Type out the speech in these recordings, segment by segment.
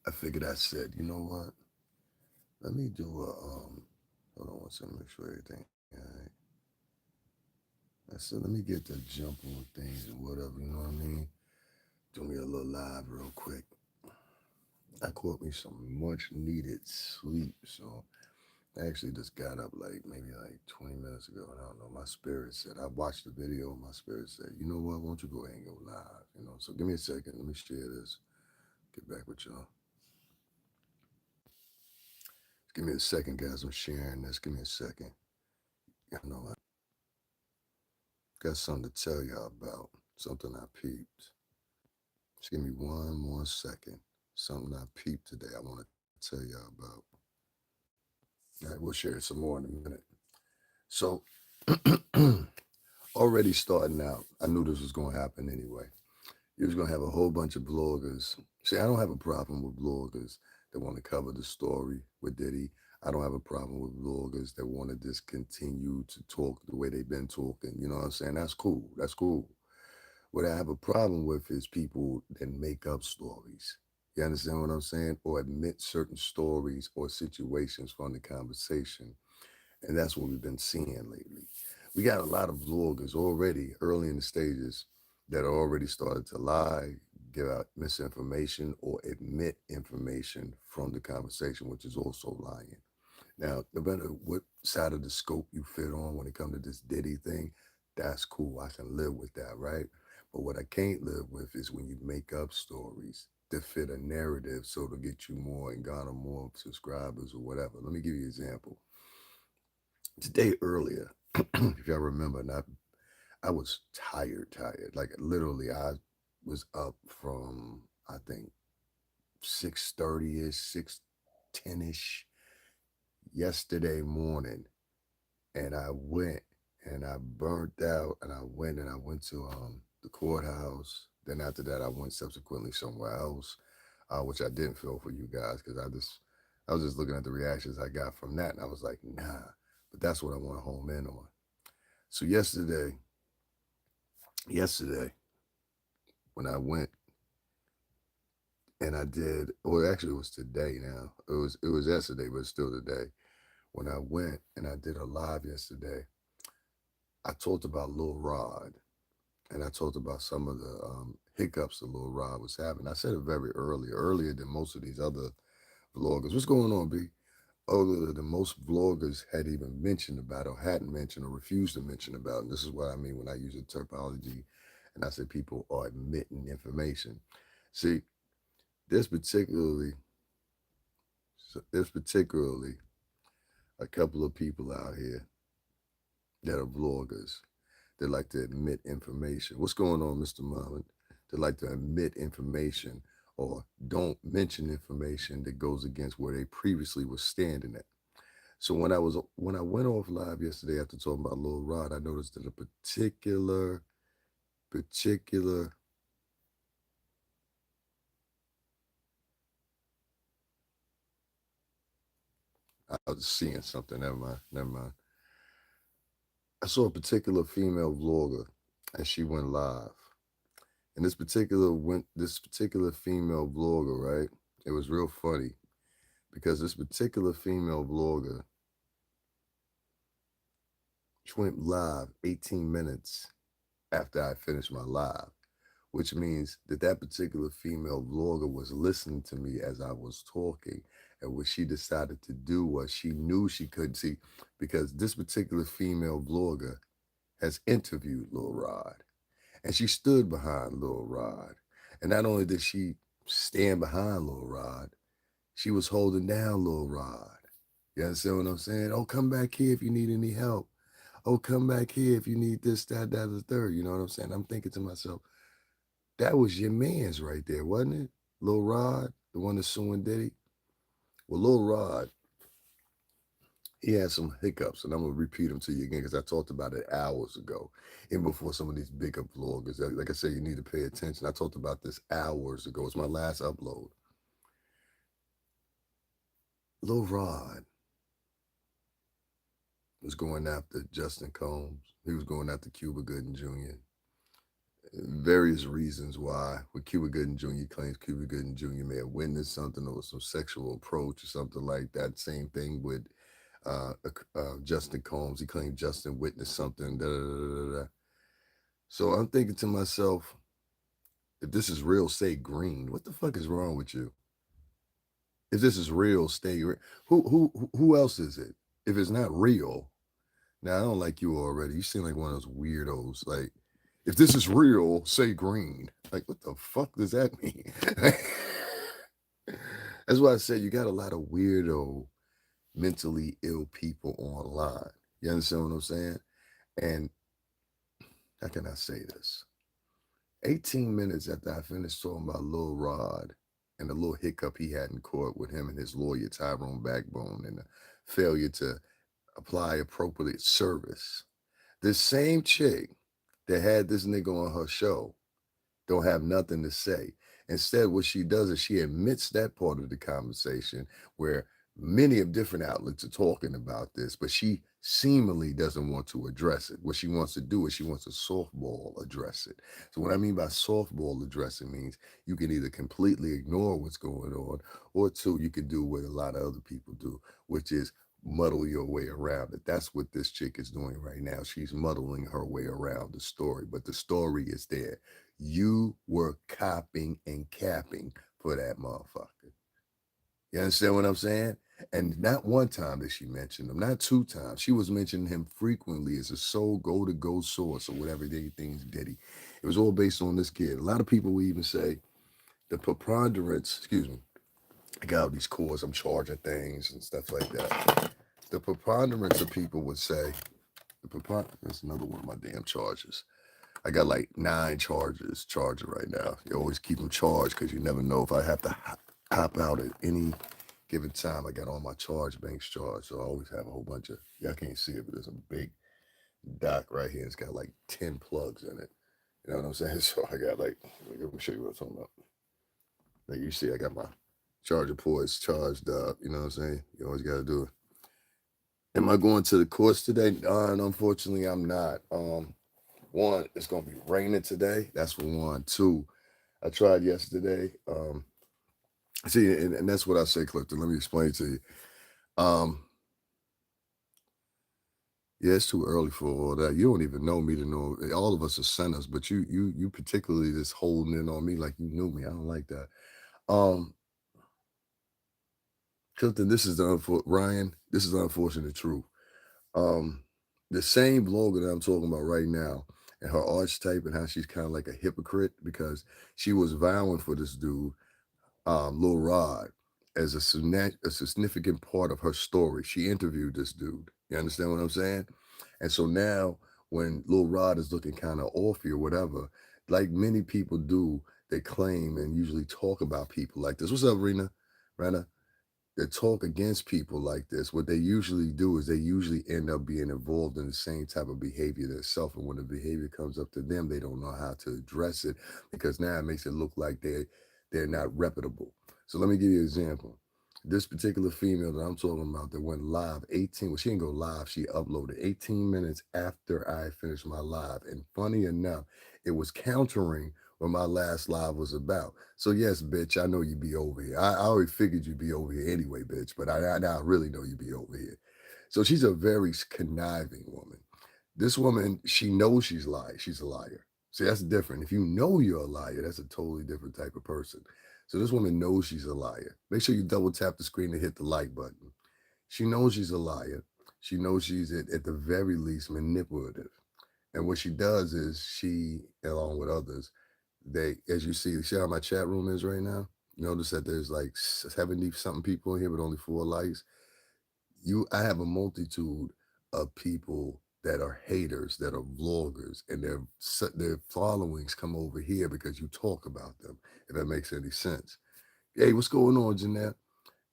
I figured I said, you know what? Let me do a hold on one second, make sure everything all right. I said, let me get the jump on things and whatever, you know what I mean? Do me a little live real quick. I caught me some much needed sleep, so I actually just got up like maybe like 20 minutes ago, and I don't know. My spirit said, I watched the video, and my spirit said, you know what? Won't you go ahead and go live? You know, so give me a second. Let me share this. Get back with y'all. Give me a second, guys. I'm sharing this. Give me a second. I know I got something to tell y'all about. Something I peeped. Just give me one more second. Something I peeped today. I want to tell y'all about. All right, we'll share some more in a minute. So, already starting out, I knew this was going to happen anyway. You was going to have a whole bunch of bloggers. See, I don't have a problem with bloggers that want to cover the story with Diddy. I don't have a problem with bloggers that want to just continue to talk the way they've been talking. You know what I'm saying? That's cool. That's cool. What I have a problem with is people that make up stories. You understand what I'm saying? Or admit certain stories or situations from the conversation. And that's what we've been seeing lately. We got a lot of vloggers already early in the stages that are already started to lie, give out misinformation, or admit information from the conversation, which is also lying. Now, no matter what side of the scope you fit on when it comes to this Diddy thing, that's cool. I can live with that, right? But what I can't live with is when you make up stories to fit a narrative so to get you more and garner more subscribers or whatever. Let me give you an example. Today earlier, if y'all remember, and I was tired. Like literally, I was up from I think 6:30 ish, 6:10 ish yesterday morning, and I went and I burnt out, and I went to the courthouse. Then after that, I went subsequently somewhere else, which I didn't feel for you guys because I was just looking at the reactions I got from that, and I was like, nah. But that's what I want to home in on. So yesterday when I went and I did, well, actually it was today now. It was yesterday, but it's still today. When I went and I did a live yesterday, I talked about Lil Rod and I talked about some of the hiccups that Lil Rod was having. I said it very earlier than most of these other vloggers. What's going on, B? Other than most vloggers had even mentioned about or hadn't mentioned or refused to mention about. And this is what I mean when I use the terminology and I say people are admitting information. See, there's particularly there's particularly a couple of people out here that are vloggers that like to admit information. What's going on, Mr. Muhammad? They like to admit information or don't mention information that goes against where they previously were standing at. So when I went off live yesterday after talking about Lil Rod, I noticed that a particular I was seeing something. Never mind. Never mind. I saw a particular female vlogger, and she went live. And this particular female vlogger, right? It was real funny because this particular female vlogger, she went live 18 minutes after I finished my live, which means that that particular female vlogger was listening to me as I was talking. And what she decided to do was she knew she couldn't see because this particular female vlogger has interviewed Lil Rod and she stood behind Lil Rod. And not only did she stand behind Lil Rod, she was holding down Lil Rod. You understand what I'm saying? Oh, come back here if you need any help. Oh, come back here if you need this, that, the third. You know what I'm saying? I'm thinking to myself, that was your man's right there, wasn't it? Lil Rod, the one that's suing Diddy. Well, Lil Rod, he had some hiccups, and I'm gonna repeat them to you again because I talked about it hours ago, and before some of these bigger vloggers. Like I said, you need to pay attention. I talked about this hours ago. It's my last upload. Lil Rod was going after Justin Combs. He was going after Cuba Gooding Jr. various reasons why. With Cuba Gooding Jr. claims Cuba Gooding Jr. may have witnessed something or some sexual approach or something like that. Same thing with Justin Combs. He claimed Justin witnessed something. Da, da, da, da, da. So I'm thinking to myself, if this is real, stay green. What the fuck is wrong with you? If this is real, stay green. Who else is it? If it's not real, now I don't like you already. You seem like one of those weirdos. Like, if this is real, say green. Like, what the fuck does that mean? That's why I said you got a lot of weirdo, mentally ill people online. You understand what I'm saying? And how can I say this? 18 minutes after I finished talking about Lil Rod and the little hiccup he had in court with him and his lawyer, Tyrone Backbone, and the failure to apply appropriate service, this same chick that had this nigga on her show don't have nothing to say. Instead, what she does is she admits that part of the conversation where many of different outlets are talking about this, but she seemingly doesn't want to address it. What she wants to do is she wants to softball address it. So what I mean by softball addressing means you can either completely ignore what's going on, or two, you can do what a lot of other people do, which is muddle your way around it. That's what this chick is doing right now. She's muddling her way around the story, but the story is there. You were copping and capping for that motherfucker. You understand what I'm saying? And not one time did she mention him, not two times. She was mentioning him frequently as a sole go source or whatever they things Diddy. It was all based on this kid. A lot of people will even say the preponderance, excuse me, I got all these cores, I'm charging things and stuff like that. The preponderance of people would say, that's another one of my damn chargers. I got like 9 chargers charging right now. You always keep them charged because you never know if I have to hop out at any given time. I got all my charge banks charged, so I always have a whole bunch of. Y'all can't see it, but there's a big dock right here. It's got like 10 plugs in it. You know what I'm saying? So I got like, let me show you what I'm talking about. Like you see, I got my charger ports charged up. You know what I'm saying? You always got to do it. Am I going to the course today? And unfortunately, I'm not. One, it's gonna be raining today. That's for one. Two, I tried yesterday. See, and that's what I say, Clifton. Let me explain to you. Um, yeah, it's too early for all that. You don't even know me to know. All of us are sinners, but you particularly just holding in on me like you knew me. I don't like that. Um, Clifton, this is Ryan. This is the unfortunate truth. Um, the same blogger that I'm talking about right now, and her archetype and how she's kind of like a hypocrite because she was vowing for this dude, Lil Rod, as a significant part of her story. She interviewed this dude. You understand what I'm saying? And so now, when Lil Rod is looking kind of offy or whatever, like many people do, they claim and usually talk about people like this. What's up, Rena? Rena? That talk against people like this, what they usually do is they usually end up being involved in the same type of behavior themselves. And when the behavior comes up to them, they don't know how to address it because now it makes it look like they're not reputable. So let me give you an example. This particular female that I'm talking about that went live 18, well, she didn't go live, she uploaded 18 minutes after I finished my live. And funny enough, it was countering what my last live was about. So yes, bitch, I know you be over here. I already figured you'd be over here anyway, bitch, but I now really know you be over here. So she's a very conniving woman. This woman, she knows she's lying. She's a liar. See, that's different. If you know you're a liar, that's a totally different type of person. So this woman knows she's a liar. Make sure you double tap the screen and hit the like button. She knows she's a liar. She knows she's at the very least manipulative. And what she does is she, along with others, they, as you see how my chat room is right now. Notice that there's like 70 something people in here, but only 4 likes. I have a multitude of people that are haters, that are vloggers, and their followings come over here because you talk about them. If that makes any sense. Hey, what's going on, Jeanette?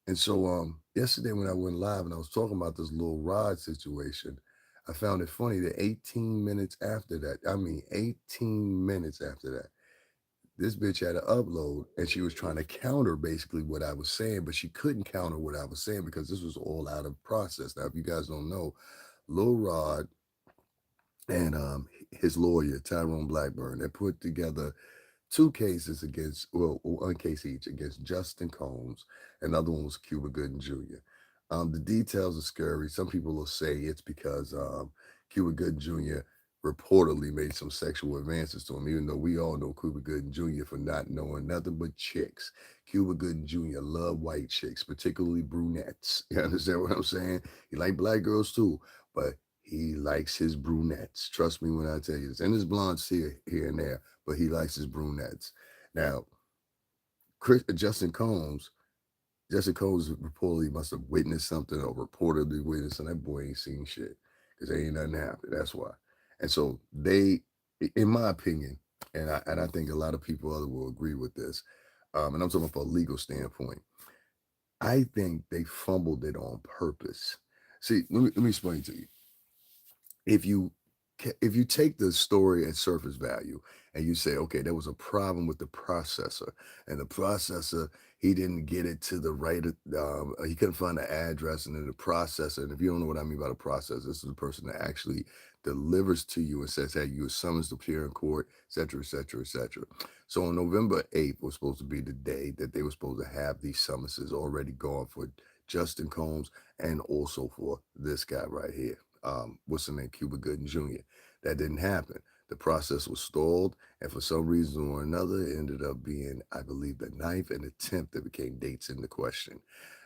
And so yesterday when I went live and I was talking about this Lil Rod situation, I found it funny that 18 minutes after that, 18 minutes after that, this bitch had to upload and she was trying to counter basically what I was saying, but she couldn't counter what I was saying because this was all out of process. Now, if you guys don't know, Lil Rod and his lawyer, Tyrone Blackburn, that put together two cases against, well, one case each against Justin Combs, and the other one was Cuba Gooding Jr. The details are scary. Some people will say it's because Cuba Gooding Jr. reportedly made some sexual advances to him, even though we all know Cuba Gooding Jr. for not knowing nothing but chicks. Cuba Gooding Jr. loved white chicks, particularly brunettes. You understand what I'm saying? He liked black girls too, but he likes his brunettes. Trust me when I tell you this. And his blondes here and there, but he likes his brunettes. Now, Justin Combs, Justin Combs reportedly must have witnessed something or reportedly witnessed, and that boy ain't seen shit because there ain't nothing happened. That's why. And so they, in my opinion, and I think a lot of people other will agree with this, and I'm talking from a legal standpoint. I think they fumbled it on purpose. See, let me explain to you. If you if you take the story at surface value and you say, okay, there was a problem with the processor, and the processor, he didn't get it to the right, he couldn't find the address, and then the processor, and if you don't know what I mean by the processor, this is the person that actually delivers to you and says, hey, you were summoned to appear in court, et cetera, et cetera, et cetera. So on November 8th was supposed to be the day that they were supposed to have these summonses already gone for Justin Combs and also for this guy right here. What's the name? Cuba Gooding Jr. That didn't happen. The process was stalled, and for some reason or another, it ended up being, I believe, the ninth and the 10th that became dates in the question.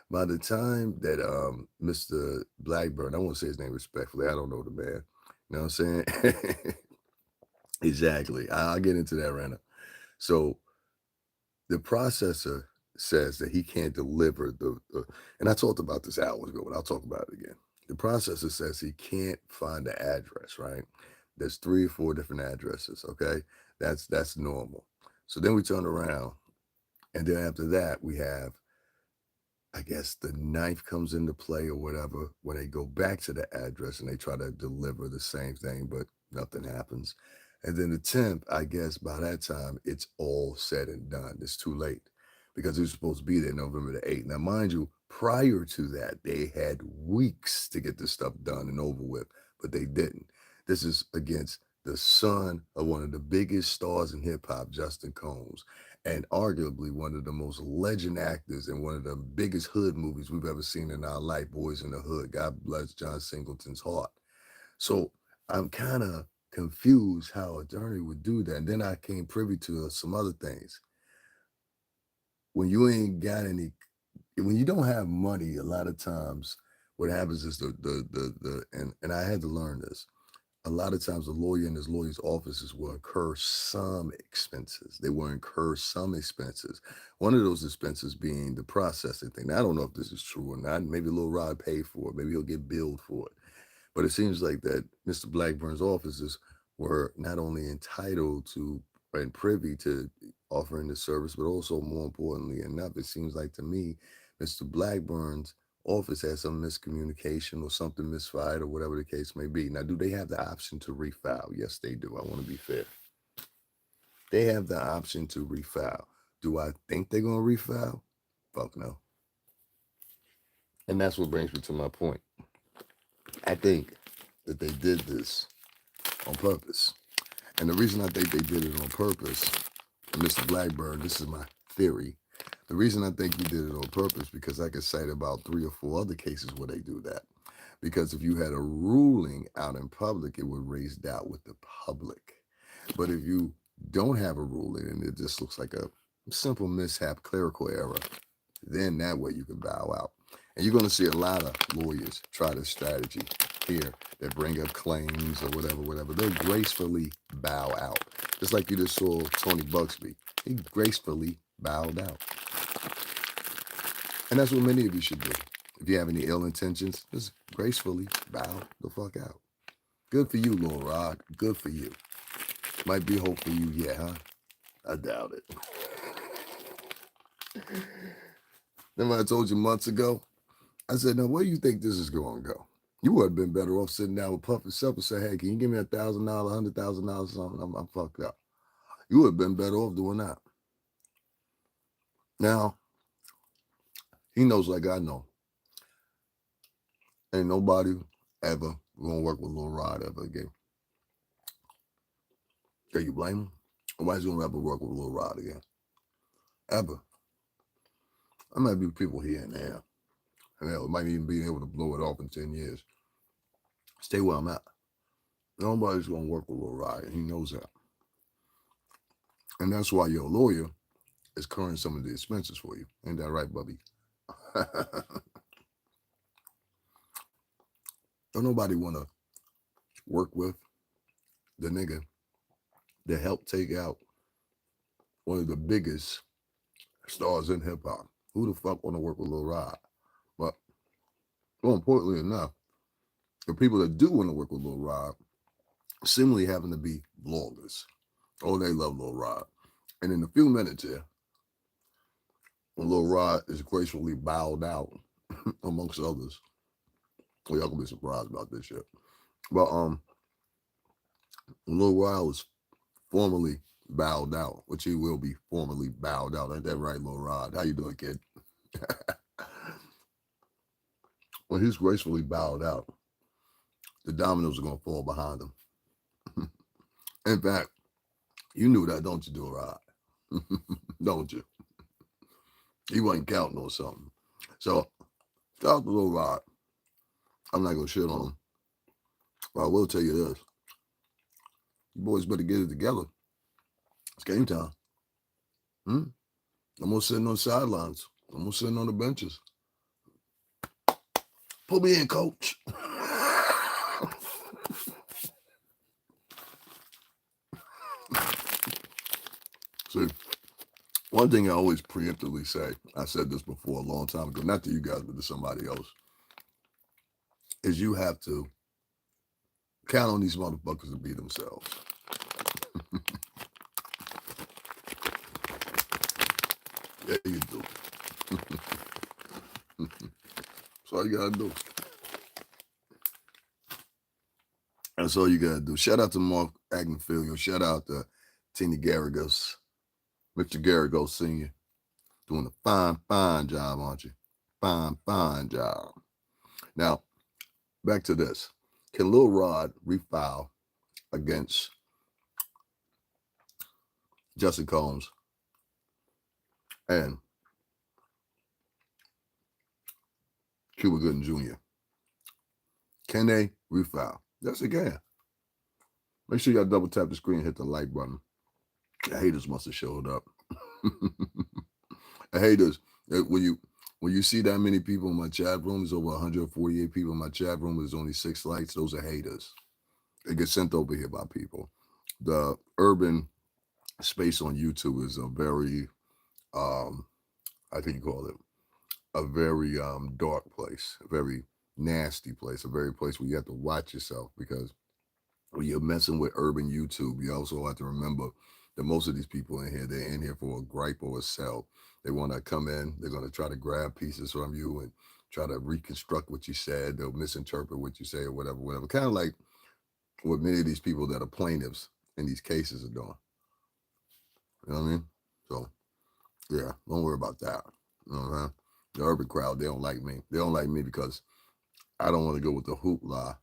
By the time that Mr. Blackburn, I won't say his name respectfully, I don't know the man. You know what I'm saying? Exactly. I'll get into that right now. So the processor says that he can't deliver and I talked about this hours ago, but I'll talk about it again. The processor says he can't find the address, right? There's 3 or 4 different addresses, okay? That's normal. So then we turn around, and then after that, we have, I guess, the knife comes into play or whatever when they go back to the address and they try to deliver the same thing, but nothing happens. And then the 10th, I guess by that time, it's all said and done. It's too late because it was supposed to be there November the 8th. Now, mind you, prior to that, they had weeks to get this stuff done and over with, but they didn't. This is against the son of one of the biggest stars in hip hop, Justin Combs, and arguably one of the most legend actors in one of the biggest hood movies we've ever seen in our life, Boys in the Hood. God bless John Singleton's heart. So I'm kind of confused how attorney would do that. And then I came privy to some other things. When you ain't got any, when you don't have money, a lot of times what happens is and I had to learn this. A lot of times the lawyer in his lawyer's offices will incur some expenses. They will incur some expenses. One of those expenses being the processing thing. Now, I don't know if this is true or not. Maybe Lil Rod paid for it. Maybe he'll get billed for it. But it seems like that Mr. Blackburn's offices were not only entitled to and privy to offering the service, but also more importantly enough, it seems like to me, Mr. Blackburn's office has some miscommunication or something misfired or whatever the case may be. Now, do they have the option to refile? Yes, they do. I want to be fair. They have the option to refile. Do I think they're going to refile? Fuck no. And that's what brings me to my point. I think that they did this on purpose. And the reason I think they did it on purpose, Mr. Blackburn, this is my theory. The reason I think he did it on purpose because I could cite about 3 or 4 other cases where they do that. Because if you had a ruling out in public, it would raise doubt with the public. But if you don't have a ruling and it just looks like a simple mishap, clerical error, then that way you can bow out. And you're going to see a lot of lawyers try this strategy here that bring up claims or whatever. They'll gracefully bow out. Just like you just saw Tony Buxby. He gracefully bowed out. And that's what many of you should do. If you have any ill intentions, just gracefully bow the fuck out. Good for you, Lil Rod. Good for you. Might be hope for you yet, huh? I doubt it. Remember I told you months ago? I said, now where do you think this is going to go? You would have been better off sitting down with Puff yourself and say, hey, can you give me $1,000, $100,000 or something? I'm fucked up. You would have been better off doing that. Now, he knows like I know. Ain't nobody ever gonna work with Lil Rod ever again. Can you blame him? Nobody's gonna ever work with Lil Rod again. Ever. I might be people here and there. And hell, might even be able to blow it off in 10 years. Stay where I'm at. Nobody's gonna work with Lil Rod, and he knows that. And that's why your lawyer is covering some of the expenses for you. Ain't that right, Bubby? Don't nobody wanna work with the nigga that helped take out one of the biggest stars in hip hop. Who the fuck wanna work with Lil Rod? But more importantly enough, the people that do want to work with Lil Rod seemingly happen to be bloggers. Oh, they love Lil Rod. And in a few minutes here, when Lil Rod is gracefully bowed out, amongst others, well, y'all gonna be surprised about this shit. But when Lil Rod was formally bowed out, which he will be formally bowed out. Ain't that right, Lil Rod? How you doing, kid? When he's gracefully bowed out, the dominoes are gonna fall behind him. In fact, you knew that, don't you, Lil Rod? Don't you? He wasn't counting on something. So, shout out to Lil Rod. I'm not gonna shit on him, but I will tell you this: you boys better get it together. It's game time. Hmm? I'm gonna sitting on the sidelines. I'm gonna sitting on the benches. Put me in, coach. See, one thing I always preemptively say, I said this before a long time ago, not to you guys, but to somebody else, is you have to count on these motherfuckers to be themselves. Yeah, you do. That's all you gotta do. That's all you gotta do. Shout out to Mark Agnifilio. Shout out to Tina Garrigos, Mr. Garrigos Sr. Doing a fine, fine job, aren't you? Fine, fine job. Now, back to this. Can Lil Rod refile against Justin Combs and Cuba Gooding Jr.? Can they refile? Yes, they can. Make sure y'all double tap the screen and hit the like button. The haters must have showed up. The haters, when you see that many people in my chat room, there's over 148 people in my chat room, there's only 6 likes, those are haters. They get sent over here by people. The urban space on YouTube is a very, I think you call it, a very dark place, a very nasty place, a very place where you have to watch yourself, because when you're messing with urban YouTube, you also have to remember that most of these people in here, they're in here for a gripe or a sell. They want to come in, they're going to try to grab pieces from you and try to reconstruct what you said. They'll misinterpret what you say or whatever, whatever. Kind of like what many of these people that are plaintiffs in these cases are doing. You know what I mean? So, yeah, don't worry about that. You know what I'm saying? The urban crowd, they don't like me. They don't like me because I don't want to go with the hoopla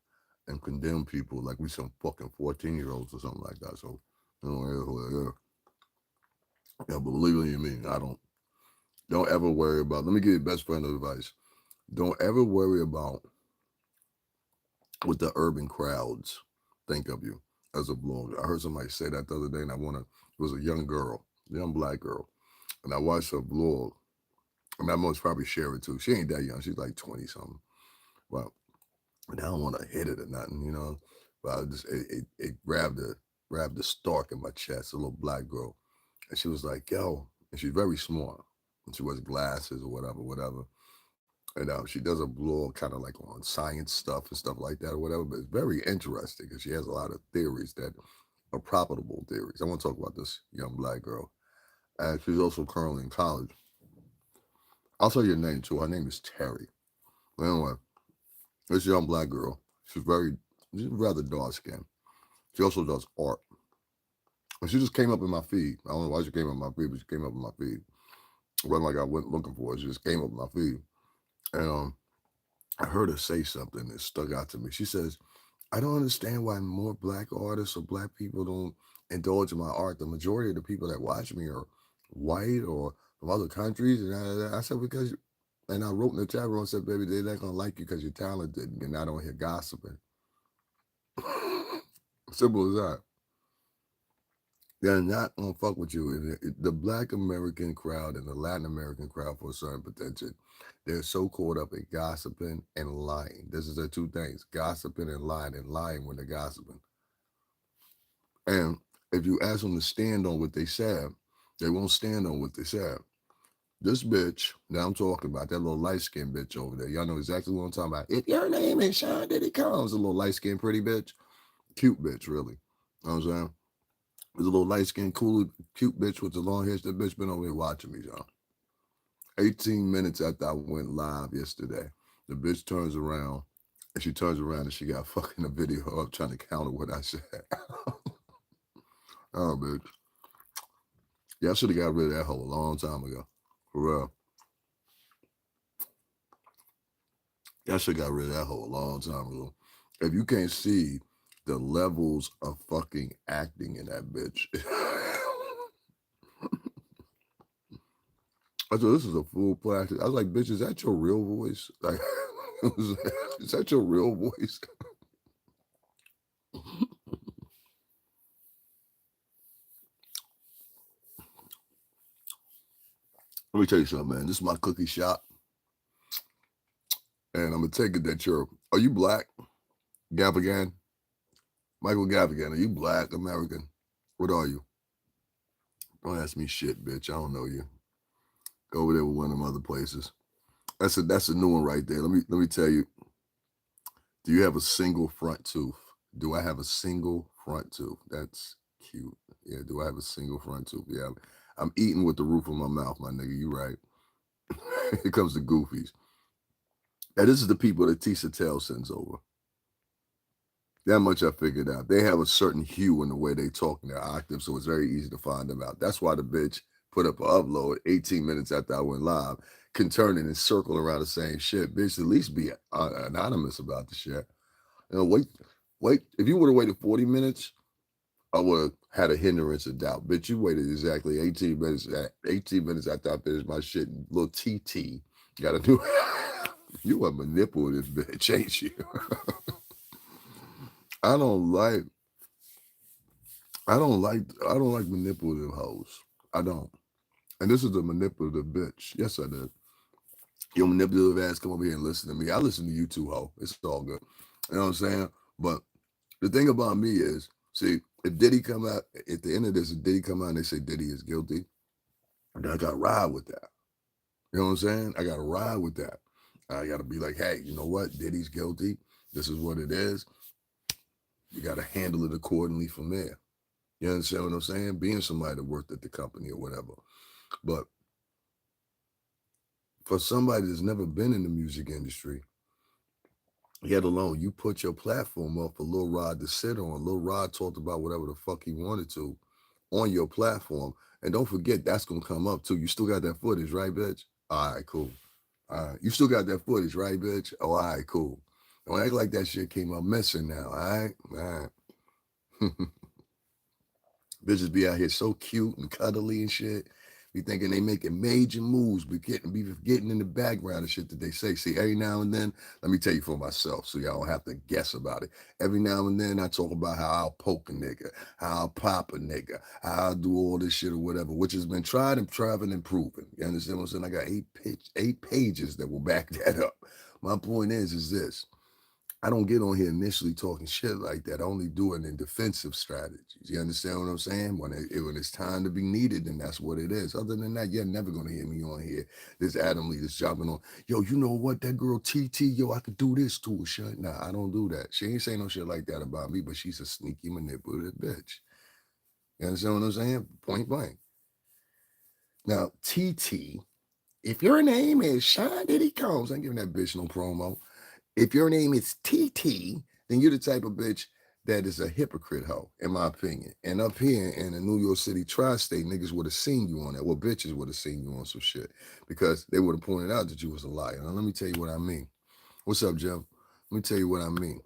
and condemn people like we some fucking 14-year-olds or something like that. So, you know, yeah, but believe you me, I don't ever worry about. Let me give you best friend advice. Don't ever worry about what the urban crowds think of you as a blogger. I heard somebody say that the other day, and it was a young girl, young black girl, and I watched her blog. And I most probably share it too. She ain't that young. She's like 20 something. Well, and I don't want to hit it or nothing, you know. But I just it grabbed the stalk in my chest, a little black girl. And she was like, yo, and she's very smart. And she wears glasses or whatever, whatever. And she does a blog kind of like on science stuff and stuff like that or whatever. But it's very interesting because she has a lot of theories that are profitable theories. I want to talk about this young black girl. And she's also currently in college. I'll tell you her name too. Her name is Terry. But anyway, this young black girl, she's rather dark skinned. She also does art. And she just came up in my feed. I don't know why she came up in my feed, but she came up in my feed. It wasn't like I went looking for her. She just came up in my feed. And I heard her say something that stuck out to me. She says, I don't understand why more black artists or black people don't indulge in my art. The majority of the people that watch me are white or from other countries. And I said, because, and I wrote in the chat room and said, baby, they're not going to like you because you're talented and you're not on here gossiping. Simple as that. They're not going to fuck with you. And the Black American crowd and the Latin American crowd, for a certain potential, they're so caught up in gossiping and lying. This is the two things, gossiping and lying when they're gossiping. And if you ask them to stand on what they said, they won't stand on what they said. This bitch that I'm talking about, that little light-skinned bitch over there, y'all know exactly what I'm talking about. If your name is Sean Diddy Combs, a little light-skinned pretty bitch. Cute bitch, really. You know what I'm saying? There's a little light-skinned, cool, cute bitch with the long hair. That bitch been over here watching me, y'all. 18 minutes after I went live yesterday, the bitch turns around, and she got fucking a video up trying to counter what I said. Oh, bitch. Yeah, I should have got rid of that hoe a long time ago. For real. I should have got rid of that hoe a long time ago. If you can't see the levels of fucking acting in that bitch. I thought this is a full plastic. I was like, bitch, is that your real voice? Like, is that your real voice? Let me tell you something, man. This is my cookie shop. And I'm going to take it that are you black? Gavigan? Michael Gavigan, are you black American? What are you? Don't ask me shit, bitch. I don't know you. Go over there with one of them other places. That's a new one right there. Let me tell you. Do you have a single front tooth? Do I have a single front tooth? That's cute. Yeah, do I have a single front tooth? Yeah. I'm eating with the roof of my mouth, my nigga. You right. Here comes the goofies. And this is the people that Tisa Tell sends over. That much I figured out. They have a certain hue in the way they talk in their octave, so it's very easy to find them out. That's why the bitch put up an upload 18 minutes after I went live, can turn and circle around the same shit. Bitch, at least be anonymous about the shit. You know, wait. If you would have waited 40 minutes, I would have had a hindrance of doubt. Bitch, you waited exactly 18 minutes. 18 minutes after I finished my shit. Little TT got to do. You a manipulative bitch, ain't you? I don't like manipulative hoes. I don't. And this is a manipulative bitch. Yes, I did. Your manipulative ass come over here and listen to me. I listen to you too, ho. It's all good. You know what I'm saying? But the thing about me is, see, if Diddy come out at the end of this, if Diddy come out and they say Diddy is guilty, then I got to ride with that. You know what I'm saying? I got to ride with that. I got to be like, hey, you know what? Diddy's guilty. This is what it is. You got to handle it accordingly from there. You understand what I'm saying? Being somebody that worked at the company or whatever. But for somebody that's never been in the music industry, yet alone, you put your platform up for Lil Rod to sit on. Lil Rod talked about whatever the fuck he wanted to on your platform. And don't forget, that's going to come up too. You still got that footage, right, bitch? All right, cool. All right. You still got that footage, right, bitch? Oh, all right, cool. Don't act like that shit came up missing now, all right? All right. Bitches be out here so cute and cuddly and shit. Be thinking they making major moves, be getting in the background and shit that they say. See, every now and then, let me tell you for myself, so y'all don't have to guess about it. Every now and then, I talk about how I'll poke a nigga, how I'll pop a nigga, how I'll do all this shit or whatever, which has been tried and proven. You understand what I'm saying? I got eight pages that will back that up. My point is this. I don't get on here initially talking shit like that. I only do it in defensive strategies. You understand what I'm saying? When it's time to be needed, then that's what it is. Other than that, you're never gonna hear me on here. This Adam Lee just jumping on. Yo, you know what? That girl TT, yo, I could do this to her. Shit. Nah, I don't do that. She ain't saying no shit like that about me, but she's a sneaky, manipulative bitch. You understand what I'm saying? Point blank. Now, TT, if your name is Sean Diddy Combs, I ain't giving that bitch no promo. If your name is TT, then you're the type of bitch that is a hypocrite hoe, in my opinion. And up here in the New York City tri-state, niggas would have seen you on that. Well, bitches would have seen you on some shit because they would have pointed out that you was a liar. Now, let me tell you what I mean. What's up, Jeff? Let me tell you what I mean.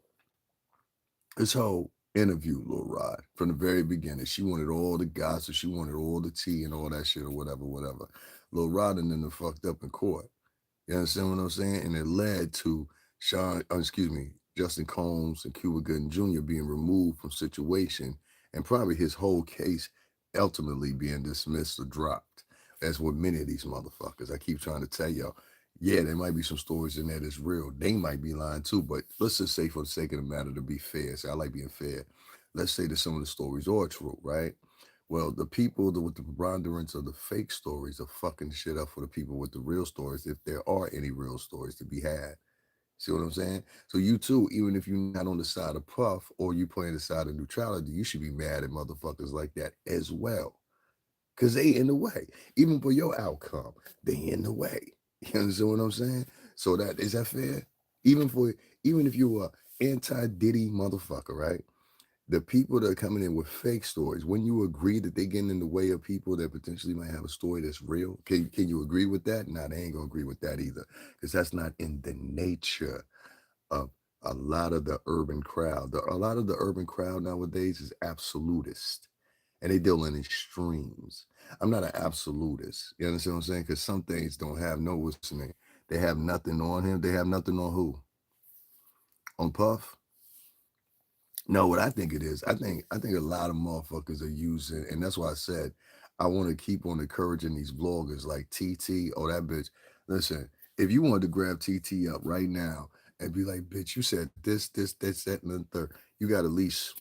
This hoe interviewed Lil Rod from the very beginning. She wanted all the gossip, she wanted all the tea and all that shit or whatever, whatever. Lil Rod and then fucked up in court. You understand what I'm saying? And it led to Justin Combs and Cuba Gooding Jr. being removed from situation and probably his whole case ultimately being dismissed or dropped. That's what many of these motherfuckers. I keep trying to tell y'all. Yeah, there might be some stories in there that's real. They might be lying too, but let's just say for the sake of the matter to be fair. So I like being fair. Let's say that some of the stories are true, right? Well, the people with the preponderance of the fake stories are fucking shit up for the people with the real stories, if there are any real stories to be had. See what I'm saying? So you too, even if you're not on the side of Puff or you playing the side of neutrality, you should be mad at motherfuckers like that as well. Cause they in the way. Even for your outcome, they in the way. You understand what I'm saying? So that is that fair? Even if you're a anti-Diddy motherfucker, right? The people that are coming in with fake stories, when you agree that they getting in the way of people that potentially might have a story that's real, can you agree with that? Nah, they ain't gonna agree with that either, because that's not in the nature of a lot of the urban crowd. A lot of the urban crowd nowadays is absolutist, and they deal in extremes. I'm not an absolutist. You understand what I'm saying? Because some things don't have no what's the name. They have nothing on him. They have nothing on who? On Puff? No, what I think it is, I think a lot of motherfuckers are using, and that's why I said I want to keep on encouraging these bloggers like TT. Oh, that bitch. Listen, if you wanted to grab TT up right now and be like, bitch, you said this, that, and the third, you got at least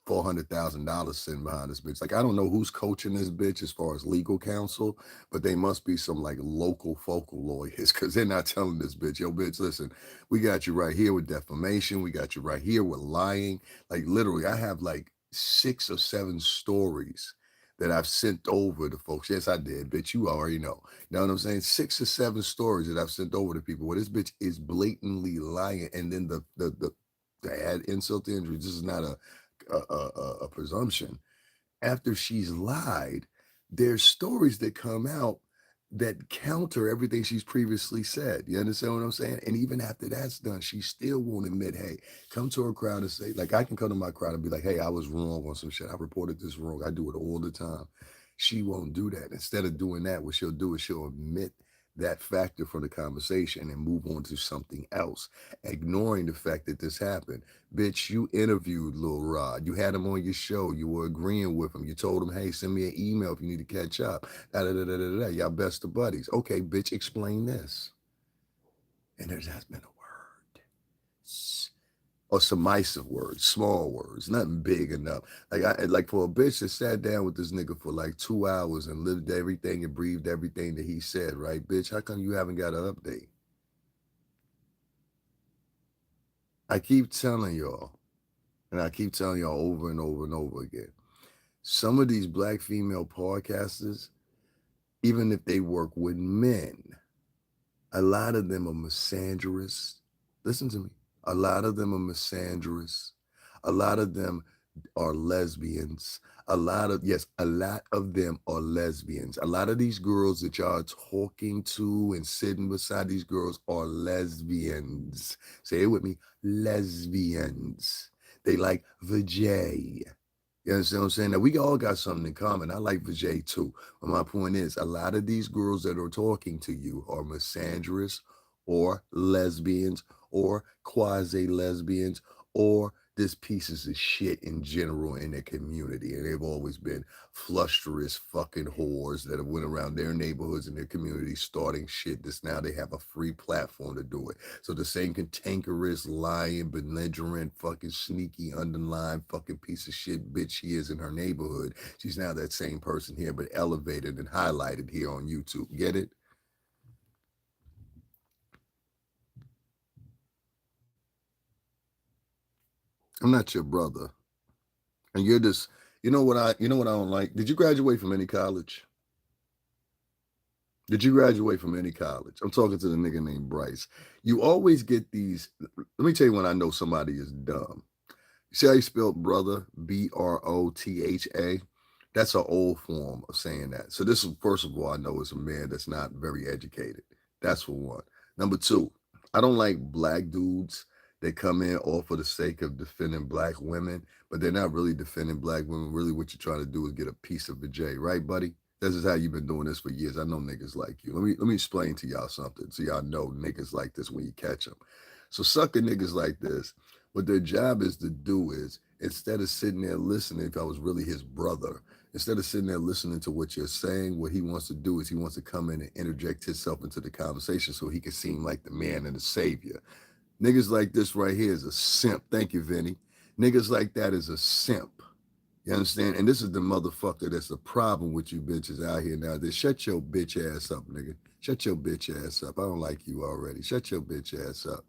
$400,000 sitting behind this bitch. Like, I don't know who's coaching this bitch as far as legal counsel, but they must be some like local focal lawyers because they're not telling this bitch, yo, bitch, listen, we got you right here with defamation. We got you right here with lying. Like, literally, I have like 6 or 7 stories that I've sent over to folks. Yes, I did, bitch. You already know. You know what I'm saying? 6 or 7 stories that I've sent over to people where this bitch is blatantly lying. And then the add insult to injury, this is not a presumption. After she's lied, there's stories that come out that counter everything she's previously said. You understand what I'm saying? And even after that's done, she still won't admit, hey, come to her crowd and say, like, I can come to my crowd and be like, hey, I was wrong on some shit. I reported this wrong. I do it all the time. She won't do that. Instead of doing that, what she'll do is she'll admit that factor from the conversation and move on to something else, ignoring the fact that this happened. Bitch, you interviewed Lil Rod. You had him on your show. You were agreeing with him. You told him, hey, send me an email if you need to catch up. Da, da, da, da, da, da. Y'all best of buddies. Okay, bitch, explain this. And there has been a word. Or submissive words, small words, nothing big enough. Like for a bitch that sat down with this nigga for like 2 hours and lived everything and breathed everything that he said, right? Bitch, how come you haven't got an update? I keep telling y'all, and I keep telling y'all over and over and over again. Some of these black female podcasters, even if they work with men, a lot of them are misandrous. Listen to me. A lot of them are misandrous. A lot of them are lesbians. A lot of them are lesbians. A lot of these girls that y'all are talking to and sitting beside these girls are lesbians. Say it with me, lesbians. They like vajay. You understand what I'm saying? Now we all got something in common. I like Vijay too. But my point is, a lot of these girls that are talking to you are misandrous or lesbians or quasi-lesbians or just pieces of shit in general in their community. And they've always been flusterous fucking whores that have went around their neighborhoods and their communities starting shit that's now they have a free platform to do it. So the same cantankerous, lying, belligerent, fucking sneaky, underlined fucking piece of shit bitch she is in her neighborhood, she's now that same person here, but elevated and highlighted here on YouTube. Get it? I'm not your brother. And you're just, you know what I don't like? Did you graduate from any college? Did you graduate from any college? I'm talking to the nigga named Bryce. You always get these. Let me tell you when I know somebody is dumb. You see how you spelled brother, Brotha? That's an old form of saying that. So this is, first of all, I know it's a man that's not very educated. That's for one. Number two, I don't like black dudes They come in all for the sake of defending black women, but they're not really defending black women. Really, what you're trying to do is get a piece of the J, right, buddy? This is how you've been doing this for years. I know niggas like you. Let me explain to y'all something so y'all know niggas like this when you catch them. So sucker niggas like this, what their job is to do is instead of sitting there listening, if I was really his brother, instead of sitting there listening to what you're saying, what he wants to do is he wants to come in and interject himself into the conversation so he can seem like the man and the savior. Niggas like this right here is a simp. Thank you, Vinny. Niggas like that is a simp. You understand? And this is the motherfucker that's the problem with you bitches out here now. Shut your bitch ass up, nigga. Shut your bitch ass up. I don't like you already. Shut your bitch ass up.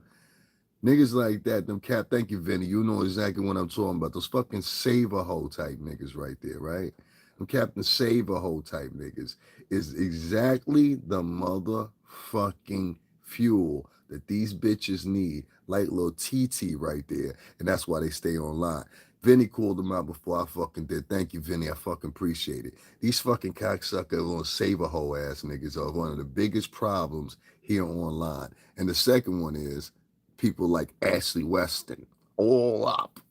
Niggas like that, them cap, thank you, Vinny. You know exactly what I'm talking about. Those fucking save a hoe type niggas right there, right? Them Captain Save a hoe type niggas is exactly the motherfucking fuel that these bitches need, like little TT right there. And that's why they stay online. Vinny called them out before I fucking did. Thank you, Vinny. I fucking appreciate it. These fucking cocksucker on save a hoe ass niggas are one of the biggest problems here online. And the second one is people like Ashley Weston, all up.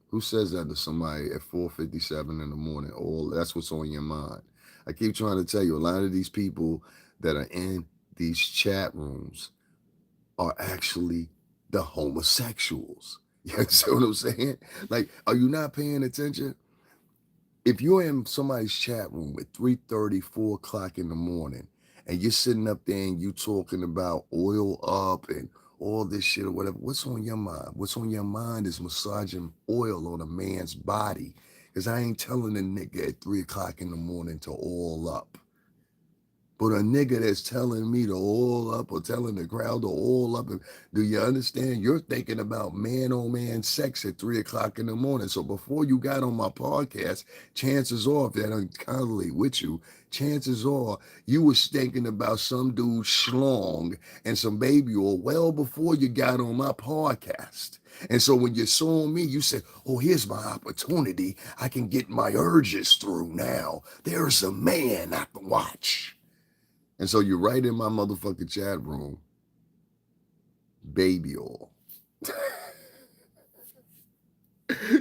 Who says that to somebody at 4:57 in the morning? All that's what's on your mind. I keep trying to tell you, a lot of these people that are in these chat rooms are actually the homosexuals. You understand what I'm saying? Like, are you not paying attention? If you're in somebody's chat room at 3:30, 4 o'clock in the morning, and you're sitting up there and you talking about oil up and all this shit or whatever, what's on your mind? What's on your mind is massaging oil on a man's body. Because I ain't telling a nigga at 3 o'clock in the morning to oil up. But a nigga that's telling me to oil up or telling the crowd to oil up, do you understand? You're thinking about man on man sex at 3 o'clock in the morning. So before you got on my podcast, chances are, if that don't correlate with you, chances are you was thinking about some dude schlong and some baby oil well before you got on my podcast. And so when you saw me, you said, oh, here's my opportunity. I can get my urges through now. There's a man I can watch. And so you're right in my motherfucking chat room, baby oil,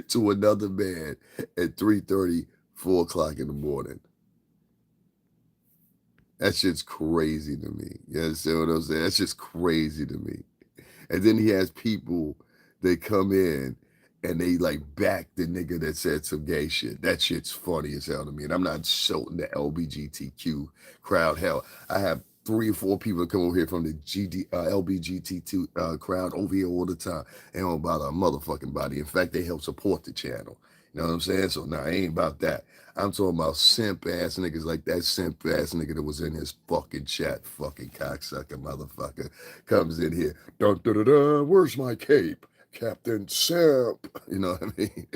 to another man at 3:30, 4 o'clock in the morning. That shit's crazy to me. You understand what I'm saying? That's just crazy to me. And then he has people, they come in and they like back the nigga that said some gay shit. That shit's funny as hell to me. And I'm not shouting the LGBTQ crowd. Hell, I have 3 or 4 people that come over here from the LGBTQ crowd over here all the time. They don't about a motherfucking body. In fact, they help support the channel. You know what I'm saying? So nah, I ain't about that. I'm talking about simp ass niggas like that simp ass nigga that was in his fucking chat, fucking cocksucker motherfucker, comes in here. Dun, dun, dun, dun, where's my cape? Captain Simp. You know what I mean?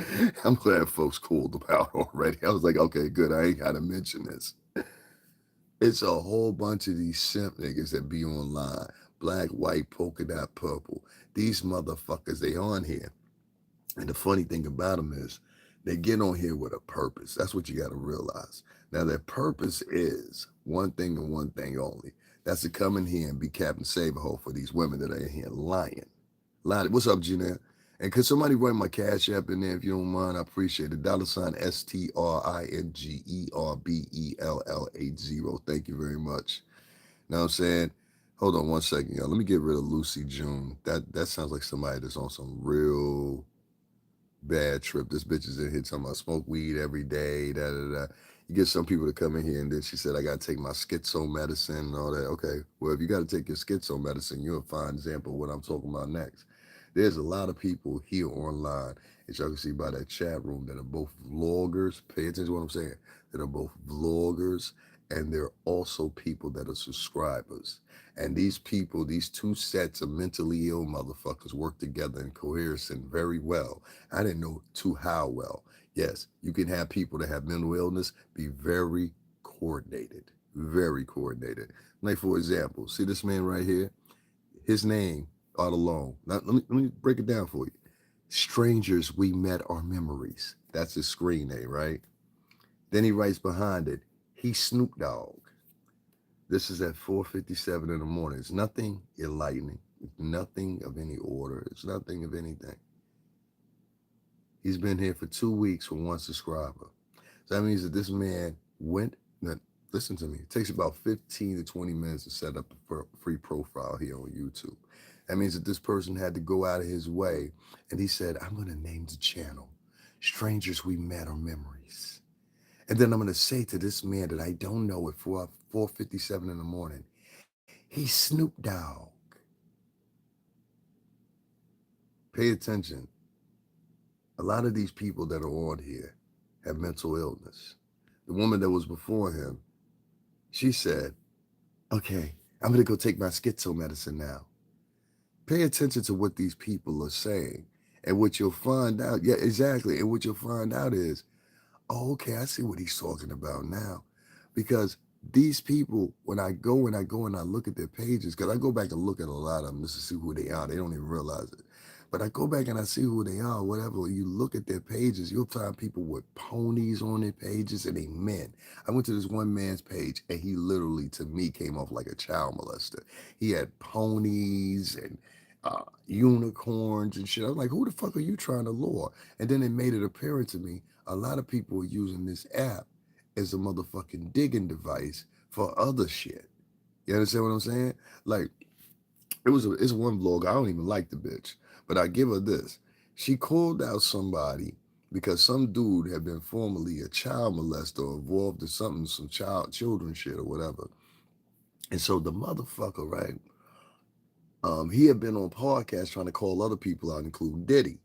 I'm glad folks cooled them out already. I was like, okay, good. I ain't got to mention this. It's a whole bunch of these simp niggas that be online. Black, white, polka dot, purple. These motherfuckers, they on here. And the funny thing about them is they get on here with a purpose. That's what you got to realize. Now, their purpose is one thing and one thing only. That's to come in here and be Captain Save-A-Ho for these women that are in here lying. What's up, Janelle? And could somebody write my cash app in there if you don't mind? I appreciate it. $STRINGERBELL80. Thank you very much. Know what I'm saying? Hold on 1 second, y'all. Let me get rid of Lucy June. That sounds like somebody that's on some real bad trip. This bitch is in here talking about smoke weed every day, da da da. You get some people to come in here and then she said, I got to take my schizo medicine and all that. Okay, well, if you got to take your schizo medicine, you're a fine example of what I'm talking about next. There's a lot of people here online, as y'all can see by that chat room, that are both vloggers. Pay attention to what I'm saying. That are both vloggers, and they're also people that are subscribers. And these people, these two sets of mentally ill motherfuckers work together in coherence very well. I didn't know to how well. Yes, you can have people that have mental illness be very coordinated, very coordinated. Like, for example, see this man right here? His name, all alone. Now, let me break it down for you. Strangers we met are memories. That's his screen name, right? Then he writes behind it, he's Snoop Dogg. This is at 4:57 in the morning. It's nothing enlightening, It's nothing of any order. It's nothing of anything. He's been here for 2 weeks for one subscriber. So that means that this man went, now, listen to me, it takes about 15 to 20 minutes to set up a free profile here on YouTube. That means that this person had to go out of his way and he said, I'm going to name the channel Strangers We Met or Memories. And then I'm going to say to this man that I don't know at 4:57 in the morning, he's Snoop Dogg. Pay attention. A lot of these people that are on here have mental illness. The woman that was before him, she said, okay, I'm going to go take my schizo medicine now. Pay attention to what these people are saying. And what you'll find out, yeah, exactly. And what you'll find out is, oh, okay, I see what he's talking about now. Because these people, when I go and I look at their pages, because I go back and look at a lot of them just to see who they are. They don't even realize it. But I go back and I see who they are, whatever. You look at their pages, you'll find people with ponies on their pages and they men. I went to this one man's page and he literally, to me, came off like a child molester. He had ponies and unicorns and shit. I was like, who the fuck are you trying to lure? And then it made it apparent to me, a lot of people are using this app as a motherfucking digging device for other shit. You understand what I'm saying? Like, it's one blog, I don't even like the bitch, but I give her this. She called out somebody because some dude had been formerly a child molester or involved in something, some children shit or whatever. And so the motherfucker, right? He had been on podcasts trying to call other people out, including Diddy.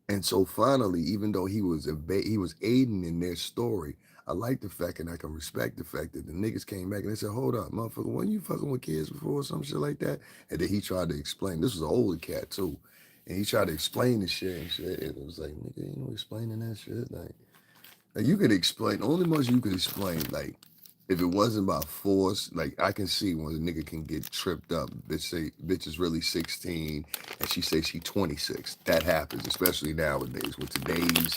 And so finally, even though he was aiding in their story, I like the fact and I can respect the fact that the niggas came back and they said, hold up, motherfucker, weren't you fucking with kids before or some shit like that? And then he tried to explain. This was an older cat too. And he tried to explain the shit and shit. And it was like, nigga, ain't no explaining that shit. Like you could explain, the only much you could explain, like, if it wasn't about force, like I can see when a nigga can get tripped up. Bitch is really 16 and she says she 26. That happens, especially nowadays with today's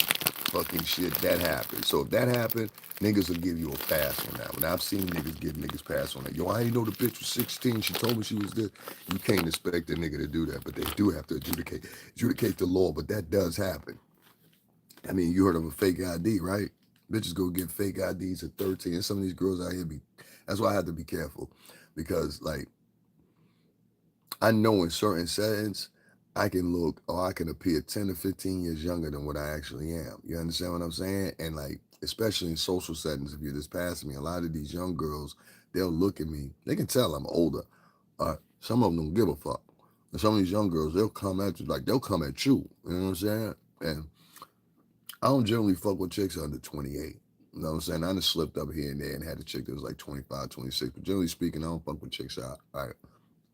fucking shit. That happens. So if that happened, niggas will give you a pass on that. When I've seen niggas give niggas pass on that. Yo, I didn't know the bitch was 16. She told me she was this. You can't expect a nigga to do that, but they do have to adjudicate the law. But that does happen. I mean, you heard of a fake ID, right? Bitches go get fake IDs at 13. And some of these girls out here that's why I have to be careful. Because, like, I know in certain settings, I can look or I can appear 10 to 15 years younger than what I actually am. You understand what I'm saying? And, like, especially in social settings, if you're just passing me, a lot of these young girls, they'll look at me. They can tell I'm older. Some of them don't give a fuck. And some of these young girls, they'll come at you, like, they'll come at you. You know what I'm saying? And I don't generally fuck with chicks under 28. You know what I'm saying? I just slipped up here and there and had a chick that was like 25, 26. But generally speaking, I don't fuck with chicks out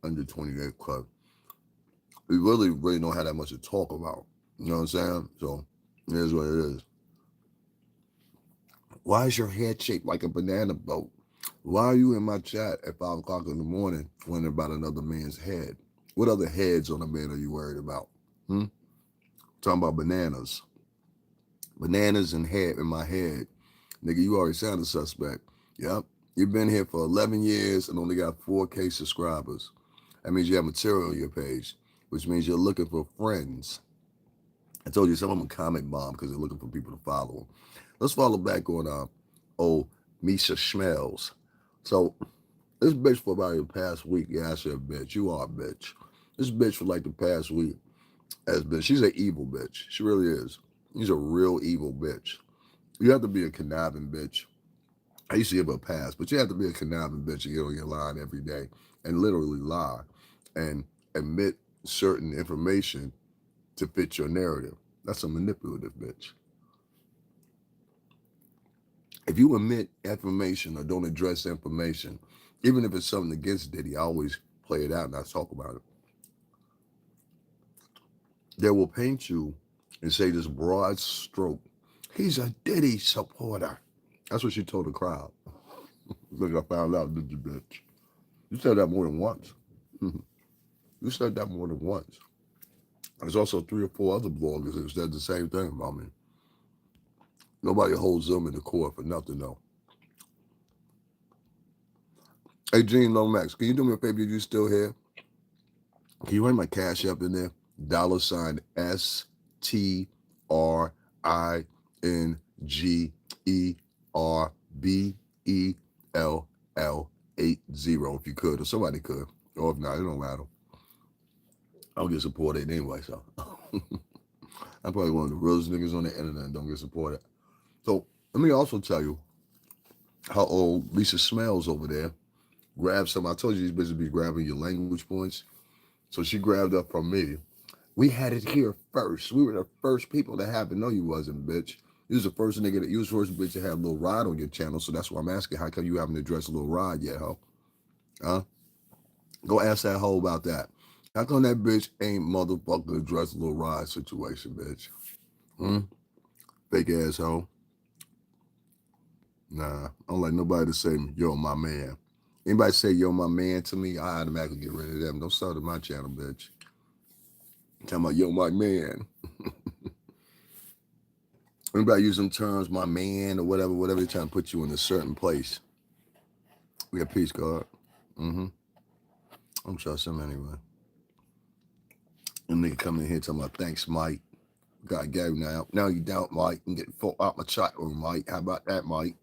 under 28 because we really don't have that much to talk about. You know what I'm saying? So it is what it is. Why is your head shaped like a banana boat? Why are you in my chat at 5 o'clock in the morning wondering about another man's head? What other heads on a man are you worried about? Talking about bananas. Bananas and head in my head. Nigga, you already sound a suspect. Yep. You've been here for 11 years and only got 4K subscribers. That means you have material on your page, which means you're looking for friends. I told you some of them comment bomb because they're looking for people to follow them. Let's follow back on old Misha Schmells. So this bitch for about the past week, yeah, I said bitch. You are a bitch. This bitch for like the past week has been, she's an evil bitch. She really is. She's a real evil bitch. You have to be a conniving bitch. I used to give her a pass, but you have to be a conniving bitch and get on your line every day and literally lie and admit certain information to fit your narrative. That's a manipulative bitch. If you omit information or don't address information, even if it's something against Diddy, I always play it out and I talk about it. They will paint you and say this broad stroke. He's a Diddy supporter. That's what she told the crowd. Look, I found out, did you, bitch? You said that more than once. You said that more than once. There's also 3 or 4 other bloggers that said the same thing about me. Nobody holds them in the court for nothing, though. Hey, Gene Lomax, can you do me a favor if you still here? Can you write my cash app in there? $ STRINGERBELL 80. If you could, or somebody could. Or if not, it don't matter. I'll get supported anyway, so I'm probably one of the realest niggas on the internet and don't get supported. So let me also tell you how old Lisa Smells over there grabbed some. I told you these bitches be grabbing your language points. So she grabbed up from me. We had it here first. We were the first people to have it. No, you wasn't, bitch. You was the first nigga that you was the first bitch to have Lil Rod on your channel. So that's why I'm asking, how come you haven't addressed Lil Rod yet, ho? Huh? Go ask that hoe about that. How come that bitch ain't motherfucking addressed Lil Rod situation, bitch? Hmm? Fake asshole. Nah, I don't like nobody to say, yo, my man. Anybody say, yo, my man to me, I automatically get rid of them. Don't start at my channel, bitch. Talking about, yo, my man. Anybody use them terms, my man, or whatever they're trying to put you in a certain place. We got peace, God. Mm-hmm. I'm trust him anyway. Them nigga coming in here talking about, thanks, Mike. Gotta go now. Now you don't, Mike. And get fucked out my chat room, Mike. How about that, Mike?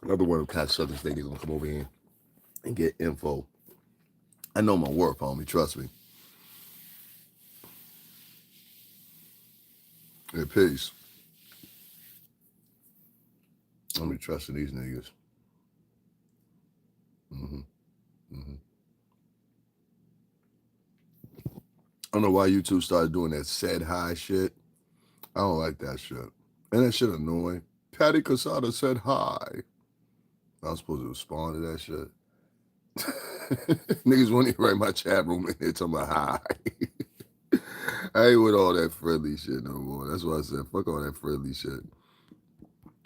Another one of them cocksuckers think they're gonna come over here and get info. I know my worth, homie. Trust me. Hey, peace. I'm be trusting these niggas. Mm-hmm. Mm-hmm. I don't know why YouTube started doing that said hi shit. I don't like that shit. And that shit annoying. Patty Casada said hi. I was supposed to respond to that shit. Niggas won't even write my chat room in there talking about hi. I ain't with all that friendly shit no more. That's why I said fuck all that friendly shit.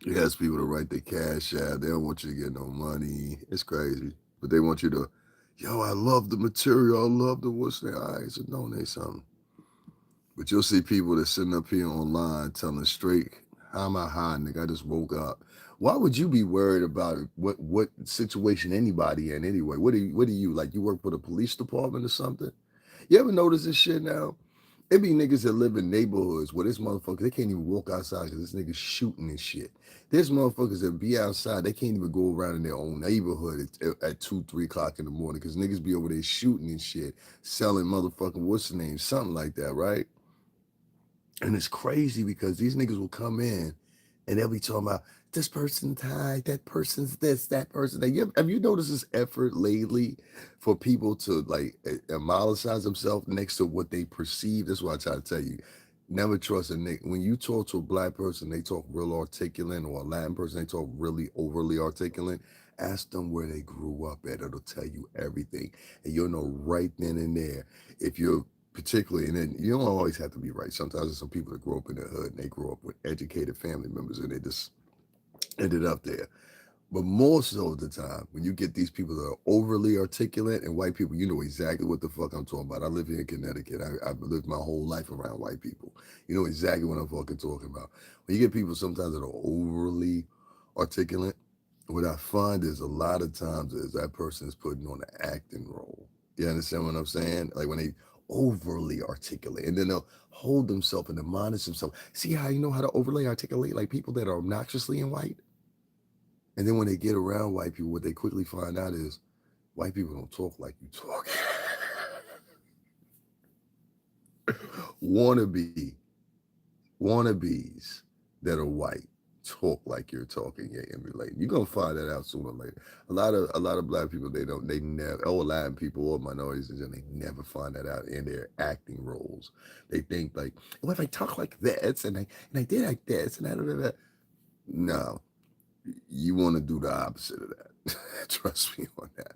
You ask people to write their cash app. They don't want you to get no money. It's crazy. But they want you to, yo, I love the material. I love the what's their eyes. So donate something. But you'll see people that sitting up here online telling straight, how am I high, nigga? I just woke up. Why would you be worried about what situation anybody in anyway? What do you like? You work for the police department or something? You ever notice this shit now? It be niggas that live in neighborhoods where this motherfucker, they can't even walk outside because this nigga's shooting and shit. There's motherfuckers that be outside, they can't even go around in their own neighborhood at 2, 3 o'clock in the morning because niggas be over there shooting and shit, selling motherfucking, what's the name, something like that, right? And it's crazy because these niggas will come in and they'll be talking about this person's high, that person's this, that person that. Have you noticed this effort lately for people to like emolicize themselves next to what they perceive? That's what I try to tell you. Never trust a nigga. When you talk to a black person, they talk real articulate, or a Latin person, they talk really overly articulate. Ask them where they grew up at. It'll tell you everything. And you'll know right then and there if you're particularly, and then you don't always have to be right. Sometimes there's some people that grow up in the hood and they grow up with educated family members and they just ended up there. But more so of the time, when you get these people that are overly articulate and white people, you know exactly what the fuck I'm talking about. I live here in Connecticut. I've lived my whole life around white people. You know exactly what I'm fucking talking about. When you get people sometimes that are overly articulate, what I find is a lot of times is that person is putting on an acting role. You understand what I'm saying? Like when they overly articulate and then they'll hold themselves and admonish themselves. See how you know how to overly articulate like people that are obnoxiously in white? And then when they get around white people, what they quickly find out is white people don't talk like you talk. Wannabe, wannabes that are white talk like you're talking, yeah, and relate. You're gonna find that out sooner or later. A lot of black people, they never, or Latin people or minorities, and they never find that out in their acting roles. They think like, well, if I talk like this and I did like this and that. No, you want to do the opposite of that. Trust me on that.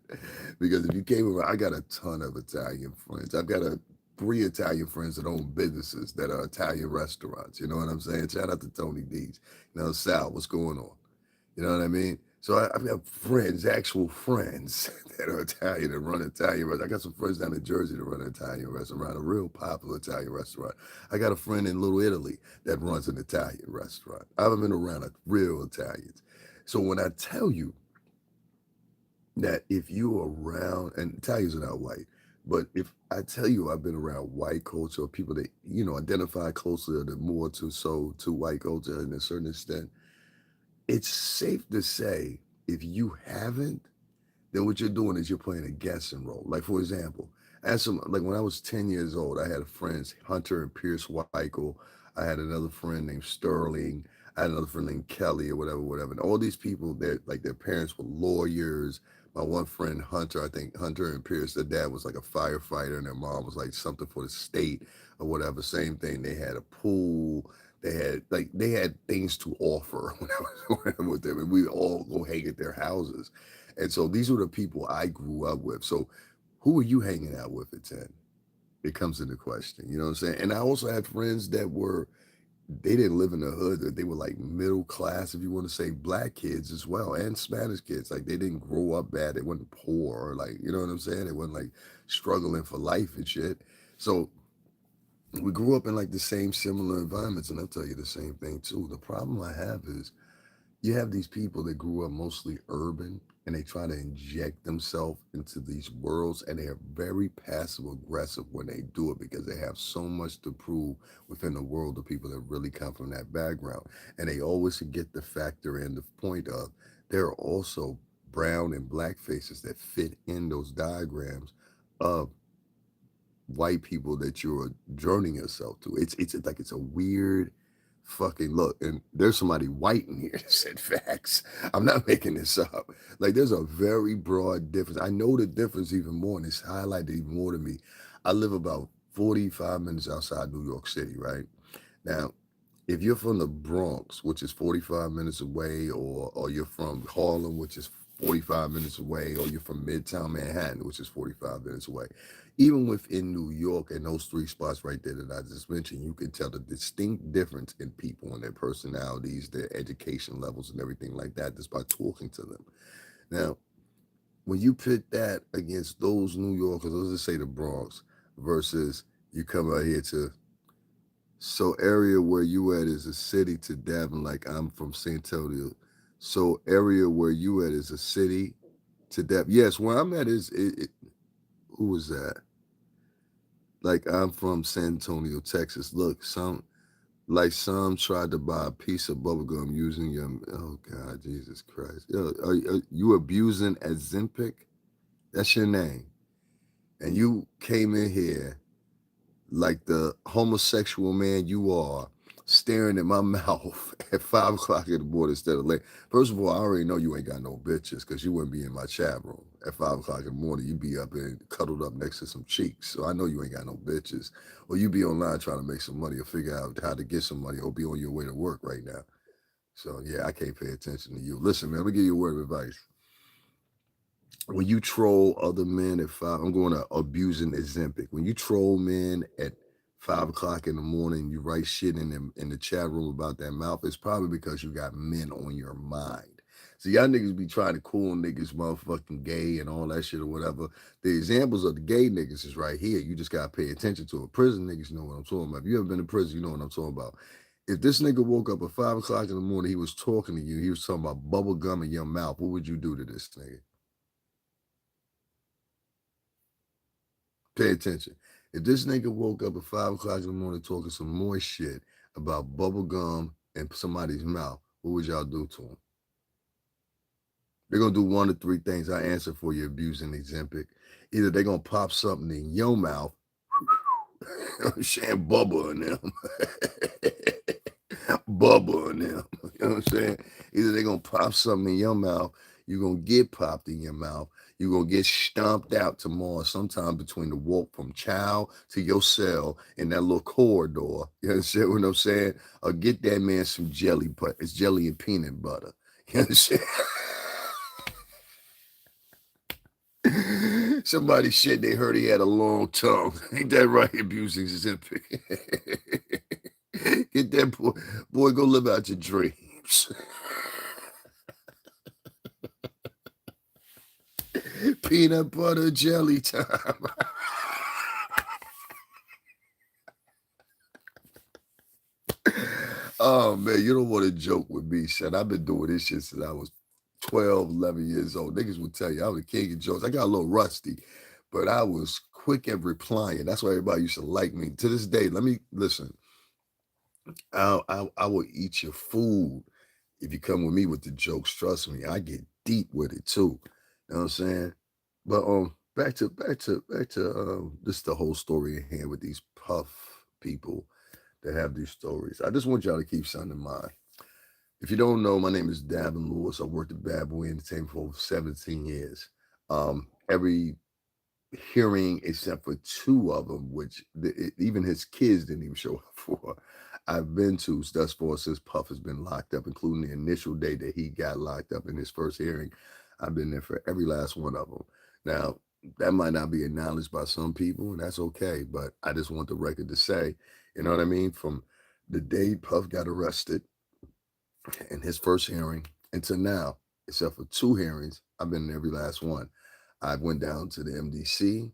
Because if you came around, I got a ton of Italian friends. I've got 3 Italian friends that own businesses that are Italian restaurants. You know what I'm saying? Shout out to Tony D's. You know, Sal, what's going on? You know what I mean? So I've got friends, actual friends that are Italian and run Italian restaurants. I got some friends down in Jersey that run an Italian restaurant, a real popular Italian restaurant. I got a friend in Little Italy that runs an Italian restaurant. I've been around real Italians. So when I tell you that if you are around, and Italians are not white, but if I tell you I've been around white culture or people that, identify closer than more to white culture in a certain extent, it's safe to say if you haven't, then what you're doing is you're playing a guessing role. Like for example, as some like when I was 10 years old, I had friends, Hunter and Pierce Weichel. I had another friend named Sterling. I had another friend named Kelly or whatever, whatever. And all these people that like their parents were lawyers. My one friend Hunter, I think Hunter and Pierce, their dad was like a firefighter and their mom was like something for the state or whatever. Same thing. They had a pool. They had things to offer when I was with them, and we all go hang at their houses. And so these were the people I grew up with. So who were you hanging out with at 10? It comes into question. You know what I'm saying? And I also had friends that they didn't live in the hood, that they were like middle class, if you want to say, black kids as well, and Spanish kids. Like they didn't grow up bad. They wasn't poor, or like, you know what I'm saying? They wasn't like struggling for life and shit. So we grew up in like the same similar environments. And I'll tell you the same thing too. The problem I have is you have these people that grew up mostly urban and they try to inject themselves into these worlds, and they are very passive aggressive when they do it because they have so much to prove within the world of people that really come from that background. And they always forget the factor and the point of there are also brown and black faces that fit in those diagrams of white people that you're joining yourself to. It's like it's a weird fucking look. And there's somebody white in here that said facts. I'm not making this up. Like there's a very broad difference. I know the difference even more, and it's highlighted even more to me. I live about 45 minutes outside New York City, right? Now, if you're from the Bronx, which is 45 minutes away, or you're from Harlem, which is 45 minutes away, or you're from Midtown Manhattan, which is 45 minutes away, even within New York and those three spots right there that I just mentioned, you can tell the distinct difference in people and their personalities, their education levels, and everything like that just by talking to them. Now, when you put that against those New Yorkers, let's just say the Bronx, versus you come out here to so area where you at is a city to Devon, like I'm from San Antonio. So area where you at is a city to Devon. Yes, where I'm at who was that? Like I'm from San Antonio, Texas. Look, some tried to buy a piece of bubblegum using your oh God, Jesus Christ. Yo, are you abusing Ozempic? That's your name. And you came in here like the homosexual man you are, staring at my mouth at 5 o'clock in the morning instead of late. First of all, I already know you ain't got no bitches because you wouldn't be in my chat room at 5 o'clock in the morning. You'd be up and cuddled up next to some cheeks. So I know you ain't got no bitches. Or you be online trying to make some money or figure out how to get some money or be on your way to work right now. So yeah, I can't pay attention to you. Listen, man, let me give you a word of advice. When you troll other men at five, I'm going to abusing Ozempic. When you troll men at 5 o'clock in the morning, you write shit in the chat room about that mouth. It's probably because you got men on your mind. So y'all niggas be trying to cool niggas, motherfucking gay and all that shit or whatever. The examples of the gay niggas is right here. You just gotta pay attention to it. Prison niggas know what I'm talking about. If you ever been in prison, you know what I'm talking about. If this nigga woke up at 5 o'clock in the morning, he was talking to you, he was talking about bubble gum in your mouth, what would you do to this nigga? Pay attention. If this nigga woke up at 5 o'clock in the morning talking some more shit about bubble gum in somebody's mouth, what would y'all do to him? They're gonna do one of three things. I answer for you, abusing Ozempic. Either they're gonna pop something in your mouth, saying bubble in them, bubble in them. You know what I'm saying? Either they're gonna pop something in your mouth, you're gonna get popped in your mouth, you're gonna get stomped out tomorrow, sometime between the walk from child to your cell in that little corridor. You understand what I'm saying? Or get that man some jelly, but it's jelly and peanut butter. You understand? Somebody said they heard he had a long tongue. Ain't that right? Abusing Ozempic. Get that boy, go live out your dreams. Peanut butter jelly time. Oh man, you don't want to joke with me, son. I've been doing this shit since I was 12, 11 years old. Niggas would tell you I was a king of jokes. I got a little rusty, but I was quick at replying. That's why everybody used to like me. To this day, let me listen. I will eat your food if you come with me with the jokes. Trust me, I get deep with it too. You know what I'm saying? But back to this the whole story in hand with these puff people that have these stories. I just want y'all to keep something in mind. If you don't know, my name is Davin Lewis. I worked at Bad Boy Entertainment for over 17 years. Every hearing except for two of them, which even his kids didn't even show up for. I've been to thus far since Puff has been locked up, including the initial day that he got locked up in his first hearing. I've been there for every last one of them. Now, that might not be acknowledged by some people, and that's okay, but I just want the record to say, you know what I mean? From the day Puff got arrested in his first hearing until now, except for two hearings, I've been in every last one. I went down to the MDC,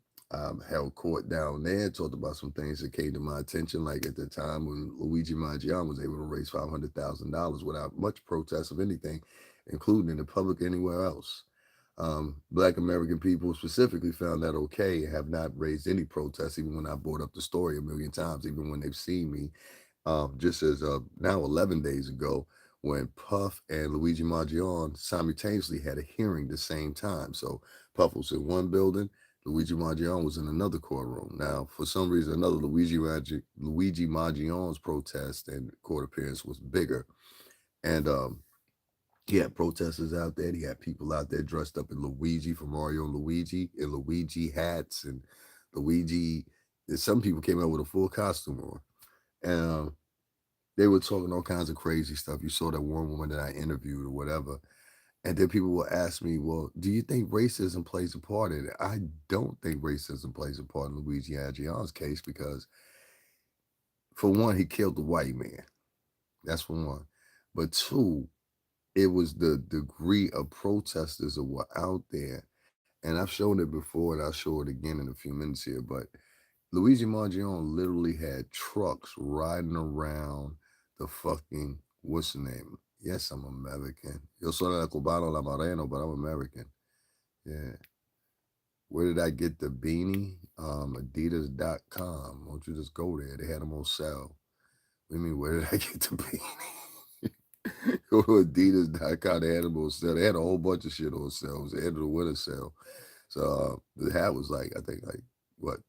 held court down there, talked about some things that came to my attention, like at the time when Luigi Maggiano was able to raise $500,000 without much protest of anything, including in the public anywhere else. Black American people specifically found that okay and have not raised any protests, even when I brought up the story a million times, even when they've seen me just as now 11 days ago when Puff and Luigi Maggione simultaneously had a hearing the same time. So Puff was in one building, Luigi Maggione was in another courtroom. Now, for some reason or another, Luigi Maggione's protest and court appearance was bigger. And he had protesters out there. He had people out there dressed up in Luigi from Mario and Luigi in Luigi hats and Luigi. And some people came out with a full costume on. And they were talking all kinds of crazy stuff. You saw that one woman that I interviewed or whatever. And then people will ask me, well, do you think racism plays a part in it? I don't think racism plays a part in Luigi Agiano's case because, for one, he killed the white man. That's for one. But two, it was the degree of protesters that were out there. And I've shown it before and I'll show it again in a few minutes here. But Luigi Mangione literally had trucks riding around the fucking, what's the name? Yes, I'm American. Yo soy la cubano la moreno, but I'm American. Yeah. Where did I get the beanie? Adidas.com. Won't you just go there? They had them on sale. What do you mean, where did I get the beanie? Go to Adidas.com. They had them on sale. They had a whole bunch of shit on sale. It was the end of the winter sale. So the hat was like, I think like what,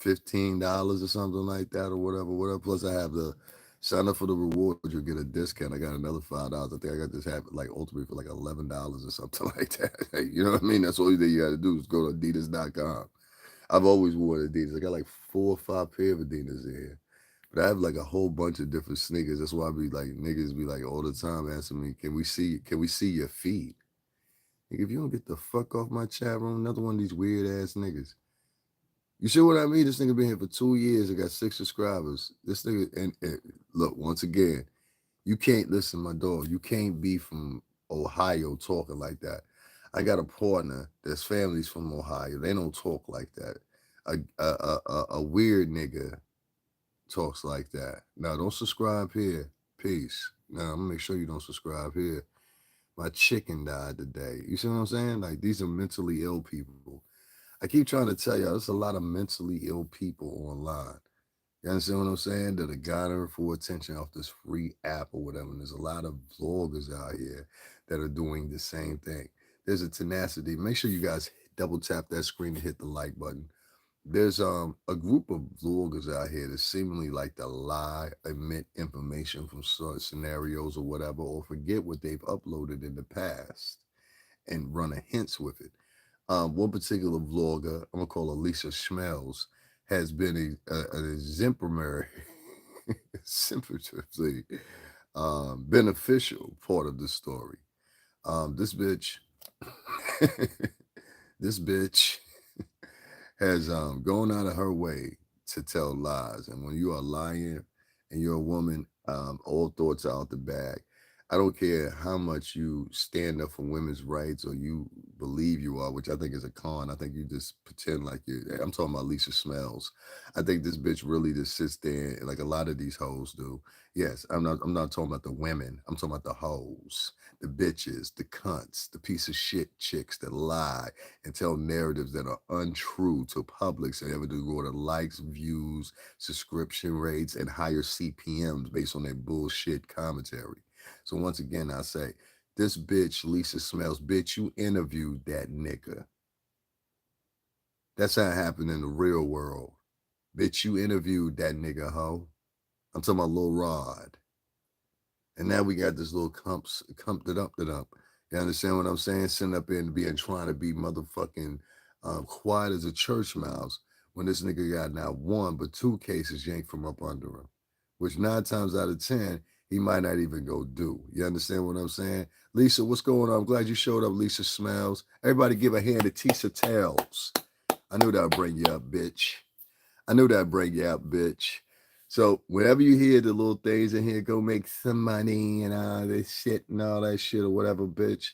$15 or something like that or whatever. Plus I have the sign up for the rewards, you'll get a discount. I got another $5. I think I got this hat like ultimately for like $11 or something like that. Like, you know what I mean? That's all you got to do is go to Adidas.com. I've always worn Adidas. I got like 4 or 5 pair of Adidas in here. But I have like a whole bunch of different sneakers. That's why I be like niggas be like all the time asking me, can we see your feet? Like, if you don't get the fuck off my chat room, another one of these weird ass niggas. You see what I mean? This nigga been here for 2 years. I got 6 subscribers. This nigga, and look, once again, you can't listen, my dog. You can't be from Ohio talking like that. I got a partner that's families from Ohio. They don't talk like that. A weird nigga talks like that. Now, don't subscribe here. Peace. Now, I'm gonna make sure you don't subscribe here. My chicken died today. You see what I'm saying? Like, these are mentally ill people. I keep trying to tell y'all, there's a lot of mentally ill people online. You understand what I'm saying? That are garnering for attention off this free app or whatever. And there's a lot of vloggers out here that are doing the same thing. There's a tenacity. Make sure you guys double tap that screen and hit the like button. There's a group of vloggers out here that seemingly like to lie, omit information from certain scenarios or whatever, or forget what they've uploaded in the past and run a hints with it. One particular vlogger, I'm gonna call her Lisa Schmelz, has been an exemplary, exemplarily beneficial part of the story. This bitch, this bitch has gone out of her way to tell lies, and when you are lying and you're a woman, all thoughts are out the bag. I don't care how much you stand up for women's rights or you believe you are, which I think is a con. I think you just pretend like you. I'm talking about Lisa Smells. I think this bitch really just sits there like a lot of these hoes do. Yes, I'm not talking about the women. I'm talking about the hoes, the bitches, the cunts, the piece of shit chicks that lie and tell narratives that are untrue to publics and ever do go to likes, views, subscription rates, and higher CPMs based on their bullshit commentary. So once again, I say, this bitch, Lisa Smells, bitch, you interviewed that nigga. That's how it happened in the real world. Bitch, you interviewed that nigga, ho. I'm talking about Lil Rod. And now we got this little cumped it up. You understand what I'm saying? Sitting up there and trying to be motherfucking quiet as a church mouse when this nigga got not one but two cases yanked from up under him, which 9 times out of 10, he might not even go do. You understand what I'm saying? Lisa, what's going on? I'm glad you showed up, Lisa Smells. Everybody give a hand to Tisa Tales. I knew that'd bring you up, bitch. I knew that'd bring you up, bitch. So whenever you hear the little things in here, go make some money and all this shit and all that shit or whatever, bitch.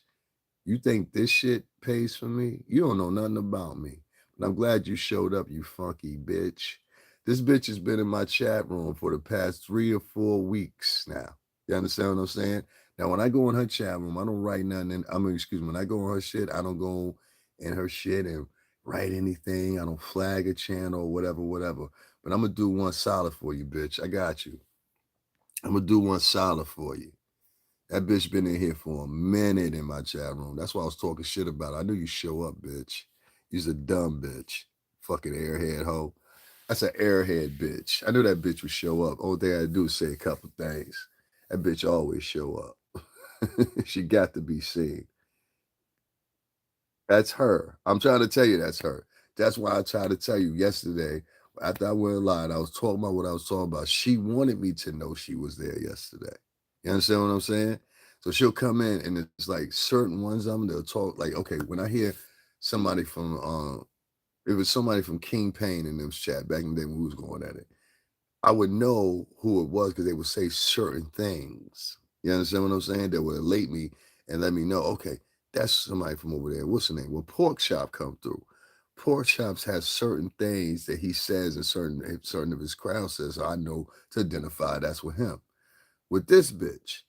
You think this shit pays for me? You don't know nothing about me. But I'm glad you showed up, you funky bitch. This bitch has been in my chat room for the past 3 or 4 weeks now. You understand what I'm saying? Now, when I go in her chat room, I don't write nothing. Excuse me, when I go in her shit, I don't go in her shit and write anything. I don't flag a channel or whatever. But I'm going to do one solid for you, bitch. I got you. I'm going to do one solid for you. That bitch been in here for a minute in my chat room. That's why I was talking shit about it. I knew you show up, bitch. You's a dumb bitch. Fucking airhead hoe. That's an airhead bitch. I knew that bitch would show up. Only thing I had to do is say a couple things. That bitch always show up. She got to be seen. That's her. I'm trying to tell you that's her. That's why I tried to tell you yesterday. After I went live, I was talking about what I was talking about. She wanted me to know she was there yesterday. You understand what I'm saying? So she'll come in and it's like certain ones of them, they'll talk like, okay, when I hear somebody from it was somebody from King Pain in this chat back in the day when we was going at it. I would know who it was because they would say certain things. You understand what I'm saying? That would elate me and let me know, okay, that's somebody from over there. What's the name? Well, Pork Chop come through. Pork Chops has certain things that he says and certain of his crowd says, so I know to identify that's with him. With this bitch,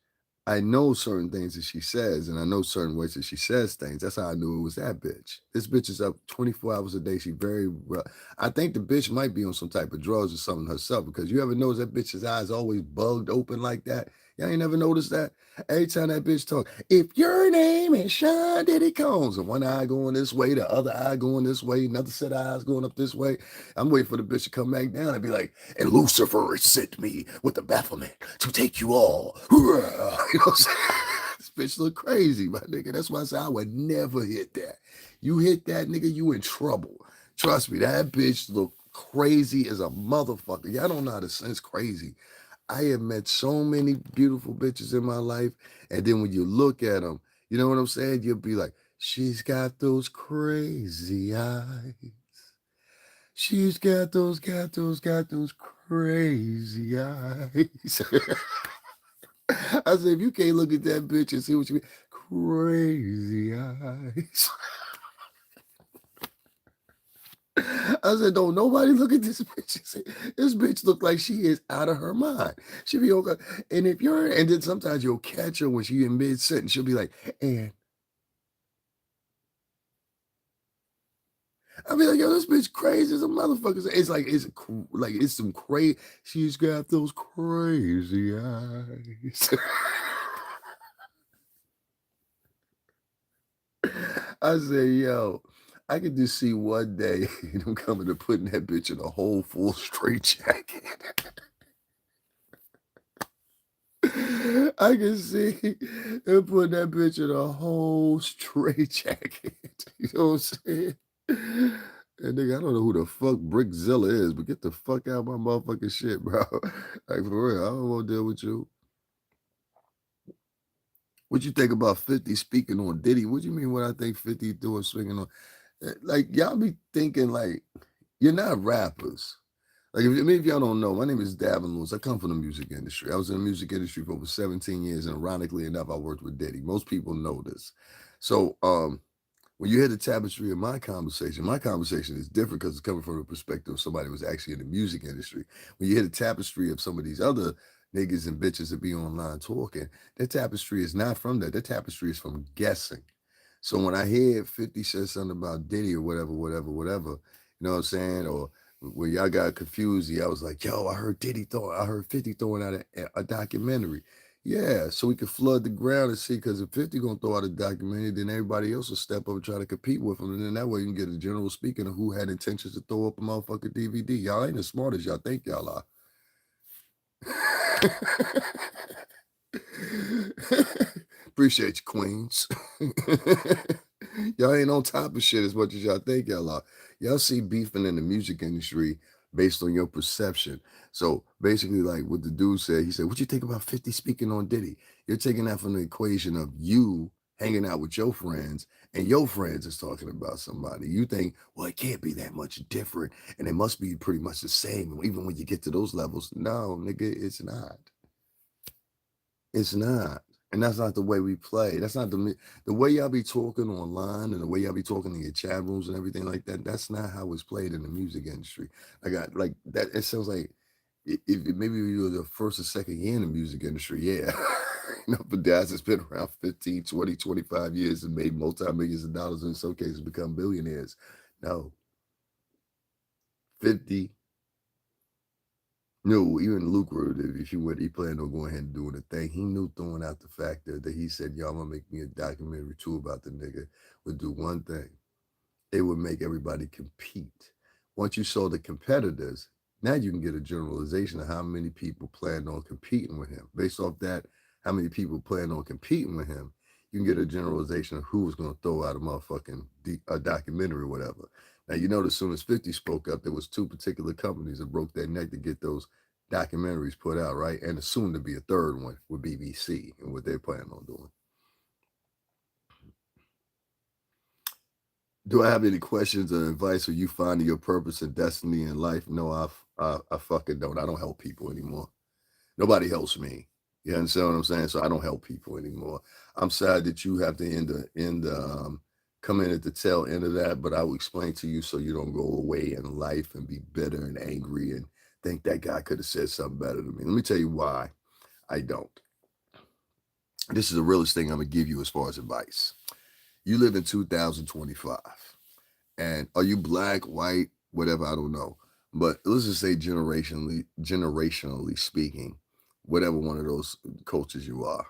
I know certain things that she says, and I know certain ways that she says things. That's how I knew it was that bitch. This bitch is up 24 hours a day. She very rough. I think the bitch might be on some type of drugs or something herself because you ever notice that bitch's eyes always bugged open like that? Y'all ain't never noticed that? Every time that bitch talk, if your name is Sean Diddy Combs, and one eye going this way, the other eye going this way, another set of eyes going up this way, I'm waiting for the bitch to come back down and be like, and Lucifer sent me with the Baphomet to take you all. You know what I'm saying? This bitch look crazy, my nigga. That's why I say I would never hit that. You hit that, nigga, you in trouble. Trust me, that bitch look crazy as a motherfucker. Y'all don't know how to sense crazy. I have met so many beautiful bitches in my life, and then when you look at them, you know what I'm saying? You'll be like, she's got those crazy eyes. She's got those crazy eyes. I said, if you can't look at that bitch and see what you mean, crazy eyes. I said, don't nobody look at this bitch and say, this bitch look like she is out of her mind. She be okay. And if you're, and then sometimes you'll catch her when she in mid-sentence, she'll be like, and I'll be like, yo, this bitch crazy as a motherfucker. It's some crazy, she's got those crazy eyes. I say, yo, I could just see one day them coming to putting that bitch in a whole full straight jacket. I can see them putting that bitch in a whole straight jacket. You know what I'm saying? And nigga, I don't know who the fuck Brickzilla is, but get the fuck out of my motherfucking shit, bro. Like for real, I don't want to deal with you. What you think about 50 speaking on Diddy? What you mean what I think 50 doing swinging on? Like y'all be thinking like you're not rappers. Like if y'all don't know, my name is Davin Lewis. I come from the music industry. I was in the music industry for over 17 years, and ironically enough, I worked with Diddy. Most people know this. So When you hear the tapestry of my conversation is different because it's coming from the perspective of somebody who was actually in the music industry. When you hear the tapestry of some of these other niggas and bitches that be online talking, their tapestry is not from that. Their tapestry is from guessing. So when I hear 50 said something about Diddy or whatever, you know what I'm saying? Or when y'all got confused, I was like, yo, I heard 50 throwing out a documentary. Yeah, so we could flood the ground and see, because if 50 gonna throw out a documentary, then everybody else will step up and try to compete with him. And then that way you can get a general speaking of who had intentions to throw up a motherfucking DVD. Y'all ain't as smart as y'all think y'all are. Appreciate you, Queens. Y'all ain't on top of shit as much as y'all think y'all are. Y'all see beefing in the music industry based on your perception. So basically, like what the dude said, he said, "What you think about 50 speaking on Diddy?" You're taking that from the equation of you hanging out with your friends and your friends is talking about somebody. You think, well, it can't be that much different and it must be pretty much the same. Even when you get to those levels, no, nigga, it's not. It's not. And that's not the way we play. That's not the way y'all be talking online and the way y'all be talking in your chat rooms and everything like that. That's not how it's played in the music industry. Like that. It sounds like if maybe you were the first or second year in the music industry, yeah. But guys that's been around 15, 20, 25 years and made multi-millions of dollars, and in some cases become billionaires. No. 50. No, even lucrative. If he planned on going ahead and doing the thing, he knew throwing out the factor that he said, "Y'all gonna make me a documentary too about the nigga," would do one thing. It would make everybody compete. Once you saw the competitors, now you can get a generalization of how many people planned on competing with him. Based off that, how many people planned on competing with him, you can get a generalization of who was going to throw out a motherfucking a documentary or whatever. Now, you know, as soon as 50 spoke up, there was two particular companies that broke their neck to get those documentaries put out, right? And soon to be a third one with BBC and what they're planning on doing. Do I have any questions or advice for you finding your purpose and destiny in life? No, I fucking don't. I don't help people anymore. Nobody helps me. You understand what I'm saying? So I don't help people anymore. I'm sad that you have to come in at the tail end of that, but I will explain to you so you don't go away in life and be bitter and angry and think that guy could have said something better to me. Let me tell you why I don't. This is the realest thing I'm gonna give you as far as advice. You live in 2025. And are you black, white, whatever? I don't know. But let's just say generationally speaking, whatever one of those cultures you are,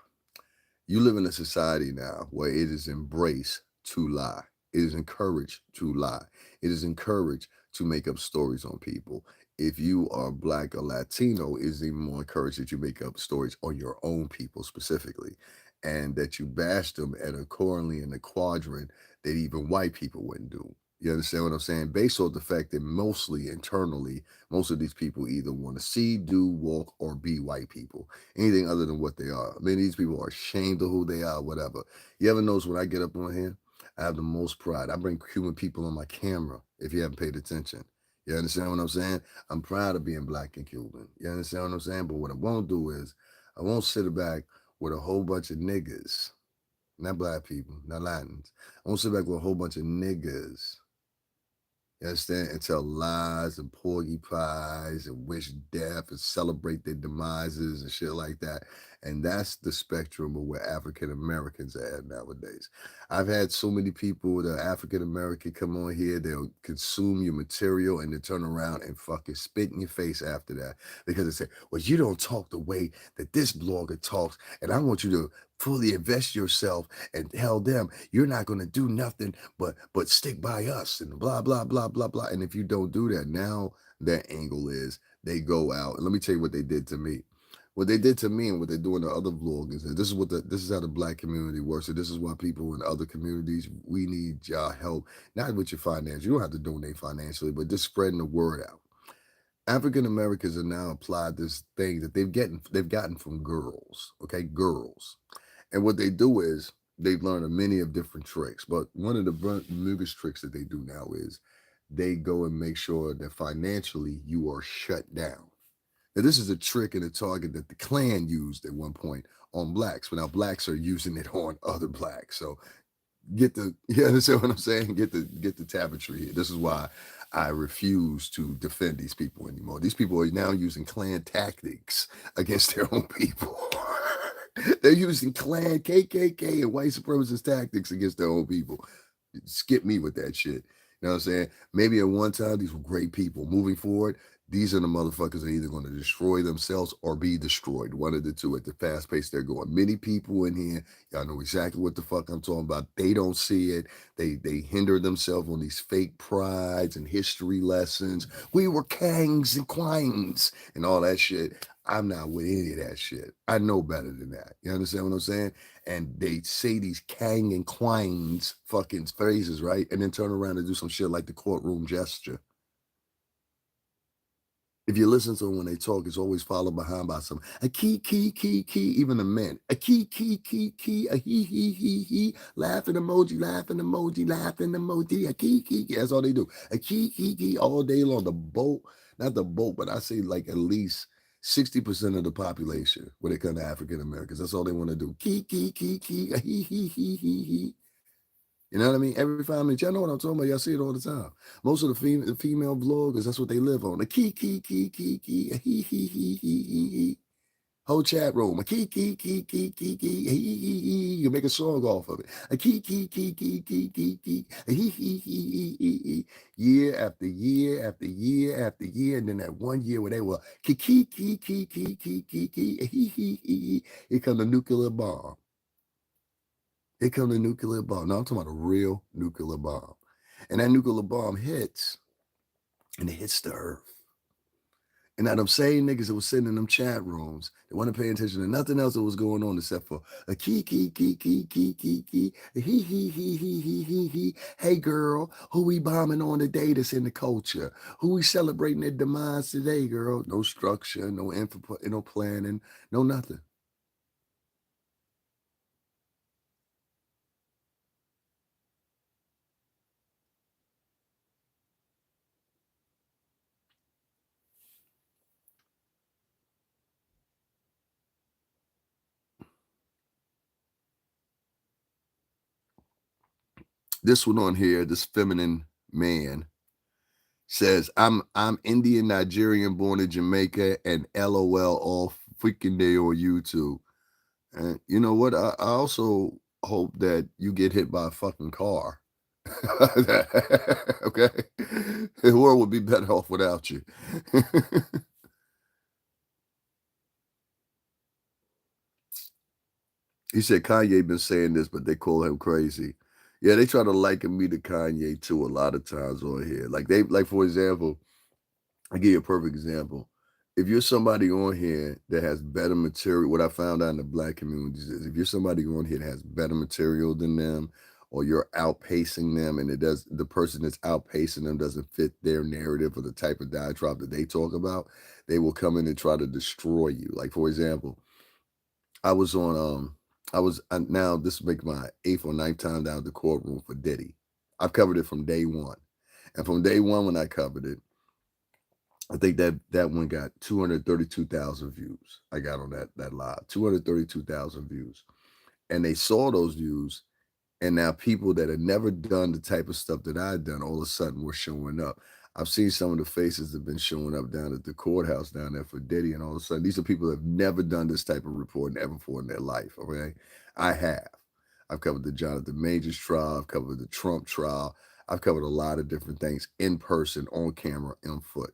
you live in a society now where it is embraced to lie. It is encouraged to lie. It is encouraged to make up stories on people. If you are black or Latino, it is even more encouraged that you make up stories on your own people specifically, and that you bash them at accordingly in the quadrant that even white people wouldn't do. You understand what I'm saying? Based on the fact that mostly internally, most of these people either want to see, do, walk, or be white people, anything other than what they are. Many of these people are ashamed of who they are, whatever. You ever notice when I get up on here, I have the most pride. I bring Cuban people on my camera if you haven't paid attention. You understand what I'm saying? I'm proud of being black and Cuban. You understand what I'm saying? But what I won't do is I won't sit back with a whole bunch of niggas, not black people, not Latins. I won't sit back with a whole bunch of niggas, you understand? And tell lies and porgy pies and wish death and celebrate their demises and shit like that. And that's the spectrum of where African Americans are at nowadays. I've had so many people that are African American come on here, they'll consume your material and then turn around and fucking spit in your face after that. Because they say, well, you don't talk the way that this blogger talks. And I want you to fully invest yourself and tell them you're not going to do nothing but stick by us and blah blah blah blah blah. And if you don't do that, now their angle is they go out and let me tell you what they did to me. What they did to me and what they're doing to other vloggers. And this is how the black community works. So this is why people in other communities, we need y'all help, not with your finance. You don't have to donate financially, but just spreading the word out. African Americans are now applied this thing that they've gotten from girls. Okay, girls. And what they do is they've learned many of different tricks. But one of the biggest tricks that they do now is they go and make sure that financially you are shut down. Now, this is a trick and a target that the Klan used at one point on blacks, but now blacks are using it on other blacks. So you understand what I'm saying? Get the tapestry here. This is why I refuse to defend these people anymore. These people are now using clan tactics against their own people. They're using clan KKK and white supremacist tactics against their own people. Skip me with that shit. You know what I'm saying? Maybe at one time these were great people. Moving forward, these are the motherfuckers that are either going to destroy themselves or be destroyed. One of the two at the fast pace they're going. Many people in here, y'all know exactly what the fuck I'm talking about. They don't see it. They hinder themselves on these fake prides and history lessons. We were kangs and queens and all that shit. I'm not with any of that shit. I know better than that. You understand what I'm saying? And they say these kang and queens fucking phrases, right? And then turn around and do some shit like the courtroom gesture. If you listen to them when they talk, it's always followed behind by some a key, even the men. A key, a he, laughing emoji, laughing emoji, a key. That's all they do. A key, all day long. The boat, not the boat, but I say like at least 60% of the population when it comes to African Americans. That's all they want to do. Key, a he. You know what I mean? Every 5 minutes, y'all know what I'm talking about. Y'all see it all the time. Most of the female vloggers, that's what they live on. The key, a he. Whole chat room, a he. You make a song off of it. A a he. Year after year after year after year, and then that one year where they were a he. Here come the nuclear bomb. Here come the nuclear bomb. Now I'm talking about a real nuclear bomb. And that nuclear bomb hits, and it hits the earth. And now them same niggas that was sitting in them chat rooms, they wasn't paying attention to nothing else that was going on except for a a he. Hey girl, who we bombing on today that's in the culture? Who we celebrating their demise today, girl? No structure, no info, no planning, no nothing. This one on here, this feminine man says, I'm Indian, Nigerian, born in Jamaica, and LOL all freaking day on YouTube. And you know what? I also hope that you get hit by a fucking car. Okay? The world would be better off without you. He said Kanye been saying this, but they call him crazy. Yeah, they try to liken me to Kanye too a lot of times on here. Like for example, I give you a perfect example. If you're somebody on here that has better material, what I found out in the black communities is if you're somebody on here that has better material than them, or you're outpacing them, and the person that's outpacing them doesn't fit their narrative or the type of diatribe that they talk about, they will come in and try to destroy you. Like for example, I was on now this will make my eighth or ninth time down at the courtroom for Diddy. I've covered it from day one. And from day one when I covered it, I think that one got 232,000 views. I got on that live, 232,000 views. And they saw those views, and now people that had never done the type of stuff that I'd done all of a sudden were showing up. I've seen some of the faces that have been showing up down at the courthouse down there for Diddy, and all of a sudden these are people that have never done this type of reporting ever before in their life. Okay. I have. I've covered the Jonathan Majors trial, I've covered the Trump trial, I've covered a lot of different things in person, on camera, on foot.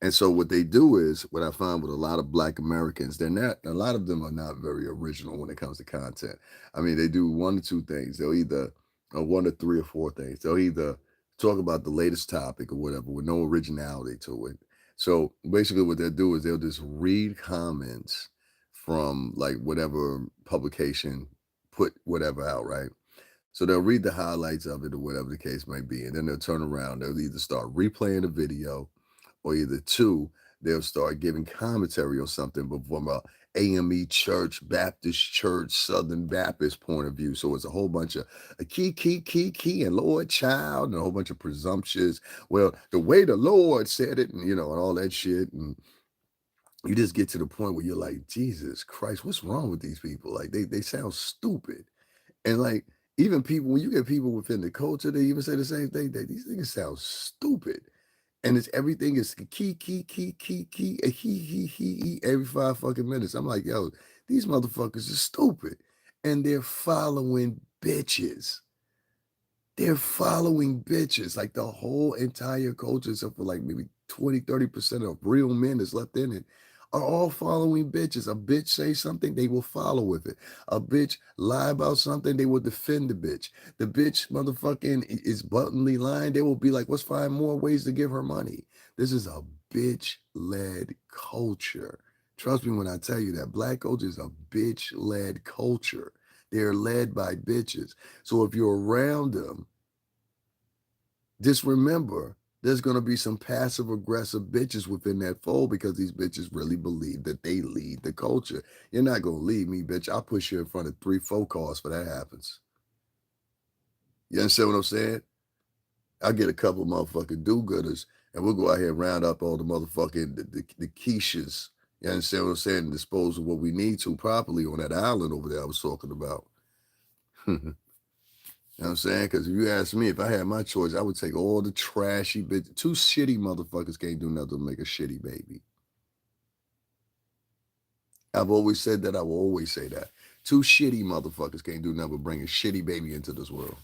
And so what they do is what I find with a lot of Black Americans, they're not, a lot of them are not very original when it comes to content. I mean, they do one or two things. They'll either, or one or three or four things. They'll either talk about the latest topic or whatever with no originality to it. So basically what they'll do is they'll just read comments from like whatever publication put whatever out, right? So they'll read the highlights of it or whatever the case may be. And then they'll turn around. They'll either start replaying the video, or either two, they'll start giving commentary or something, but from a AME church, Baptist church, Southern Baptist point of view. So it's a whole bunch of a key, and Lord child, and a whole bunch of presumptions. Well, the way the Lord said it, and and all that shit. And you just get to the point where you're like, Jesus Christ, what's wrong with these people? Like they sound stupid. And like, Even people, when you get people within the culture, they even say the same thing. That these niggas sound stupid. And it's everything is key, he every 5 fucking minutes. I'm like, yo, these motherfuckers are stupid. And they're following bitches. They're following bitches. Like the whole entire culture, except for like maybe 20, 30% of real men that's left in it, are all following bitches. A bitch say something, they will follow with it. A bitch lie about something, they will defend the bitch. The bitch motherfucking is blatantly lying, they will be like, let's find more ways to give her money. This is a bitch-led culture. Trust me when I tell you that Black culture is a bitch-led culture. They're led by bitches. So if you're around them, just remember there's going to be some passive aggressive bitches within that fold because these bitches really believe that they lead the culture. You're not going to lead me, bitch. I'll push you in front of 3, 4 cars for that happens. You understand what I'm saying? I'll get a couple of motherfucking do-gooders and we'll go out here and round up all the motherfucking the quiches. You understand what I'm saying? And dispose of what we need to properly on that island over there I was talking about. You know what I'm saying? Because if you ask me, if I had my choice, I would take all the trashy bitches. 2 shitty motherfuckers can't do nothing to make a shitty baby. I've always said that. I will always say that. 2 shitty motherfuckers can't do nothing but bring a shitty baby into this world.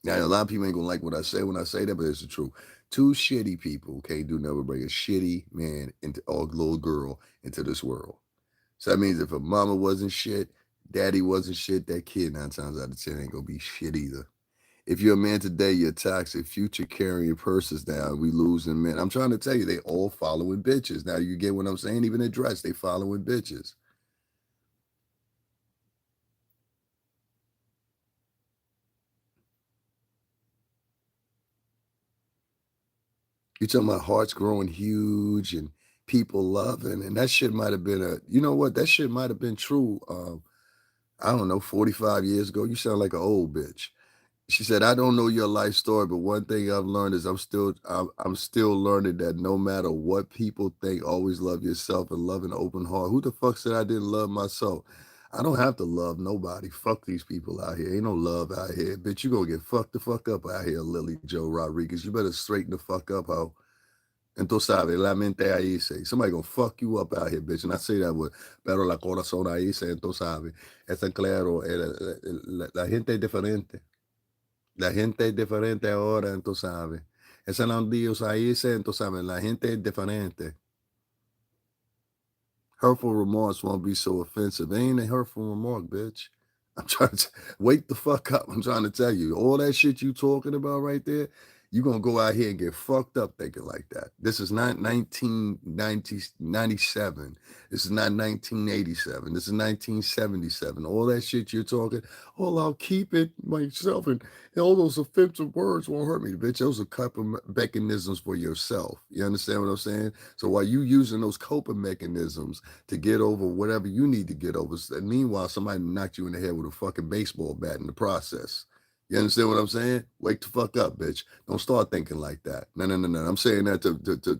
Now, a lot of people ain't gonna like what I say when I say that, but it's the truth. 2 shitty people can't do nothing but bring a shitty man into or little girl into this world. So that means if a mama wasn't shit, daddy wasn't shit, that kid 9 times out of 10 ain't gonna be shit either. If you're a man today, you're toxic. Future carrying purses down. We losing men. I'm trying to tell you, they all following bitches. Now you get what I'm saying? Even in dress, they following bitches. You talking about hearts growing huge and people loving, and that shit might have been you know what? That shit might have been true. I don't know, 45 years ago. You sound like an old bitch. She said, "I don't know your life story, but one thing I've learned is I'm still learning that no matter what people think, always love yourself and love an open heart." Who the fuck said I didn't love myself? I don't have to love nobody. Fuck these people out here. Ain't no love out here. Bitch, you gonna get fucked the fuck up out here, Lily Joe Rodriguez. You better straighten the fuck up, ho. Entonces, sabe, la mente ahí se. Somebody gonna fuck you up out here, bitch. And I say that with, pero la corazón ahí se, entonces, sabe. Está claro, la gente es diferente. La gente es diferente ahora, tú sabes. Ese no Dios ahí, tú sabes, la gente es diferente. Hurtful remarks won't be so offensive. It ain't a hurtful remark, bitch. I'm trying to wake the fuck up. I'm trying to tell you, all that shit you talking about right there, you're gonna go out here and get fucked up thinking like that. This is not 1997. This is not 1987. This is 1977. All that shit you're talking, oh, I'll keep it myself. And all those offensive words won't hurt me, bitch. Those are coping mechanisms for yourself. You understand what I'm saying? So while you using those coping mechanisms to get over whatever you need to get over, meanwhile, somebody knocked you in the head with a fucking baseball bat in the process. You understand what I'm saying? Wake the fuck up, bitch. Don't start thinking like that. No, no, no, no. I'm saying that to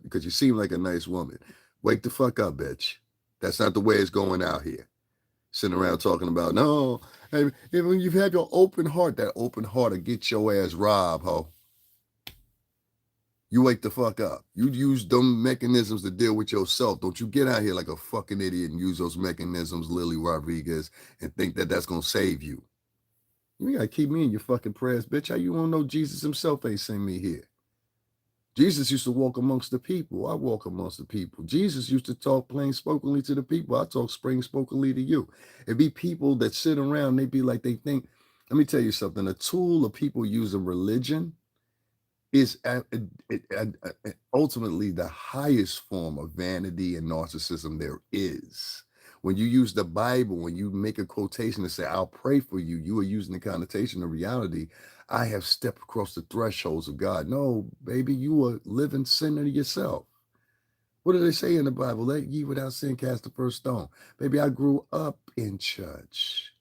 because you seem like a nice woman. Wake the fuck up, bitch. That's not the way it's going out here. Sitting around talking about, no, hey, when you've had your open heart, that open heart will get your ass robbed, ho. You wake the fuck up. You use them mechanisms to deal with yourself. Don't you get out here like a fucking idiot and use those mechanisms, Lily Rodriguez, and think that that's going to save you. You got to keep me in your fucking prayers, bitch. How you don't know Jesus himself ain't sent me here? Jesus used to walk amongst the people. I walk amongst the people. Jesus used to talk plain spokenly to the people. I talk plain spokenly to you. It be people that sit around, they be like, they think, let me tell you something. A tool of people using religion is ultimately the highest form of vanity and narcissism there is. When you use the Bible, when you make a quotation and say, I'll pray for you, you are using the connotation of reality. I have stepped across the thresholds of God. No, baby, you are living sinner yourself. What do they say in the Bible? Let ye without sin cast the first stone. Baby, I grew up in church.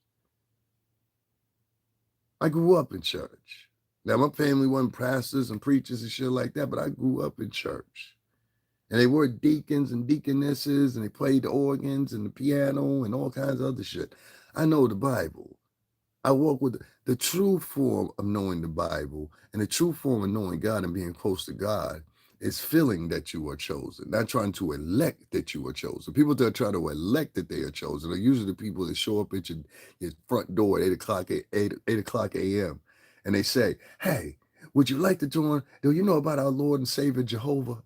I grew up in church. Now, my family wasn't pastors and preachers and shit like that, but I grew up in church. And they were deacons and deaconesses, and they played the organs and the piano and all kinds of other shit. I know the Bible. I walk with the true form of knowing the Bible, and the true form of knowing God and being close to God is feeling that you are chosen, not trying to elect that you are chosen. People that try to elect that they are chosen are usually the people that show up at your front door at 8 o'clock a.m. and they say, "Hey, would you like to join? Do you know about our Lord and Savior Jehovah?"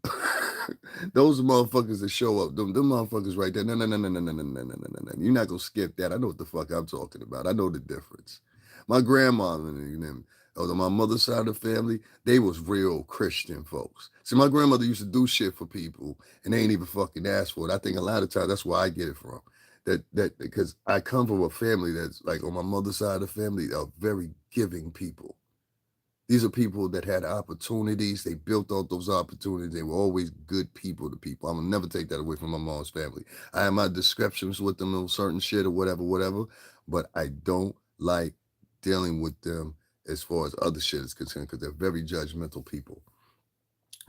Those motherfuckers that show up, them motherfuckers right there. No, no, no, no, no, no, no, no, no, no, no. You're not gonna skip that. I know what the fuck I'm talking about. I know the difference. My grandma and them, on my mother's side of the family, they was real Christian folks. See, my grandmother used to do shit for people, and they ain't even fucking ask for it. I think a lot of times that's where I get it from. That because I come from a family that's like on my mother's side of the family are very giving people. These are people that had opportunities. They built out those opportunities. They were always good people to people. I'm gonna never take that away from my mom's family. I have my descriptions with them on certain shit or whatever, but I don't like dealing with them as far as other shit is concerned because they're very judgmental people.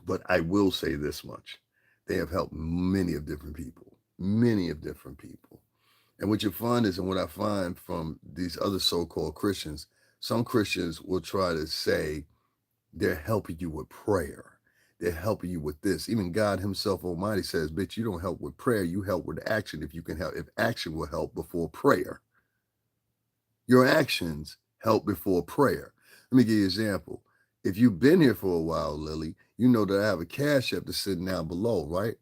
But I will say this much. They have helped many of different people, many of different people. And what you find is, and what I find from these other so-called Christians, some Christians will try to say, they're helping you with prayer. They're helping you with this. Even God Himself Almighty says, bitch, you don't help with prayer. You help with action if you can help. If action will help before prayer. Your actions help before prayer. Let me give you an example. If you've been here for a while, Lily, you know that I have a cash app that's sitting down below, right?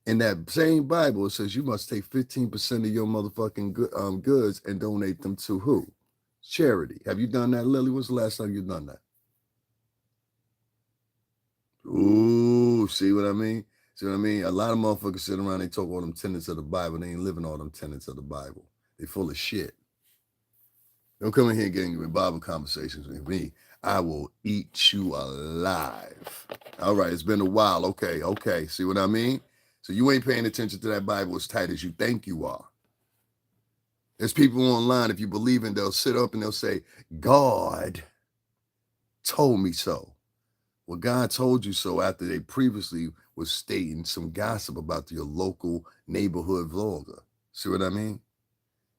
In that same Bible, it says you must take 15% of your motherfucking goods and donate them to who? Charity. Have you done that, Lily? When's the last time you've done that? Ooh, see what I mean? See what I mean? A lot of motherfuckers sit around, they talk all them tenets of the Bible. They ain't living all them tenets of the Bible. They full of shit. Don't come in here getting you in Bible conversations with me. I will eat you alive. All right, it's been a while. Okay. See what I mean? So you ain't paying attention to that Bible as tight as you think you are. There's people online, if you believe in, they'll sit up and they'll say, God told me so. Well, God told you so after they previously was stating some gossip about your local neighborhood vlogger. See what I mean?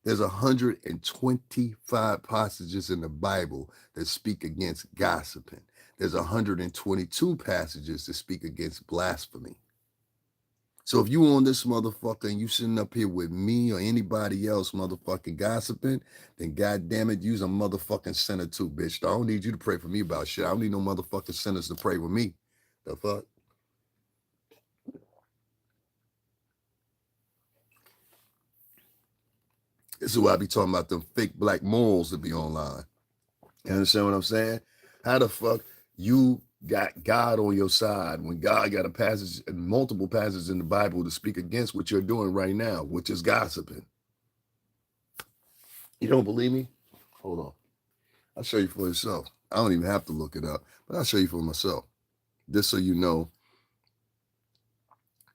There's 125 passages in the Bible that speak against gossiping. There's 122 passages that speak against blasphemy. So if you on this motherfucker and you sitting up here with me or anybody else motherfucking gossiping, then goddamn it, use a motherfucking sinner too, bitch. I don't need you to pray for me about shit. I don't need no motherfucking sinners to pray with me. The fuck? This is why I be talking about them fake black morals that be online. You understand what I'm saying? How the fuck you got God on your side when God got a passage and multiple passages in the Bible to speak against what you're doing right now, which is gossiping? You don't believe me? Hold on. I'll show you for yourself. I don't even have to look it up, but I'll show you for myself. Just so you know,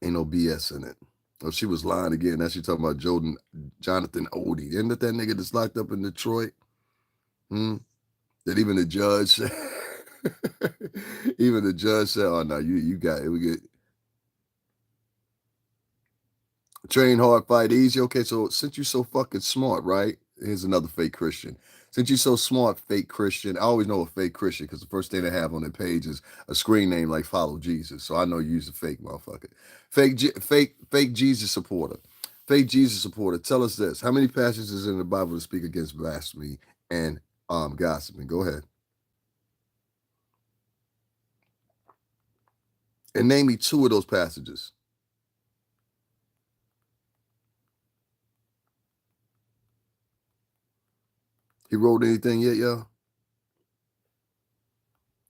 ain't no BS in it. Oh, she was lying again. Now she talking about Jonathan Odie. Isn't that nigga that's locked up in Detroit? That even the judge said, even the judge said, oh no, you got it. We get train hard, fight easy. Okay, so since you're so fucking smart, right? Here's another fake Christian. Since you're so smart, fake Christian, I always know a fake Christian because the first thing they have on their page is a screen name like Follow Jesus. So I know you use a fake motherfucker. Fake Jesus supporter. Fake Jesus supporter. Tell us this. How many passages in the Bible to speak against blasphemy and gossiping? Go ahead. And name me two of those passages. He wrote anything yet, y'all?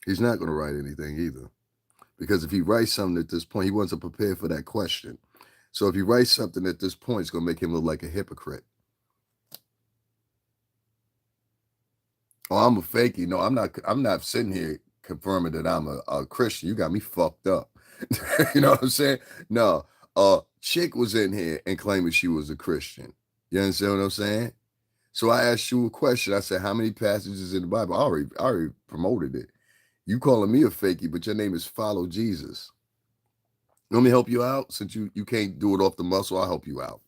He's not going to write anything either. Because if he writes something at this point, he wasn't prepared for that question. So if he writes something at this point, it's going to make him look like a hypocrite. Oh, I'm a fakie. No, I'm not sitting here confirming that I'm a Christian. You got me fucked up. You know what I'm saying? No, a chick was in here and claiming she was a Christian. You understand what I'm saying? So I asked you a question. I said, how many passages in the Bible? I already promoted it. You calling me a fakie, but your name is Follow Jesus. Let me help you out. Since you can't do it off the muscle, I'll help you out.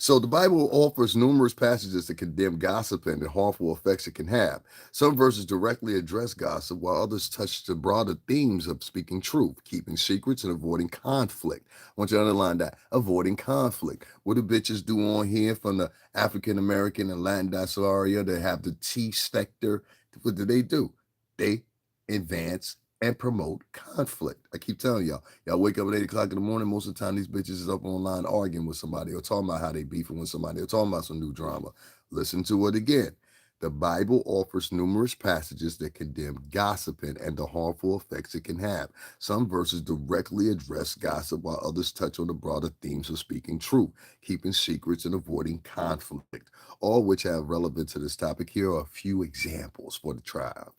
So the Bible offers numerous passages to condemn gossip and the harmful effects it can have. Some verses directly address gossip, while others touch the broader themes of speaking truth, keeping secrets, and avoiding conflict. I want you to underline that. Avoiding conflict. What do bitches do on here from the African American and Latin diaspora that have the T sector? What do? They advance and promote conflict. I keep telling y'all wake up at 8 o'clock in the morning. Most of the time, these bitches is up online arguing with somebody or talking about how they beefing with somebody or talking about some new drama. Listen to it again. The Bible offers numerous passages that condemn gossiping and the harmful effects it can have. Some verses directly address gossip, while others touch on the broader themes of speaking truth, keeping secrets, and avoiding conflict, all which have relevance to this topic. Here are a few examples for the tribe.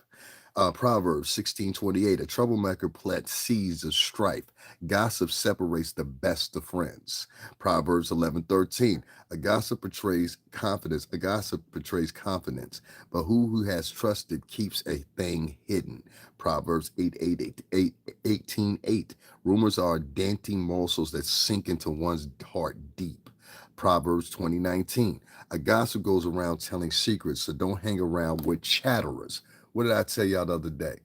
Proverbs 16:28, a troublemaker plants seeds of strife. Gossip separates the best of friends. Proverbs 11:13, a gossip betrays confidence, but who has trusted keeps a thing hidden. Proverbs 18:8, rumors are dainty morsels that sink into one's heart deep. Proverbs 20:19, a gossip goes around telling secrets, so don't hang around with chatterers. What did I tell y'all the other day?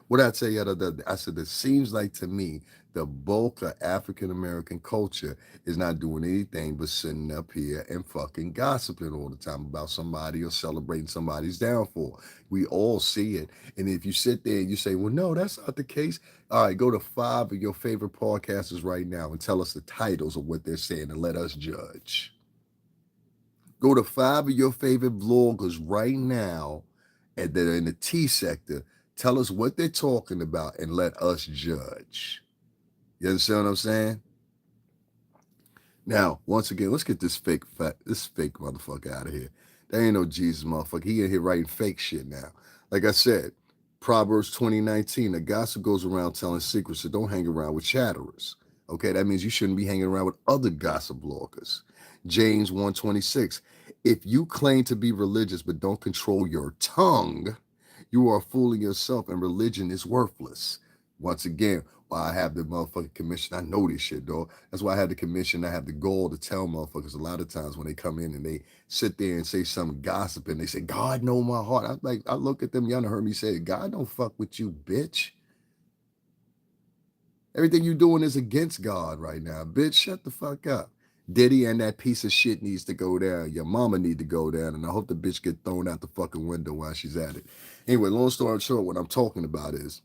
What did I tell y'all the other day? I said, it seems like to me the bulk of African American culture is not doing anything but sitting up here and fucking gossiping all the time about somebody or celebrating somebody's downfall. We all see it. And if you sit there and you say, well, no, that's not the case. All right, go to 5 of your favorite podcasters right now and tell us the titles of what they're saying and let us judge. Go to 5 of your favorite vloggers right now and that are in the T sector. Tell us what they're talking about and let us judge. You understand what I'm saying? Now, once again, let's get this fake motherfucker out of here. There ain't no Jesus motherfucker. He in here writing fake shit now. Like I said, Proverbs 20:19, a gossip goes around telling secrets, so don't hang around with chatterers. Okay, that means you shouldn't be hanging around with other gossip bloggers. James 1:26, if you claim to be religious but don't control your tongue, you are fooling yourself and religion is worthless. Once again, why I have the motherfucking commission. I know this shit, dog. That's why I have the commission. I have the goal to tell motherfuckers a lot of times when they come in and they sit there and say some gossip and they say, God know my heart. I look at them, y'all done heard me say, God don't fuck with you, bitch. Everything you doing is against God right now, bitch. Shut the fuck up. Diddy and that piece of shit needs to go down. Your mama need to go down, and I hope the bitch get thrown out the fucking window while she's at it. Anyway, long story short, what I'm talking about is,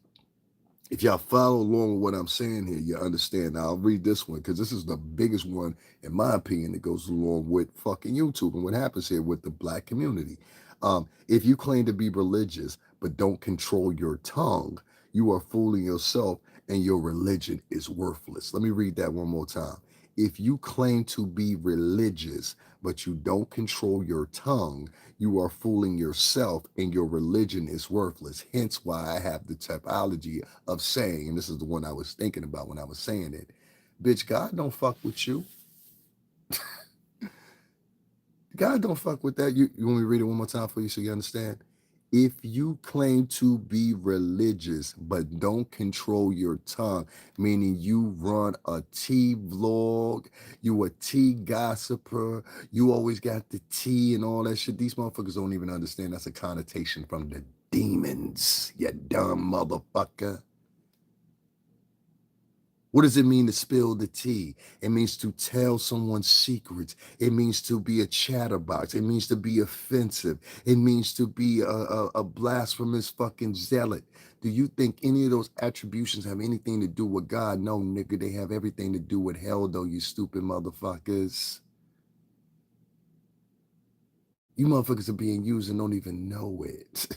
if y'all follow along with what I'm saying here, you understand. Now, I'll read this one because this is the biggest one, in my opinion, that goes along with fucking YouTube and what happens here with the black community. If you claim to be religious but don't control your tongue, you are fooling yourself and your religion is worthless. Let me read that one more time. If you claim to be religious but you don't control your tongue, you are fooling yourself and your religion is worthless. Hence why I have the typology of saying, and this is the one I was thinking about when I was saying it, bitch, God don't fuck with you. God don't fuck with that. You want me to read it one more time for you so you understand? If you claim to be religious but don't control your tongue, meaning you run a tea vlog, you a tea gossiper, you always got the tea and all that shit, these motherfuckers don't even understand that's a connotation from the demons, you dumb motherfucker. What does it mean to spill the tea? It means to tell someone's secrets. It means to be a chatterbox. It means to be offensive. It means to be a blasphemous fucking zealot. Do you think any of those attributions have anything to do with God? No, nigga, they have everything to do with hell, though, you stupid motherfuckers. You motherfuckers are being used and don't even know it.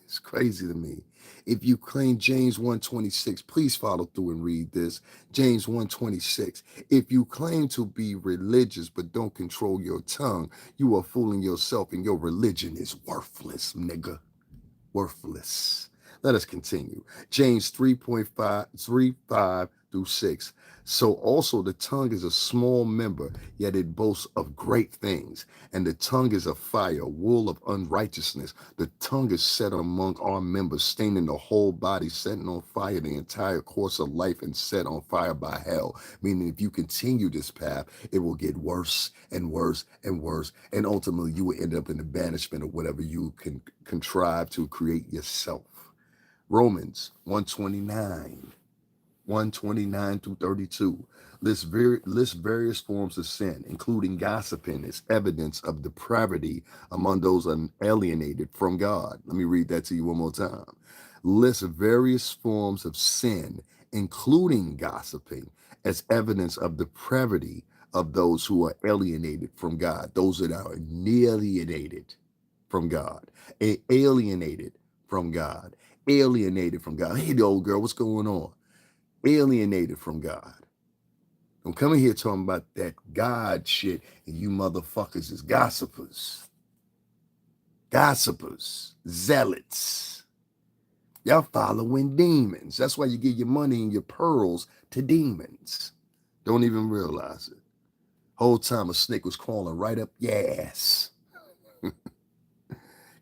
It's crazy to me. If you claim James 1:26, please follow through and read this. James 1:26. If you claim to be religious but don't control your tongue, you are fooling yourself and your religion is worthless, nigga. Worthless. Let us continue. James 3:5 through through 6. So also the tongue is a small member, yet it boasts of great things. And the tongue is a fire, wool of unrighteousness. The tongue is set among our members, staining the whole body, setting on fire the entire course of life, and set on fire by hell. Meaning, if you continue this path, it will get worse and worse and worse. And ultimately, you will end up in the banishment of whatever you can contrive to create yourself. Romans 129. 129 through 32 lists various forms of sin, including gossiping as evidence of depravity among those alienated from God. Let me read that to you one more time. Lists various forms of sin, including gossiping, as evidence of depravity of those who are alienated from God, those that are alienated from God, alienated from God, alienated from God. Hey, the old girl, what's going on? Alienated from God. I'm coming here talking about that God shit, and you motherfuckers is gossipers. Gossipers, zealots. Y'all following demons. That's why you give your money and your pearls to demons. Don't even realize it. Whole time a snake was crawling right up your ass.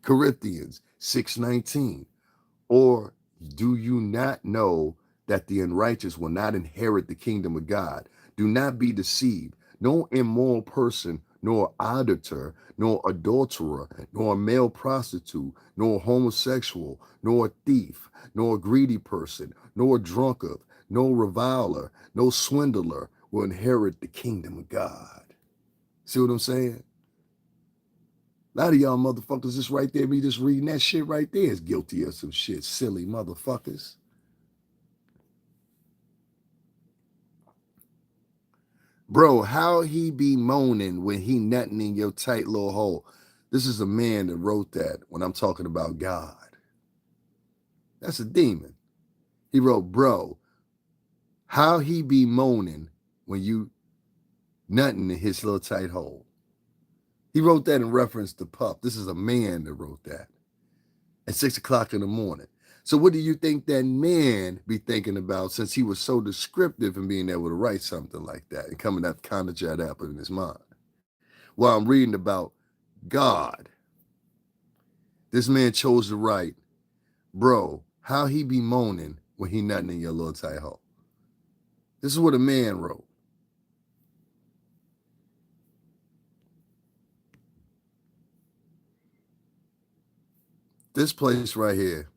Corinthians 6:19. Or do you not know that the unrighteous will not inherit the kingdom of God? Do not be deceived. No immoral person, nor idolater, nor adulterer, nor a male prostitute, nor homosexual, nor a thief, nor a greedy person, nor a drunkard, nor reviler, no swindler will inherit the kingdom of God. See what I'm saying? A lot of y'all motherfuckers just right there, me just reading that shit right there is guilty of some shit, silly motherfuckers. Bro, how he be moaning when he nutting in your tight little hole? This is a man that wrote that when I'm talking about God. That's a demon. He wrote, bro, how he be moaning when you nutting in his little tight hole. He wrote that in reference to Puff. This is a man that wrote that at 6 o'clock in the morning. So what do you think that man be thinking about, since he was so descriptive in being able to write something like that and coming up kind of jet up in his mind? While I'm reading about God, this man chose to write, bro, how he be moaning when he nutting in your little tight hole. This is what a man wrote. This place right here,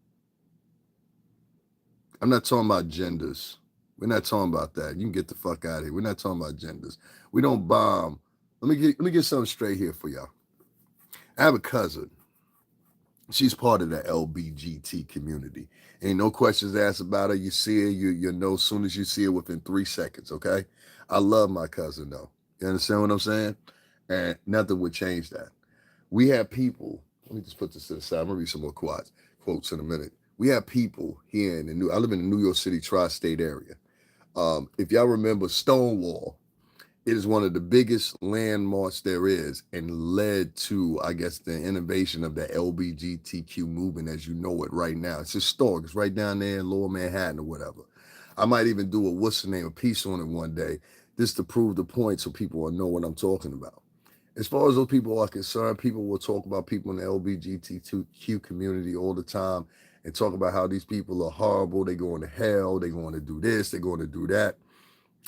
I'm not talking about genders. We're not talking about that. You can get the fuck out of here. We're not talking about genders. We don't bomb. Let me get something straight here for y'all. I have a cousin. She's part of the LBGT community. Ain't no questions asked about her. You see her, you know as soon as you see her within 3 seconds, okay? I love my cousin though. You understand what I'm saying? And nothing would change that. We have people, let me just put this to the side. I'm gonna read some more quotes in a minute. We have people here I live in the New York City tri-state area. If y'all remember Stonewall, it is one of the biggest landmarks there is and led to, I guess, the innovation of the LGBTQ movement as you know it right now. It's historic. It's right down there in Lower Manhattan or whatever. I might even do a piece on it one day, just to prove the point so people will know what I'm talking about. As far as those people are concerned, people will talk about people in the LGBTQ community all the time and talk about how these people are horrible. They're going to hell. They're going to do this. They're going to do that.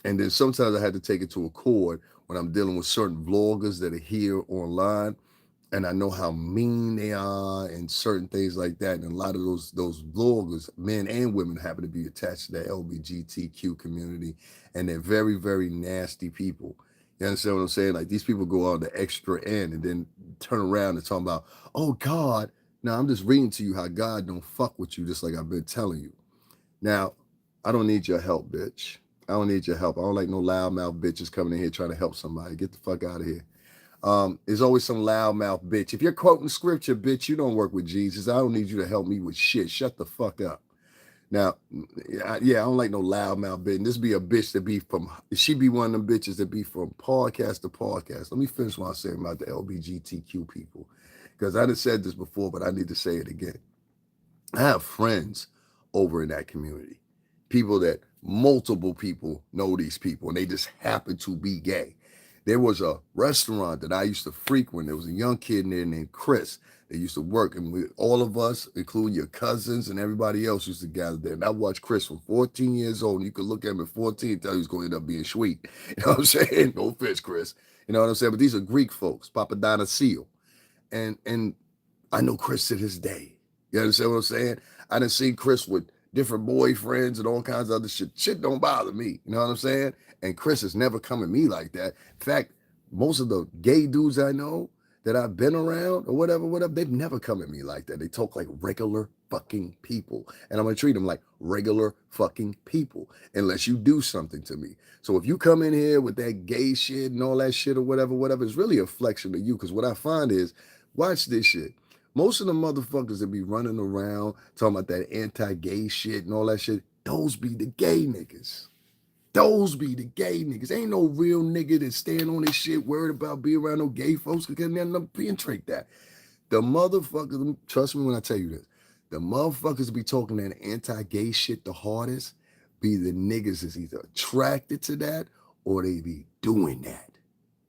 And then sometimes I had to take it to a chord when I'm dealing with certain vloggers that are here online, and I know how mean they are and certain things like that. And a lot of those vloggers, men and women, happen to be attached to the LGBTQ community, and they're very, very nasty people. You understand what I'm saying? Like, these people go on the extra end and then turn around and talk about, oh God. Now I'm just reading to you how God don't fuck with you, just like I've been telling you. Now, I don't need your help, bitch. I don't need your help. I don't like no loudmouth bitches coming in here trying to help somebody. Get the fuck out of here. There's always some loudmouth bitch. If you're quoting scripture, bitch, you don't work with Jesus. I don't need you to help me with shit. Shut the fuck up. Now, I don't like no loudmouth bitch. And this be a bitch that be from, she be one of them bitches that be from podcast to podcast. Let me finish what I'm saying about the LGBTQ people. Because I done said this before, but I need to say it again. I have friends over in that community, people that Multiple people know these people, and they just happen to be gay. There was a restaurant that I used to frequent. There was a young kid in there named Chris that used to work, and all of us, including your cousins and everybody else, used to gather there. And I watched Chris from 14 years old, and you could look at him at 14 and tell he was going to end up being sweet. You know what I'm saying? No offense, Chris. You know what I'm saying? But these are Greek folks, Papadana Seal. And I know Chris to this day. You understand what I'm saying? I done seen Chris with different boyfriends and all kinds of other shit. Shit don't bother me. You know what I'm saying? And Chris has never come at me like that. In fact, most of the gay dudes I know that I've been around or whatever, they've never come at me like that. They talk like regular fucking people. And I'm gonna treat them like regular fucking people unless you do something to me. So if you come in here with that gay shit and all that shit or whatever, it's really a reflection of you. Because what I find is, watch this shit. Most of the motherfuckers that be running around talking about that anti-gay shit and all that shit, those be the gay niggas. Those be the gay niggas. Ain't no real nigga that stand on this shit worried about being around no gay folks because they're not penetrate that. The motherfuckers, trust me when I tell you this, the motherfuckers be talking that anti-gay shit the hardest be the niggas that's either attracted to that or they be doing that.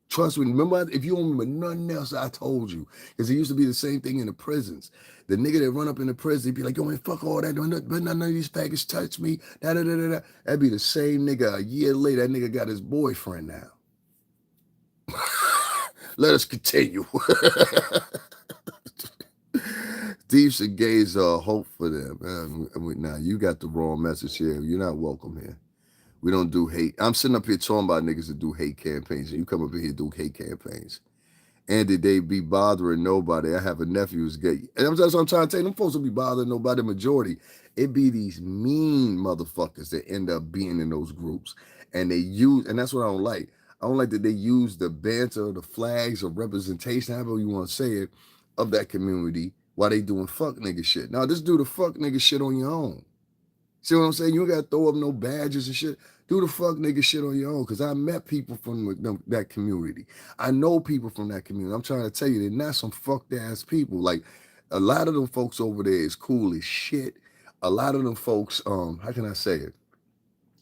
Trust me. Remember, if you don't remember nothing else I told you, because it used to be the same thing in the prisons. The nigga that run up in the prison, he'd be like, yo, man, fuck all that. But none of these faggots touch me. Da, da, da, da, da. That'd be the same nigga. A year later, that nigga got his boyfriend now. Let us continue. Thieves and gays are hope for them. Now, you got the wrong message here. You're not welcome here. We don't do hate. I'm sitting up here talking about niggas that do hate campaigns, and you come up here and do hate campaigns. And did they be bothering nobody? I have a nephew who's gay. And that's what I'm trying to tell you. Them folks will be bothering nobody. Majority. It be these mean motherfuckers that end up being in those groups. And they use, and that's what I don't like. I don't like that they use the banter, the flags, or representation, however you want to say it, of that community while they doing fuck nigga shit. Now, just do the fuck nigga shit on your own. See what I'm saying? You ain't got to throw up no badges and shit. Do the fuck nigga shit on your own. Because I met people from that community. I know people from that community. I'm trying to tell you, they're not some fucked ass people. Like, a lot of them folks over there is cool as shit. A lot of them folks, how can I say it?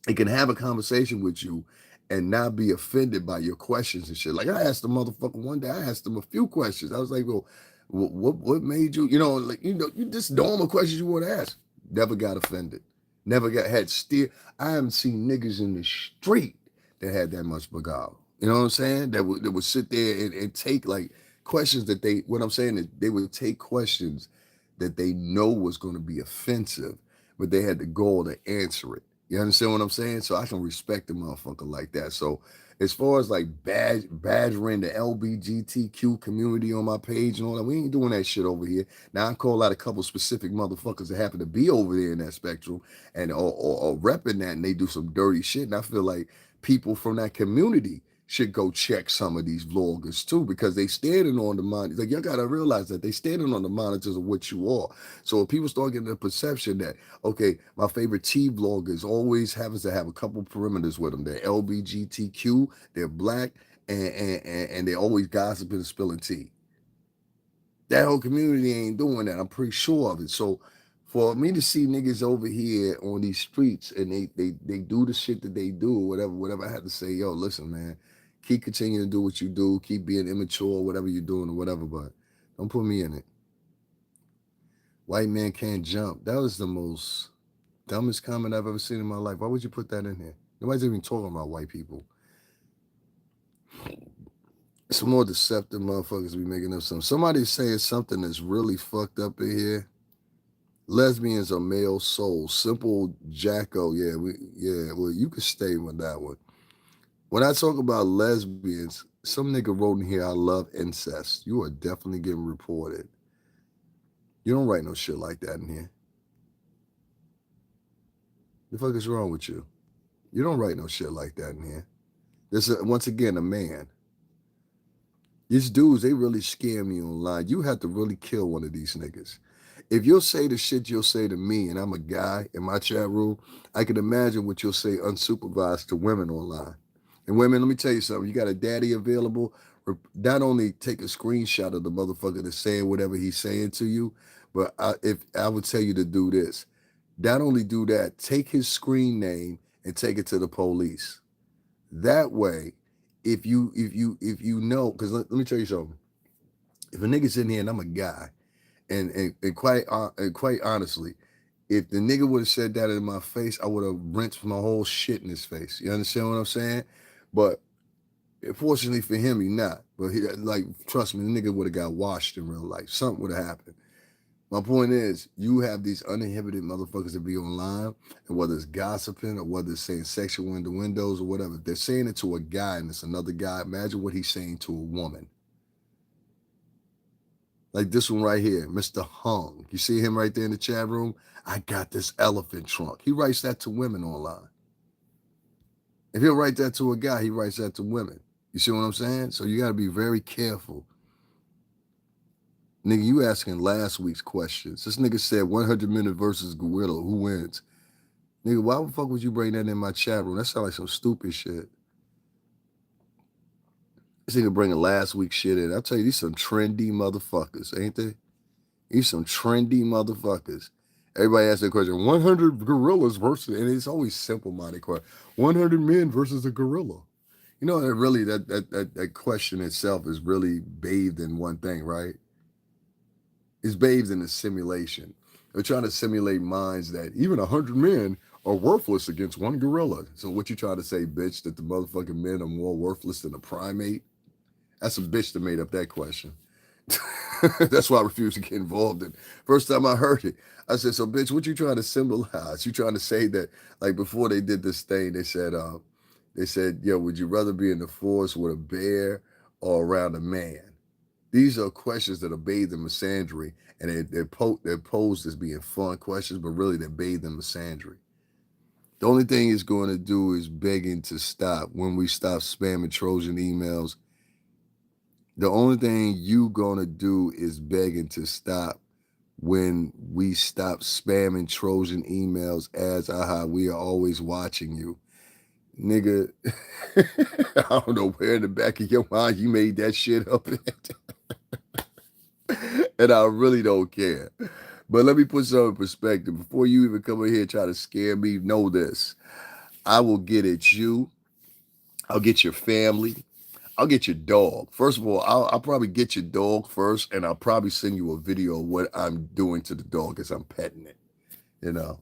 They can have a conversation with you and not be offended by your questions and shit. Like, I asked the motherfucker one day, I asked him a few questions. I was like, well, what made you, you just normal questions you want to ask. Never got offended. Never had steer. I haven't seen niggas in the street that had that much bagal. You know what I'm saying? That would sit there and take like questions that what I'm saying is they would take questions that they know was going to be offensive, but they had the goal to answer it. You understand what I'm saying? So I can respect a motherfucker like that. So as far as like badgering the LGBTQ community on my page and all that, we ain't doing that shit over here. Now I call out a couple specific motherfuckers that happen to be over there in that spectrum and or repping that, and they do some dirty shit. And I feel like people from that community should go check some of these vloggers too, because they standing on the monitors. Like, y'all gotta realize that they standing on the monitors of what you are. So if people start getting the perception that, okay, my favorite T vloggers always happens to have a couple perimeters with them. They're LGBTQ, they're black, and they're always gossiping and spilling tea. That whole community ain't doing that. I'm pretty sure of it. So for me to see niggas over here on these streets and they do the shit that they do, whatever I had to say, yo, listen, man, keep continuing to do what you do, keep being immature, whatever you're doing or whatever, but don't put me in it. White man can't jump. That was the most dumbest comment I've ever seen in my life. Why would you put that in here? Nobody's even talking about white people. Some more deceptive motherfuckers be making up something. Somebody's saying something that's really fucked up in here. Lesbians are male souls. Simple Jacko. Well, you can stay with that one. When I talk about lesbians, some nigga wrote in here, I love incest. You are definitely getting reported. You don't write no shit like that in here. The fuck is wrong with you? You don't write no shit like that in here. This is, once again, a man. These dudes, they really scare me online. You have to really kill one of these niggas. If you'll say the shit you'll say to me, and I'm a guy in my chat room, I can imagine what you'll say unsupervised to women online. And women, let me tell you something. You got a daddy available, not only take a screenshot of the motherfucker that's saying whatever he's saying to you, but if I would tell you to do this, not only do that, take his screen name and take it to the police. That way, if you know, because let me tell you something. If a nigga's in here and I'm a guy, and quite honestly, if the nigga would have said that in my face, I would have rinsed my whole shit in his face. You understand what I'm saying? But fortunately for him, he not. But he, like, trust me, the nigga would have got washed in real life. Something would have happened. My point is, you have these uninhibited motherfuckers that be online, and whether it's gossiping or whether it's saying sexual innuendos or whatever, they're saying it to a guy and it's another guy. Imagine what he's saying to a woman. Like this one right here, Mr. Hung. You see him right there in the chat room? I got this elephant trunk. He writes that to women online. If he'll write that to a guy, he writes that to women. You see what I'm saying? So you got to be very careful. Nigga, you asking last week's questions. This nigga said 100-minute versus gorilla. Who wins? Nigga, why the fuck would you bring that in my chat room? That sounds like some stupid shit. This nigga bringing last week's shit in. I'll tell you, these some trendy motherfuckers, ain't they? These some trendy motherfuckers. Everybody asks that question, 100 gorillas versus, and it's always simple-minded question. 100 men versus a gorilla. You know, really, that question itself is really bathed in one thing, right? It's bathed in a simulation. They're trying to simulate minds that even 100 men are worthless against one gorilla. So what you trying to say, bitch, that the motherfucking men are more worthless than a primate? That's a bitch that made up that question. That's why I refuse to get involved in. First time I heard it, I said, so bitch, what you trying to symbolize? You trying to say that, like, before they did this thing, they said, yo, would you rather be in the forest with a bear or around a man? These are questions that are bathed in misandry, and they're posed as being fun questions, but really they're bathed in misandry. The only thing it's going to do is begging to stop. When we stop spamming Trojan emails, the only thing you going to do is begging to stop when we stop spamming Trojan emails as, aha, we are always watching you. Nigga, I don't know where in the back of your mind you made that shit up. And I really don't care. But let me put some in perspective. Before you even come in here and try to scare me, know this. I will get at you. I'll get your family. I'll get your dog. First of all, I'll probably get your dog first, and I'll probably send you a video of what I'm doing to the dog as I'm petting it. You know.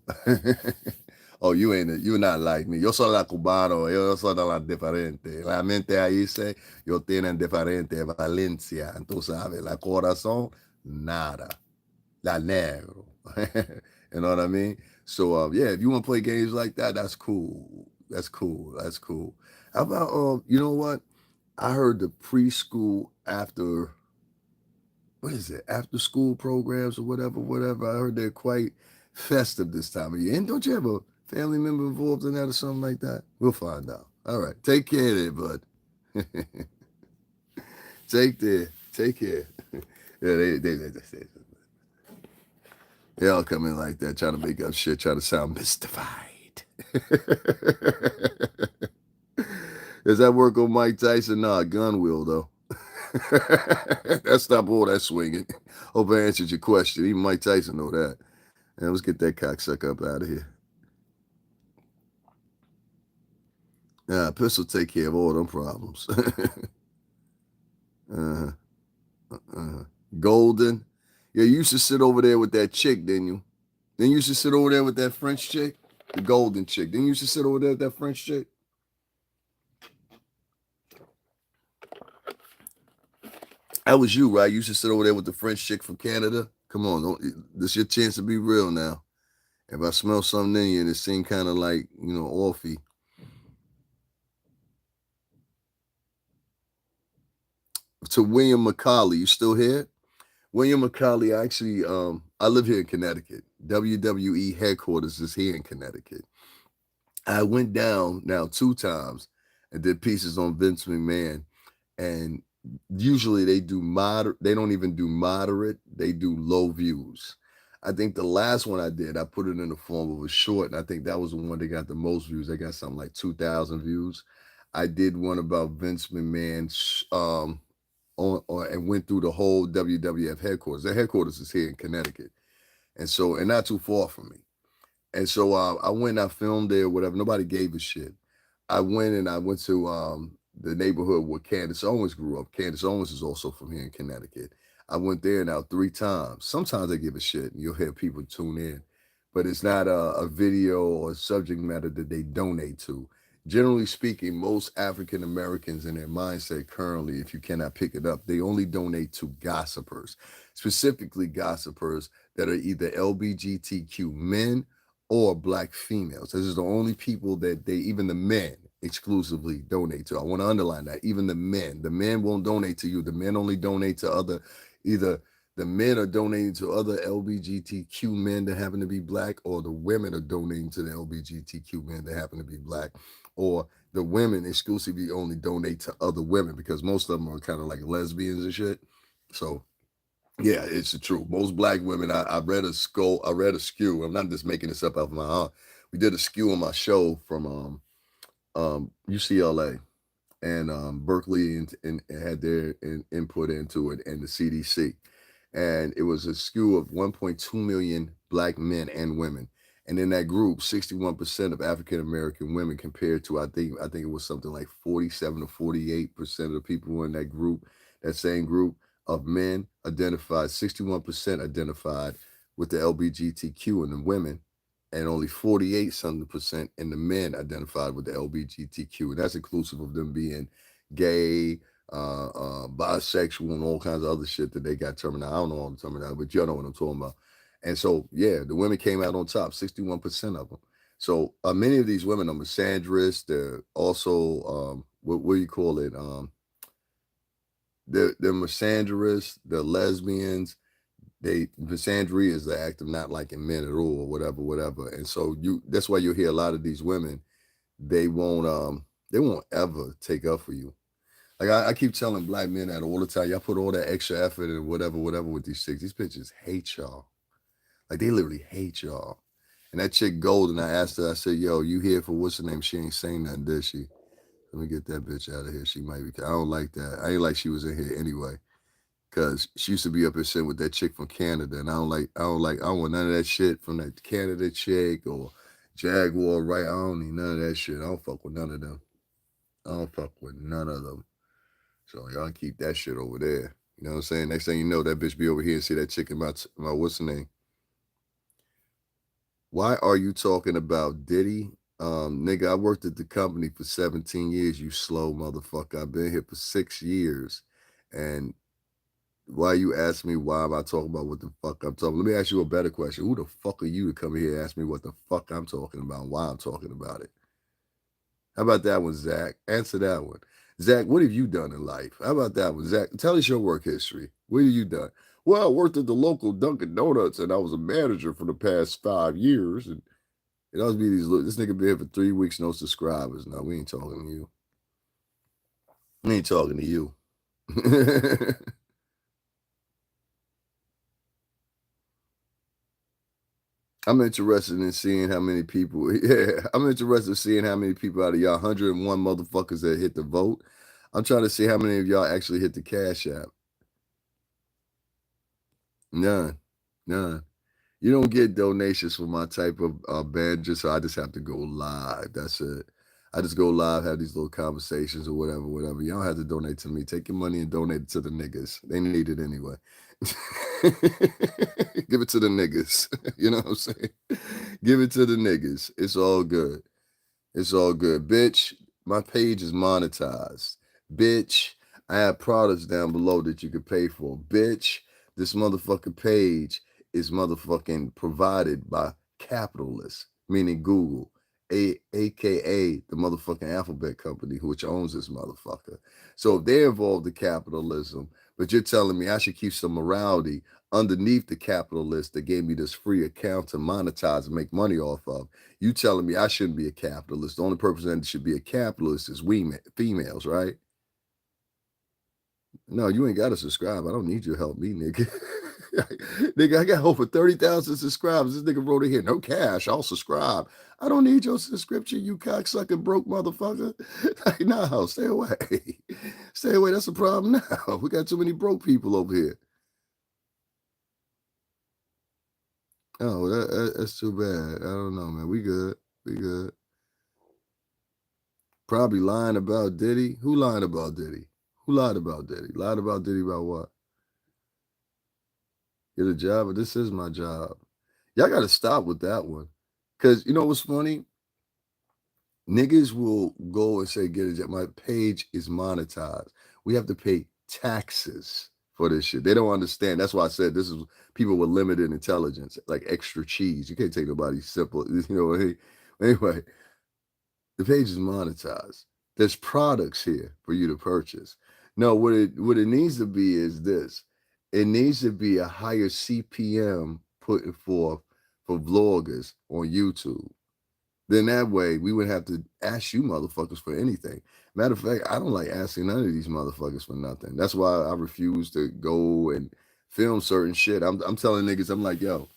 Oh, you're not like me. Yo soy la cubano, yo soy de la diferente. La mente ahí dice, yo tienen diferente Valencia. Tú sabes, la corazón, nada. La negro. You know what I mean? So, yeah, if you want to play games like that, that's cool. That's cool. That's cool. How about, you know what? I heard the preschool after school programs or whatever. I heard they're quite festive this time of year. And don't you have a family member involved in that or something like that? We'll find out. All right. Take care there, bud. Take care. Yeah, they all come in like that, trying to make up shit, trying to sound mystified. Does that work on Mike Tyson? Nah, gun will, though. That's stop all that swinging. Hope I answered your question. Even Mike Tyson know that. And let's get that cocksucker up out of here. Pistol take care of all them problems. Golden. Yeah, you used to sit over there with that chick, didn't you? Then you used to sit over there with that French chick? The golden chick. Then you used to sit over there with that French chick? That was you, right? You used to sit over there with the French chick from Canada? Come on, this is your chance to be real now. If I smell something in you and it seemed kind of like, offy. To William McCauley, you still here? William McCauley, actually, I live here in Connecticut. WWE headquarters is here in Connecticut. I went down now 2 times and did pieces on Vince McMahon. And usually they don't even do moderate, they do low views. I think the last one I did, I put it in the form of a short, and I think that was the one that got the most views. They got something like 2,000 views. I did one about Vince McMahon and went through the whole WWF headquarters. Their headquarters is here in Connecticut. And not too far from me. And so I went, I filmed there, whatever. Nobody gave a shit. I went to the neighborhood where Candace Owens grew up. Candace Owens is also from here in Connecticut. I went there now 3 times. Sometimes they give a shit. You'll hear people tune in, but it's not a video or subject matter that they donate to. Generally speaking, most African Americans in their mindset currently, if you cannot pick it up, they only donate to gossipers, specifically gossipers that are either LGBTQ men or black females. This is the only people that they, even the men, exclusively donate to. I want to underline that. Even the men won't donate to you. The men only donate to other, either the men are donating to other LGBTQ men that happen to be black, or the women are donating to the LGBTQ men that happen to be black, or the women exclusively only donate to other women, because most of them are kind of like lesbians and shit. So yeah, it's the truth. Most black women, I read a skew. I'm not just making this up out of my heart. We did a skew on my show from UCLA, and Berkeley and had their input into it, and the CDC. And it was a skew of 1.2 million black men and women. And in that group, 61% of African American women, compared to I think it was something like 47 to 48% of the people who were in that group, that same group of men identified, 61% identified with the LGBTQ in the women, and only 48 something percent in the men identified with the LGBTQ. And that's inclusive of them being gay, bisexual, and all kinds of other shit that they got terminated. I don't know all the terminology, but y'all know what I'm talking about. And so, yeah, the women came out on top, 61% of them. So many of these women are misandrous. They're also, what do you call it? They're misandrous, they're lesbians. Misandry is the act of not liking men at all, or whatever. And so that's why you'll hear a lot of these women, they won't ever take up for you. Like I keep telling black men that all the time. Y'all put all that extra effort and whatever with these chicks. These bitches hate y'all. Like they literally hate y'all. And that chick Golden, I asked her, I said, yo, you here for what's her name? She ain't saying nothing, did she? Let me get that bitch out of here. She might be. I don't like that. I ain't like she was in here anyway. Cause she used to be up here sitting with that chick from Canada. And I don't want none of that shit from that Canada chick or Jaguar, right? I don't need none of that shit. I don't fuck with none of them. I don't fuck with none of them. So y'all keep that shit over there. You know what I'm saying? Next thing you know, that bitch be over here and see that chick in my what's the name? Why are you talking about Diddy? Nigga, I worked at the company for 17 years, you slow motherfucker. I've been here for 6 years. And why you ask me why am I talking about what the fuck I'm talking? Let me ask you a better question. Who the fuck are you to come here and ask me what the fuck I'm talking about and why I'm talking about it? How about that one, Zach? Answer that one. Zach, what have you done in life? How about that one? Zach, tell us your work history. What have you done? Well, I worked at the local Dunkin' Donuts and I was a manager for the past 5 years. And it always be this nigga been here for 3 weeks, no subscribers. No, we ain't talking to you. We ain't talking to you. I'm interested in seeing how many people. Yeah, I'm interested in seeing how many people out of y'all 101 motherfuckers that hit the vote. I'm trying to see how many of y'all actually hit the Cash App. None, none. You don't get donations for my type of banter, so I just have to go live. That's it. I just go live, have these little conversations or whatever. You don't have to donate to me. Take your money and donate it to the niggas. They need it anyway. Give it to the niggas. You know what I'm saying? Give it to the niggas. It's all good. It's all good. Bitch, my page is monetized. Bitch, I have products down below that you could pay for. Bitch, this motherfucking page is motherfucking provided by capitalists, meaning Google, aka the motherfucking alphabet company, which owns this motherfucker. So they're involved in capitalism, but you're telling me I should keep some morality underneath the capitalist that gave me this free account to monetize and make money off of. You telling me I shouldn't be a capitalist. The only person that should be a capitalist is females, right? No, you ain't got to subscribe. I don't need your help, me, nigga. Nigga, I got over 30,000 subscribers. This nigga wrote in here, no cash, I'll subscribe. I don't need your subscription, you cocksucking broke motherfucker. Like, no, stay away. Stay away. That's a problem now. We got too many broke people over here. Oh, that's too bad. I don't know, man. We good. We good. Probably lying about Diddy. Who lied about Diddy? Who lied about Diddy? Lied about Diddy about what? Get a job, but this is my job. Y'all got to stop with that one. Because you know what's funny? Niggas will go and say, get a job. My page is monetized. We have to pay taxes for this shit. They don't understand. That's why I said this is people with limited intelligence, like extra cheese. You can't take nobody simple. You know, hey, anyway, the page is monetized. There's products here for you to purchase. No, what it needs to be is this. It needs to be a higher CPM putting forth for vloggers on YouTube. Then that way we would have to ask you motherfuckers for anything. Matter of fact, I don't like asking none of these motherfuckers for nothing. That's why I refuse to go and film certain shit. I'm telling niggas, I'm like, yo,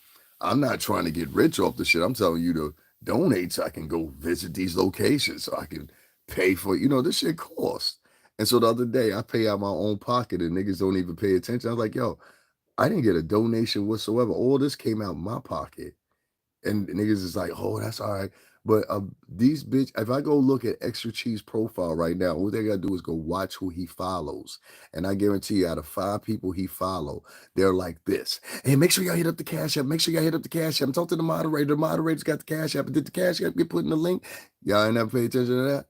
I'm not trying to get rich off the shit. I'm telling you to donate so I can go visit these locations so I can pay for, this shit costs. And so the other day I pay out my own pocket and niggas don't even pay attention. I was like, yo, I didn't get a donation whatsoever. All this came out my pocket. And niggas is like, oh, that's all right. But these bitch, if I go look at Extra Cheese profile right now, all they gotta do is go watch who he follows. And I guarantee you, out of 5 people he follow, they're like this. Hey, make sure y'all hit up the Cash App. Make sure y'all hit up the Cash App. Talk to the moderator. The moderator's got the Cash App. Did the Cash App get put in the link? Y'all ain't never pay attention to that?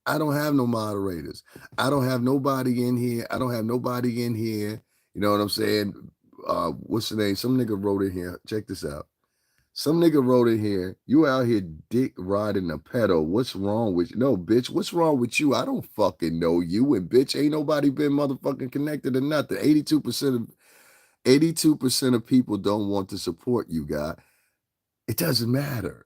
I don't have no moderators. I don't have nobody in here. I don't have nobody in here. You know what I'm saying? What's the name? Some nigga wrote in here. Check this out. Some nigga wrote in here, you out here dick riding a pedal. What's wrong with you? No, bitch, what's wrong with you? I don't fucking know you. And bitch, ain't nobody been motherfucking connected or nothing. 82% of people don't want to support you, guy. It doesn't matter.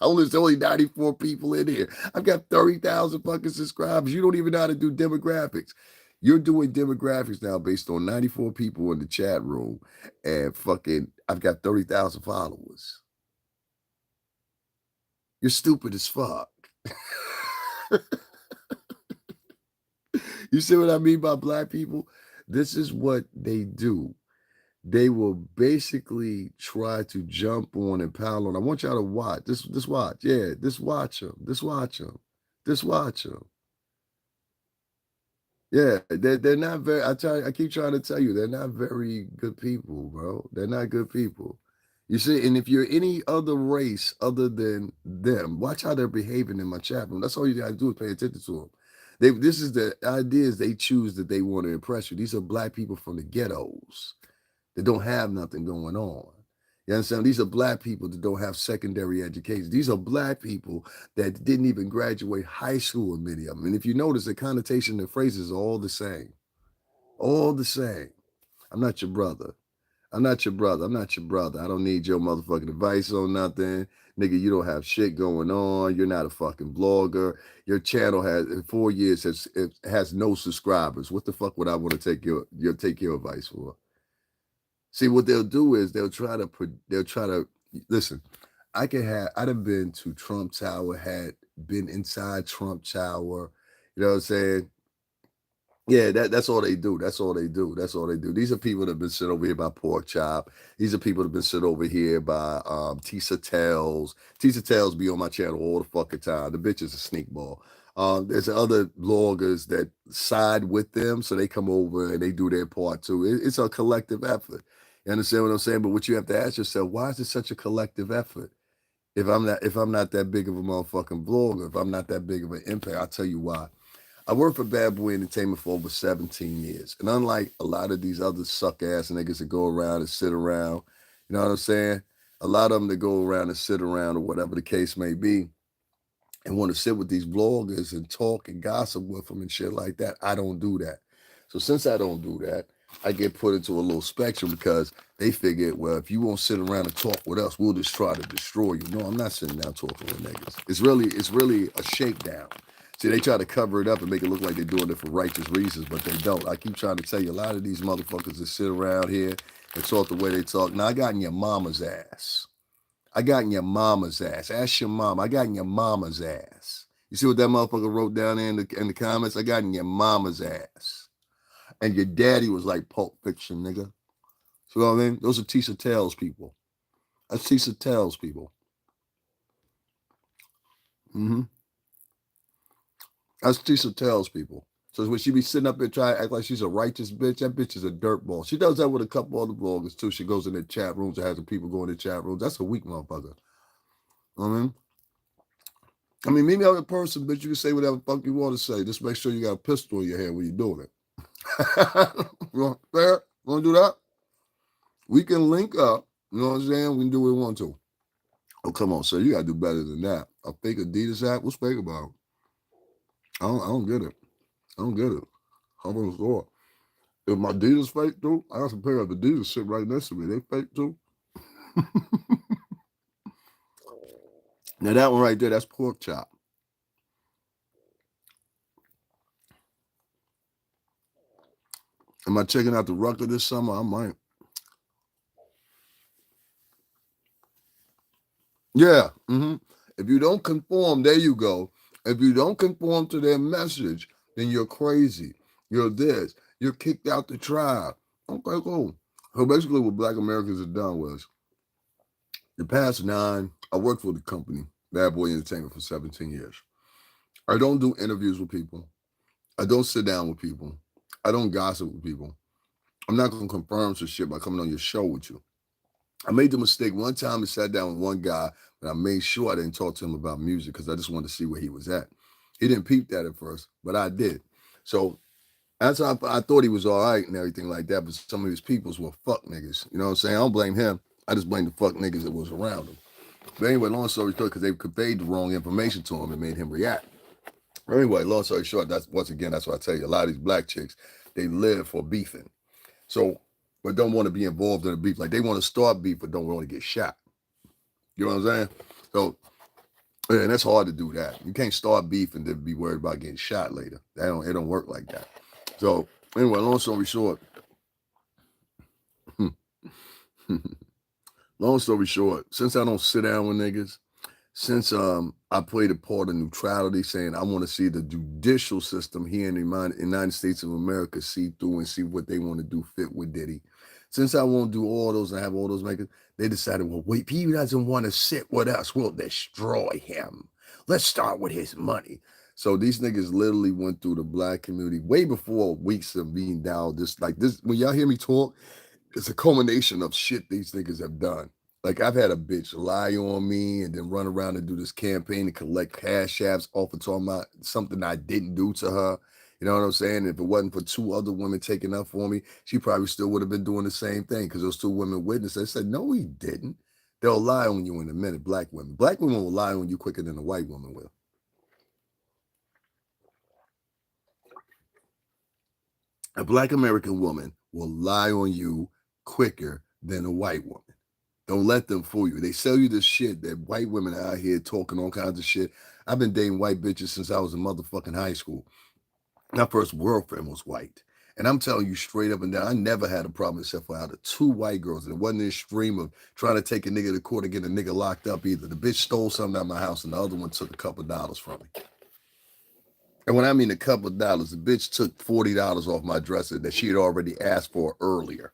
There's only 94 people in here. I've got 30,000 fucking subscribers. You don't even know how to do demographics. You're doing demographics now based on 94 people in the chat room, and fucking, I've got 30,000 followers. You're stupid as fuck. You see what I mean by black people? This is what they do. They will basically try to jump on and pile on. I want y'all to watch. This watch. Yeah, this watch them. This watch them. This watch them. Yeah, they're not very. I keep trying to tell you, they're not very good people, bro. They're not good people. You see, and if you're any other race other than them, watch how they're behaving in my chat room. That's all you gotta do is pay attention to them. This is the ideas they choose that they want to impress you. These are black people from the ghettos that don't have nothing going on. You understand? These are black people that don't have secondary education. These are black people that didn't even graduate high school, many of them. And if you notice, the connotation and phrases are all the same. All the same. I'm not your brother. I'm not your brother. I'm not your brother. I don't need your motherfucking advice on nothing. Nigga, you don't have shit going on. You're not a fucking blogger. Your channel has, in 4 years, has no subscribers. What the fuck would I want to take your advice for? See, what they'll do is they'll try to listen. I'd have been to Trump Tower, had been inside Trump Tower. You know what I'm saying? Yeah, that's all they do. That's all they do. That's all they do. These are people that have been sent over here by Pork Chop. These are people that have been sent over here by Tisa Tells. Tisa Tells be on my channel all the fucking time. The bitch is a sneak ball. There's other bloggers that side with them, so they come over and they do their part too. It's a collective effort. You understand what I'm saying? But what you have to ask yourself, why is it such a collective effort? If I'm not that big of a motherfucking blogger, if I'm not that big of an impact, I'll tell you why. I worked for Bad Boy Entertainment for over 17 years. And unlike a lot of these other suck ass niggas that go around and sit around, you know what I'm saying? A lot of them that go around and sit around or whatever the case may be and want to sit with these bloggers and talk and gossip with them and shit like that. I don't do that. So since I don't do that, I get put into a little spectrum because they figure, well, if you won't sit around and talk with us, we'll just try to destroy you. No, I'm not sitting down talking with niggas. It's really a shakedown. See, they try to cover it up and make it look like they're doing it for righteous reasons, but they don't. I keep trying to tell you, a lot of these motherfuckers that sit around here and talk the way they talk. Now, I got in your mama's ass. I got in your mama's ass. Ask your mom. I got in your mama's ass. You see what that motherfucker wrote down there in the comments? I got in your mama's ass. And your daddy was like Pulp Fiction, nigga. So what I mean, those are Tisha Tales people. That's Tisha Tales people. Mm-hmm. That's Tisha Tales people. So when she be sitting up there trying to act like she's a righteous bitch, that bitch is a dirtball. She does that with a couple other bloggers too. She goes in the chat rooms and has the people go in the chat rooms. That's a weak motherfucker. I mean, meet me other person, bitch. You can say whatever the fuck you want to say. Just make sure you got a pistol in your hand when you're doing it. Fair? Want to do that? We can link up. You know what I'm saying? We can do what we want to. Oh, come on, sir. You got to do better than that. A fake Adidas app? What's fake about it? I don't get it. I don't get it. I'm on the store. If my Adidas fake too, I got some pair of Adidas sit right next to me. They fake too. Now that one right there, that's pork chop. Am I checking out the Rucker this summer? I might. Yeah. Mm-hmm. If you don't conform, there you go. If you don't conform to their message, then you're crazy. You're this. You're kicked out the tribe. Okay, cool. So basically, what Black Americans have done was the past 9. I worked for the company Bad Boy Entertainment for 17 years. I don't do interviews with people. I don't sit down with people. I don't gossip with people. I'm not going to confirm some shit by coming on your show with you. I made the mistake one time and sat down with one guy, but I made sure I didn't talk to him about music because I just wanted to see where he was at. He didn't peep that at first, but I did. So that's how I thought he was all right and everything like that, but some of his peoples were fuck niggas. You know what I'm saying? I don't blame him. I just blame the fuck niggas that was around him. But anyway, long story short, because they conveyed the wrong information to him and made him react. Anyway, long story short, that's once again, that's what I tell you. A lot of these black chicks, they live for beefing. So, but don't want to be involved in a beef. Like they want to start beef, but don't want to get shot. You know what I'm saying? So, and that's hard to do that. You can't start beef and then be worried about getting shot later. It don't work like that. So, anyway, long story short, long story short, since I don't sit down with niggas, since I played a part of neutrality, saying I want to see the judicial system here in the United States of America see through and see what they want to do fit with Diddy. Since I won't do all those and have all those makers, they decided, well, wait, he doesn't want to sit with us. We'll destroy him. Let's start with his money. So these niggas literally went through the black community way before weeks of being down. This like this, when y'all hear me talk, it's a culmination of shit these niggas have done. Like I've had a bitch lie on me and then run around and do this campaign and collect cash apps off of talking about something I didn't do to her. You know what I'm saying? If it wasn't for 2 other women taking up for me, she probably still would have been doing the same thing because those 2 women witnessed. They said, no, he didn't. They'll lie on you in a minute, black women. Black women will lie on you quicker than a white woman will. A black American woman will lie on you quicker than a white woman. Don't let them fool you. They sell you this shit that white women are out here talking all kinds of shit. I've been dating white bitches since I was in motherfucking high school. My first girlfriend was white. And I'm telling you straight up and down, I never had a problem except for out of 2 white girls. And it wasn't this stream of trying to take a nigga to court and get a nigga locked up either. The bitch stole something out of my house and the other one took a couple dollars from me. And when I mean a couple of dollars, the bitch took $40 off my dresser that she had already asked for earlier.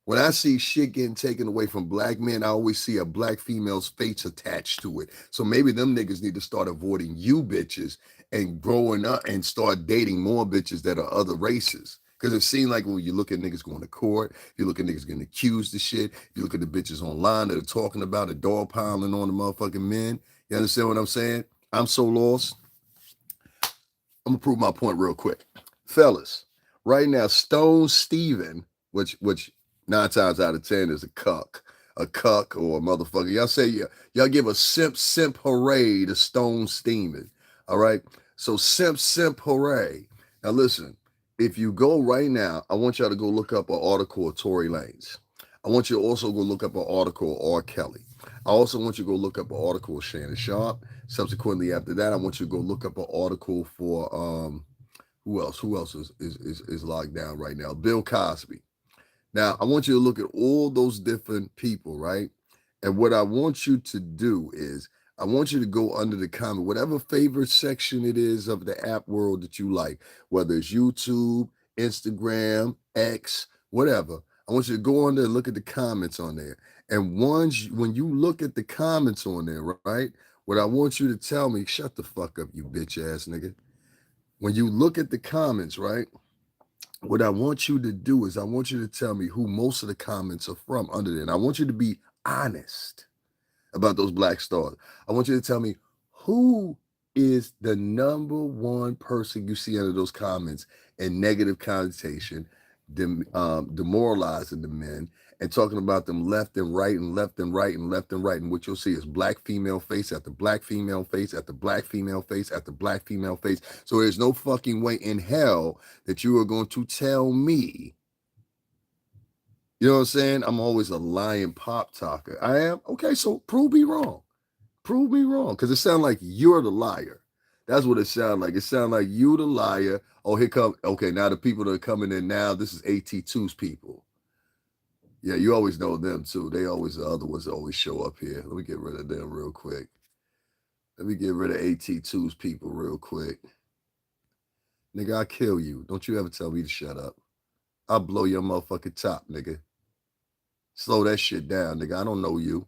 When I see shit getting taken away from black men, I always see a black female's face attached to it. So maybe them niggas need to start avoiding you bitches and growing up and start dating more bitches that are other races. Because it seems like when you look at niggas going to court, you look at niggas getting accused of shit, you look at the bitches online that are talking about a dog piling on the motherfucking men. You understand what I'm saying? I'm so lost. I'm gonna prove my point real quick. Fellas, right now, Stone Steven, which 9 times out of 10 is a cuck or a motherfucker. Y'all say y'all give a simp hooray to Stone Steven. All right. So simp hooray. Now listen, if you go right now, I want y'all to go look up an article of Tory Lanez. I want you to also go look up an article of R. Kelly. I also want you to go look up an article of Shannon Sharp. Subsequently, after that, I want you to go look up an article for who else? Who else is locked down right now? Bill Cosby. Now, I want you to look at all those different people, right? And what I want you to do is I want you to go under the comment, whatever favorite section it is of the app world that you like, whether it's YouTube, Instagram, X, whatever. I want you to go on there and look at the comments on there. And when you look at the comments on there, right? What I want you to tell me, shut the fuck up, you bitch ass nigga. When you look at the comments, right? What I want you to do is I want you to tell me who most of the comments are from under there. And I want you to be honest about those black stars. I want you to tell me who is the number one person you see under those comments and negative connotation, demoralizing the men and talking about them left and right and left and right and left and right. And what you'll see is black female face after black female face after black female face after black female face. So there's no fucking way in hell that you are going to tell me. You know what I'm saying? I'm always a lying pop talker. I am? Okay, so prove me wrong. Prove me wrong. Because it sounds like you're the liar. That's what it sounds like. It sounds like you the liar. Oh, here come, okay, now the people that are coming in now, this is AT2's people. Yeah, you always know them too. They always, the other ones always show up here. Let me get rid of them real quick. Let me get rid of AT2's people real quick. Nigga, I'll kill you. Don't you ever tell me to shut up. I'll blow your motherfucking top, nigga. Slow that shit down, nigga. I don't know you.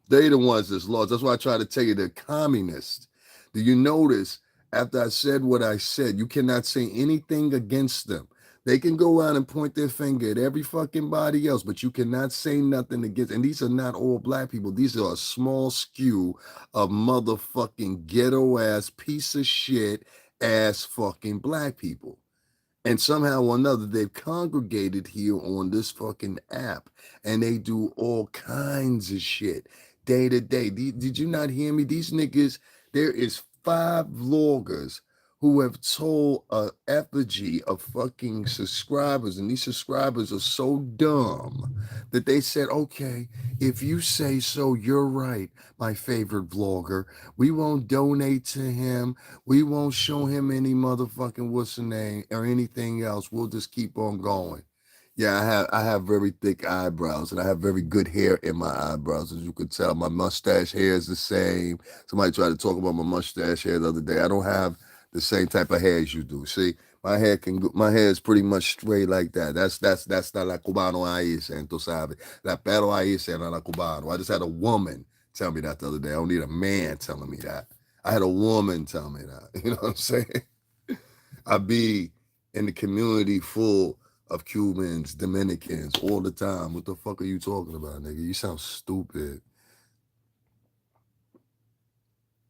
They the ones that's lost. That's why I try to tell you they're communists. Do you notice after I said what I said, you cannot say anything against them. They can go around and point their finger at every fucking body else, but you cannot say nothing against. And these are not all black people. These are a small skew of motherfucking ghetto ass piece of shit ass fucking black people. And somehow or another, they've congregated here on this fucking app and they do all kinds of shit day to day. Did you not hear me? These niggas, there is 5 vloggers who have told a effigy of fucking subscribers, and these subscribers are so dumb that they said, okay, if you say so, you're right, my favorite vlogger. We won't donate to him. We won't show him any motherfucking what's the name or anything else. We'll just keep on going. Yeah, I have very thick eyebrows and I have very good hair in my eyebrows, as you could tell. My mustache hair is the same. Somebody tried to talk about my mustache hair the other day. I don't have the same type of hair as you do. See, my hair is pretty much straight like that. That's not la cubano ahí, tú sabes. La pero ahí, no la cubano. I just had a woman tell me that the other day. I don't need a man telling me that. I had a woman tell me that. You know what I'm saying? I be in the community full of Cubans, Dominicans all the time. What the fuck are you talking about, nigga? You sound stupid.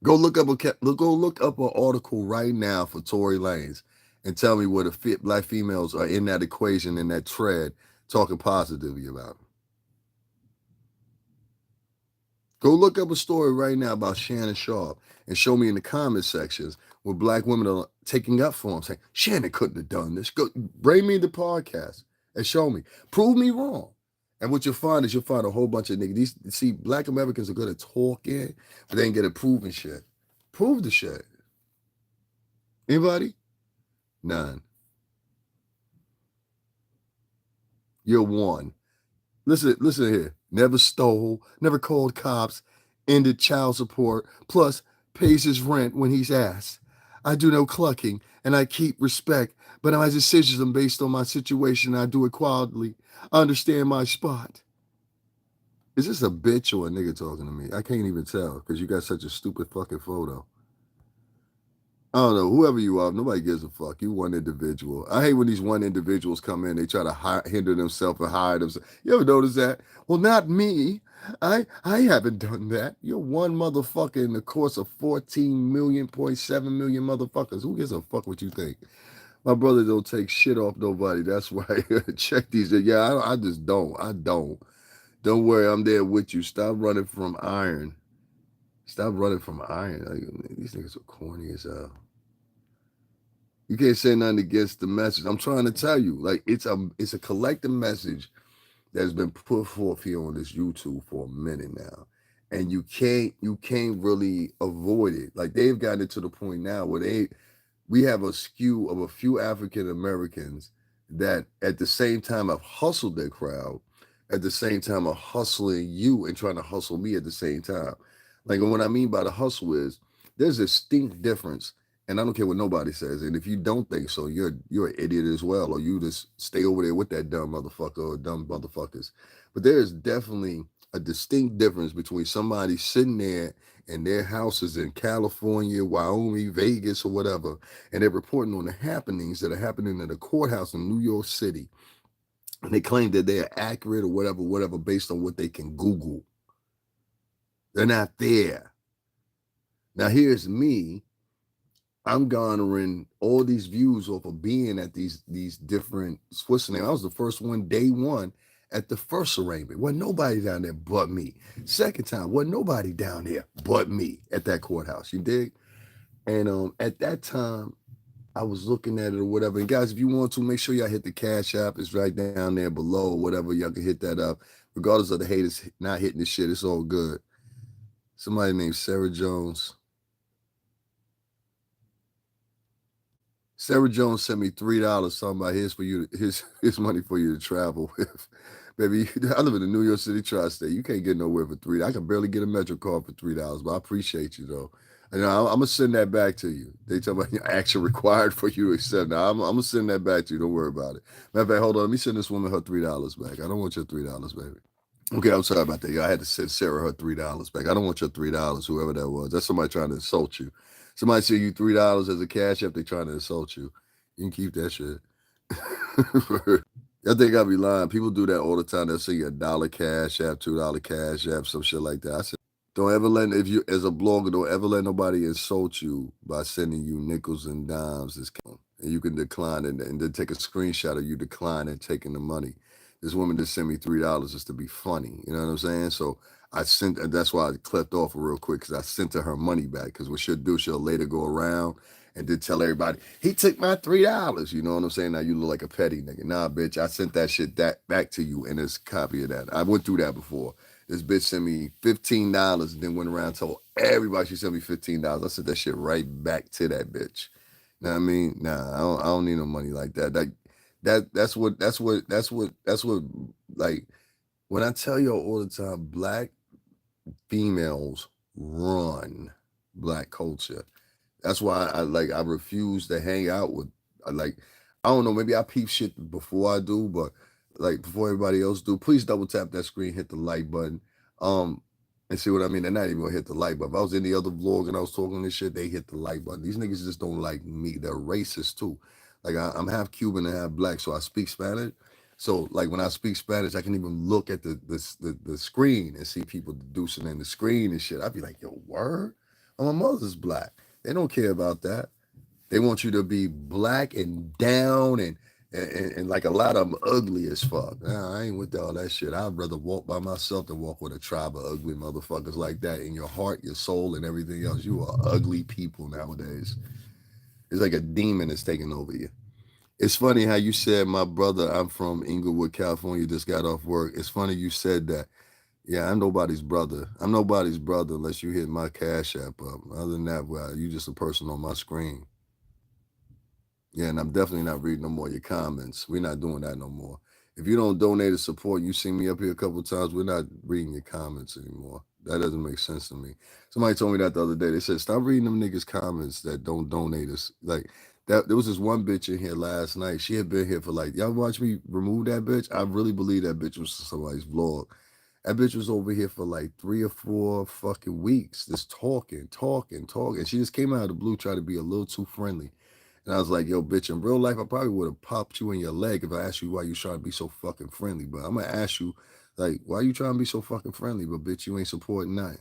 Go look up an article right now for Tory Lanez and tell me what the black females are in that equation, in that thread, talking positively about. Go look up a story right now about Shannon Sharp and show me in the comment sections where black women are taking up for him, saying, Shannon couldn't have done this. Go bring me the podcast and show me. Prove me wrong. And what you'll find is you'll find a whole bunch of niggas. See, black Americans are good at talking, but they ain't good at proving shit. Prove the shit. Anybody? None. You're one. Listen here. Never stole, never called cops, ended child support, plus pays his rent when he's asked. I do no clucking and I keep respect, but my decisions are based on my situation and I do it quietly. I understand my spot. Is this a bitch or a nigga talking to me? I can't even tell because you got such a stupid fucking photo. I don't know, whoever you are, nobody gives a fuck. You one individual. I hate when these one individuals come in, they try to hinder themselves and hide themselves. You ever notice that? Well, not me. I haven't done that. You're one motherfucker in the course of 14.7 million motherfuckers. Who gives a fuck what you think? My brother don't take shit off nobody. That's why check these. Yeah, I just don't. I don't. Don't worry, I'm there with you. Stop running from iron. Stop running from iron. Like, these niggas are corny as hell. You can't say nothing against the message. I'm trying to tell you, like it's a collective message that's been put forth here on this YouTube for a minute now, and you can't really avoid it. Like they've gotten it to the point now where we have a skew of a few African Americans that at the same time have hustled their crowd, at the same time are hustling you and trying to hustle me at the same time. Like what I mean by the hustle is There's a distinct difference, and I don't care what nobody says. And if you don't think so, you're an idiot as well, or you just stay over there with that dumb motherfucker or dumb motherfuckers. But there is definitely a distinct difference between somebody sitting there in their houses in California, Wyoming, Vegas, or whatever, and they're reporting on the happenings that are happening in the courthouse in New York City, and they claim that they are accurate or whatever, based on what they can Google. They're not there. Now here's me. I'm garnering all these views off of being at these different Switzerland. I was the first one, day one, at the first arraignment. Wasn't nobody down there but me. Second time, wasn't nobody down there but me at that courthouse. You dig? And at that time, I was looking at it or whatever. And guys, if you want to, make sure y'all hit the Cash App. It's right down there below or whatever. Y'all can hit that up. Regardless of the haters not hitting the shit, it's all good. Somebody named Sarah Jones. Sarah Jones sent me $3 talking about here's money for you to travel with. Baby, I live in the New York City tri-state. You can't get nowhere for $3. I can barely get a Metro card for $3, but I appreciate you though. And I'm gonna send that back to you. They talk about action required for you to accept. Now I'm gonna send that back to you. Don't worry about it. Matter of fact, hold on. Let me send this woman her $3 back. I don't want your $3, baby. Okay, I'm sorry about that. I had to send Sarah her $3 back. I don't want your $3, whoever that was. That's somebody trying to insult you. Somebody send you $3 as a cash app, they trying to insult you. You can keep that shit. I think I be lying. People do that all the time. They'll send you $1 cash app, $2 cash app, some shit like that. I said, don't ever let, if you as a blogger, don't ever let nobody insult you by sending you nickels and dimes. And you can decline it and then take a screenshot of you declining taking the money. This woman just sent me $3 just to be funny. You know what I'm saying? So I sent, and that's why I clipped off real quick, because I sent her money back. Because what she'll do, she'll later go around and then tell everybody, he took my $3. You know what I'm saying? Now you look like a petty nigga. Nah, bitch, I sent that shit back to you, and there's a copy of that. I went through that before. This bitch sent me $15 and then went around and told everybody she sent me $15. I sent that shit right back to that bitch. You know what I mean? Nah, I don't need no money like that. That's what like, when I tell you all the time, black females run black culture. That's why I refuse to hang out with, like, I don't know, maybe I peep shit before I do, but like before everybody else do, please double tap that screen, hit the like button. Um and see what I mean. They're not even gonna hit the like button. If I was in the other vlog and I was talking this shit, they hit the like button. These niggas just don't like me. They're racist too. Like I'm half Cuban and half black, so I speak Spanish. So like when I speak Spanish, I can even look at the screen and see people deducing in the screen and shit. I'd be like, yo, word? Oh, my mother's black. They don't care about that. They want you to be black and down and like a lot of them ugly as fuck. Nah, I ain't with all that shit. I'd rather walk by myself than walk with a tribe of ugly motherfuckers like that. In your heart, your soul, and everything else, you are ugly people nowadays. It's like a demon is taking over you. It's funny how you said, my brother, I'm from Inglewood, California, just got off work. It's funny you said that. Yeah, I'm nobody's brother. I'm nobody's brother unless you hit my Cash App up. Other than that, well, you just a person on my screen. Yeah, and I'm definitely not reading no more of your comments. We're not doing that no more. If you don't donate or support, you see me up here a couple of times, we're not reading your comments anymore. That doesn't make sense to me. Somebody told me that the other day. They said, stop reading them niggas' comments that don't donate us. Like, that there was this one bitch in here last night. She had been here for like, y'all watch me remove that bitch? I really believe that bitch was somebody's vlog. That bitch was over here for like 3 or 4 fucking weeks, just talking. She just came out of the blue, trying to be a little too friendly. And I was like, yo, bitch, in real life, I probably would have popped you in your leg if I asked you why you trying to be so fucking friendly. But I'm going to ask you, like, why you trying to be so fucking friendly, but bitch, you ain't supporting nothing.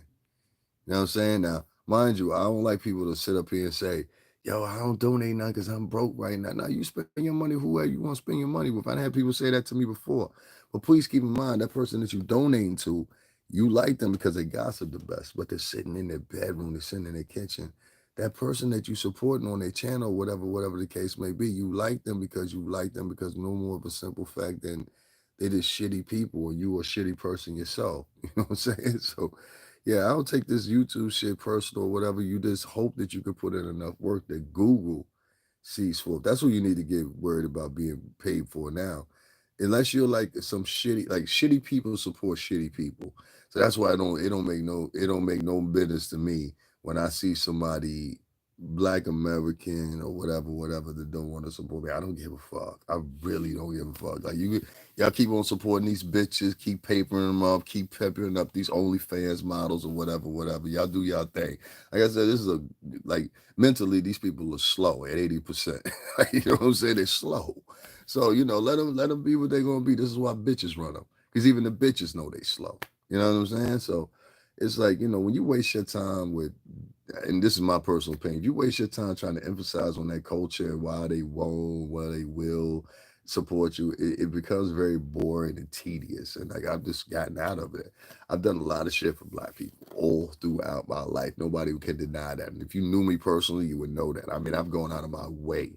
You know what I'm saying? Now, mind you, I don't like people to sit up here and say, yo, I don't donate nothing because I'm broke right now. Now, you spend your money whoever you want to spend your money with. I had people say that to me before. But please keep in mind, that person that you donating to, you like them because they gossip the best, but they're sitting in their bedroom, they're sitting in their kitchen. That person that you supporting on their channel, whatever the case may be, you like them because no more of a simple fact than they just shitty people or you a shitty person yourself. You know what I'm saying? So yeah, I don't take this YouTube shit personal or whatever. You just hope that you can put in enough work that Google sees for. That's what you need to get worried about being paid for now. Unless you're like some shitty people support shitty people. So that's why it don't make no business to me when I see somebody Black American or whatever that don't want to support me, I don't give a fuck. I really don't give a fuck. Like y'all keep on supporting these bitches, keep papering them up, keep peppering up these OnlyFans models or whatever. Y'all do y'all thing. Like I said, this is like mentally these people are slow at 80%. Like, you know what I'm saying? They're slow. So let them be what they're gonna be. This is why bitches run them, because even the bitches know they slow. You know what I'm saying? So it's like, when you waste your time with, and this is my personal opinion, you waste your time trying to emphasize on that culture and why they won't, why they will support you, it becomes very boring and tedious. And like, I've just gotten out of it. I've done a lot of shit for Black people all throughout my life. Nobody can deny that. And if you knew me personally, you would know that. I mean, I've gone out of my way.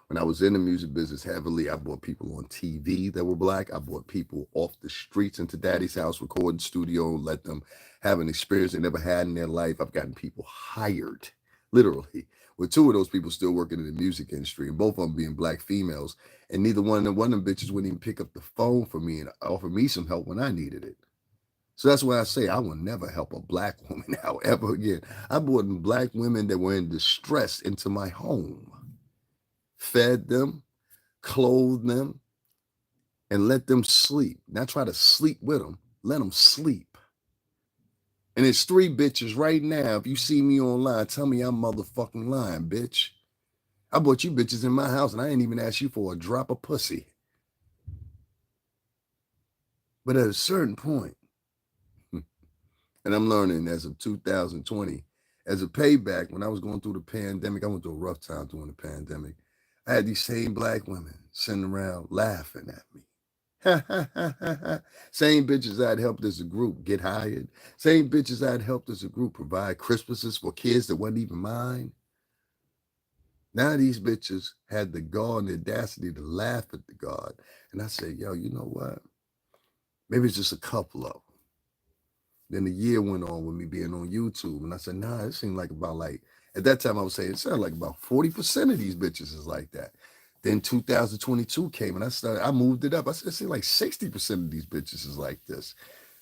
When I was in the music business heavily, I brought people on TV that were Black. I brought people off the streets into Daddy's house, recording studio, let them have an experience they never had in their life. I've gotten people hired, literally, with two of those people still working in the music industry, and both of them being Black females. And neither one of them bitches wouldn't even pick up the phone for me and offer me some help when I needed it. So that's why I say I will never help a Black woman out ever again. I brought in Black women that were in distress into my home, fed them, clothed them, and let them sleep. Not try to sleep with them, let them sleep. And it's 3 bitches right now. If you see me online, tell me I'm motherfucking lying, bitch. I brought you bitches in my house and I ain't even asked you for a drop of pussy. But at a certain point, and I'm learning as of 2020, as a payback, when I was going through the pandemic, I went through a rough time during the pandemic. I had these same Black women sitting around laughing at me. Same bitches I'd helped as a group get hired. Same bitches I'd helped as a group provide Christmases for kids that wasn't even mine. Now these bitches had the gall and the audacity to laugh at the God. And I said, yo, you know what? Maybe it's just a couple of them. Then the year went on with me being on YouTube. And I said, nah, it seemed like at that time I was saying, it sounded like about 40% of these bitches is like that. Then 2022 came and I moved it up. I said, it seemed like 60% of these bitches is like this.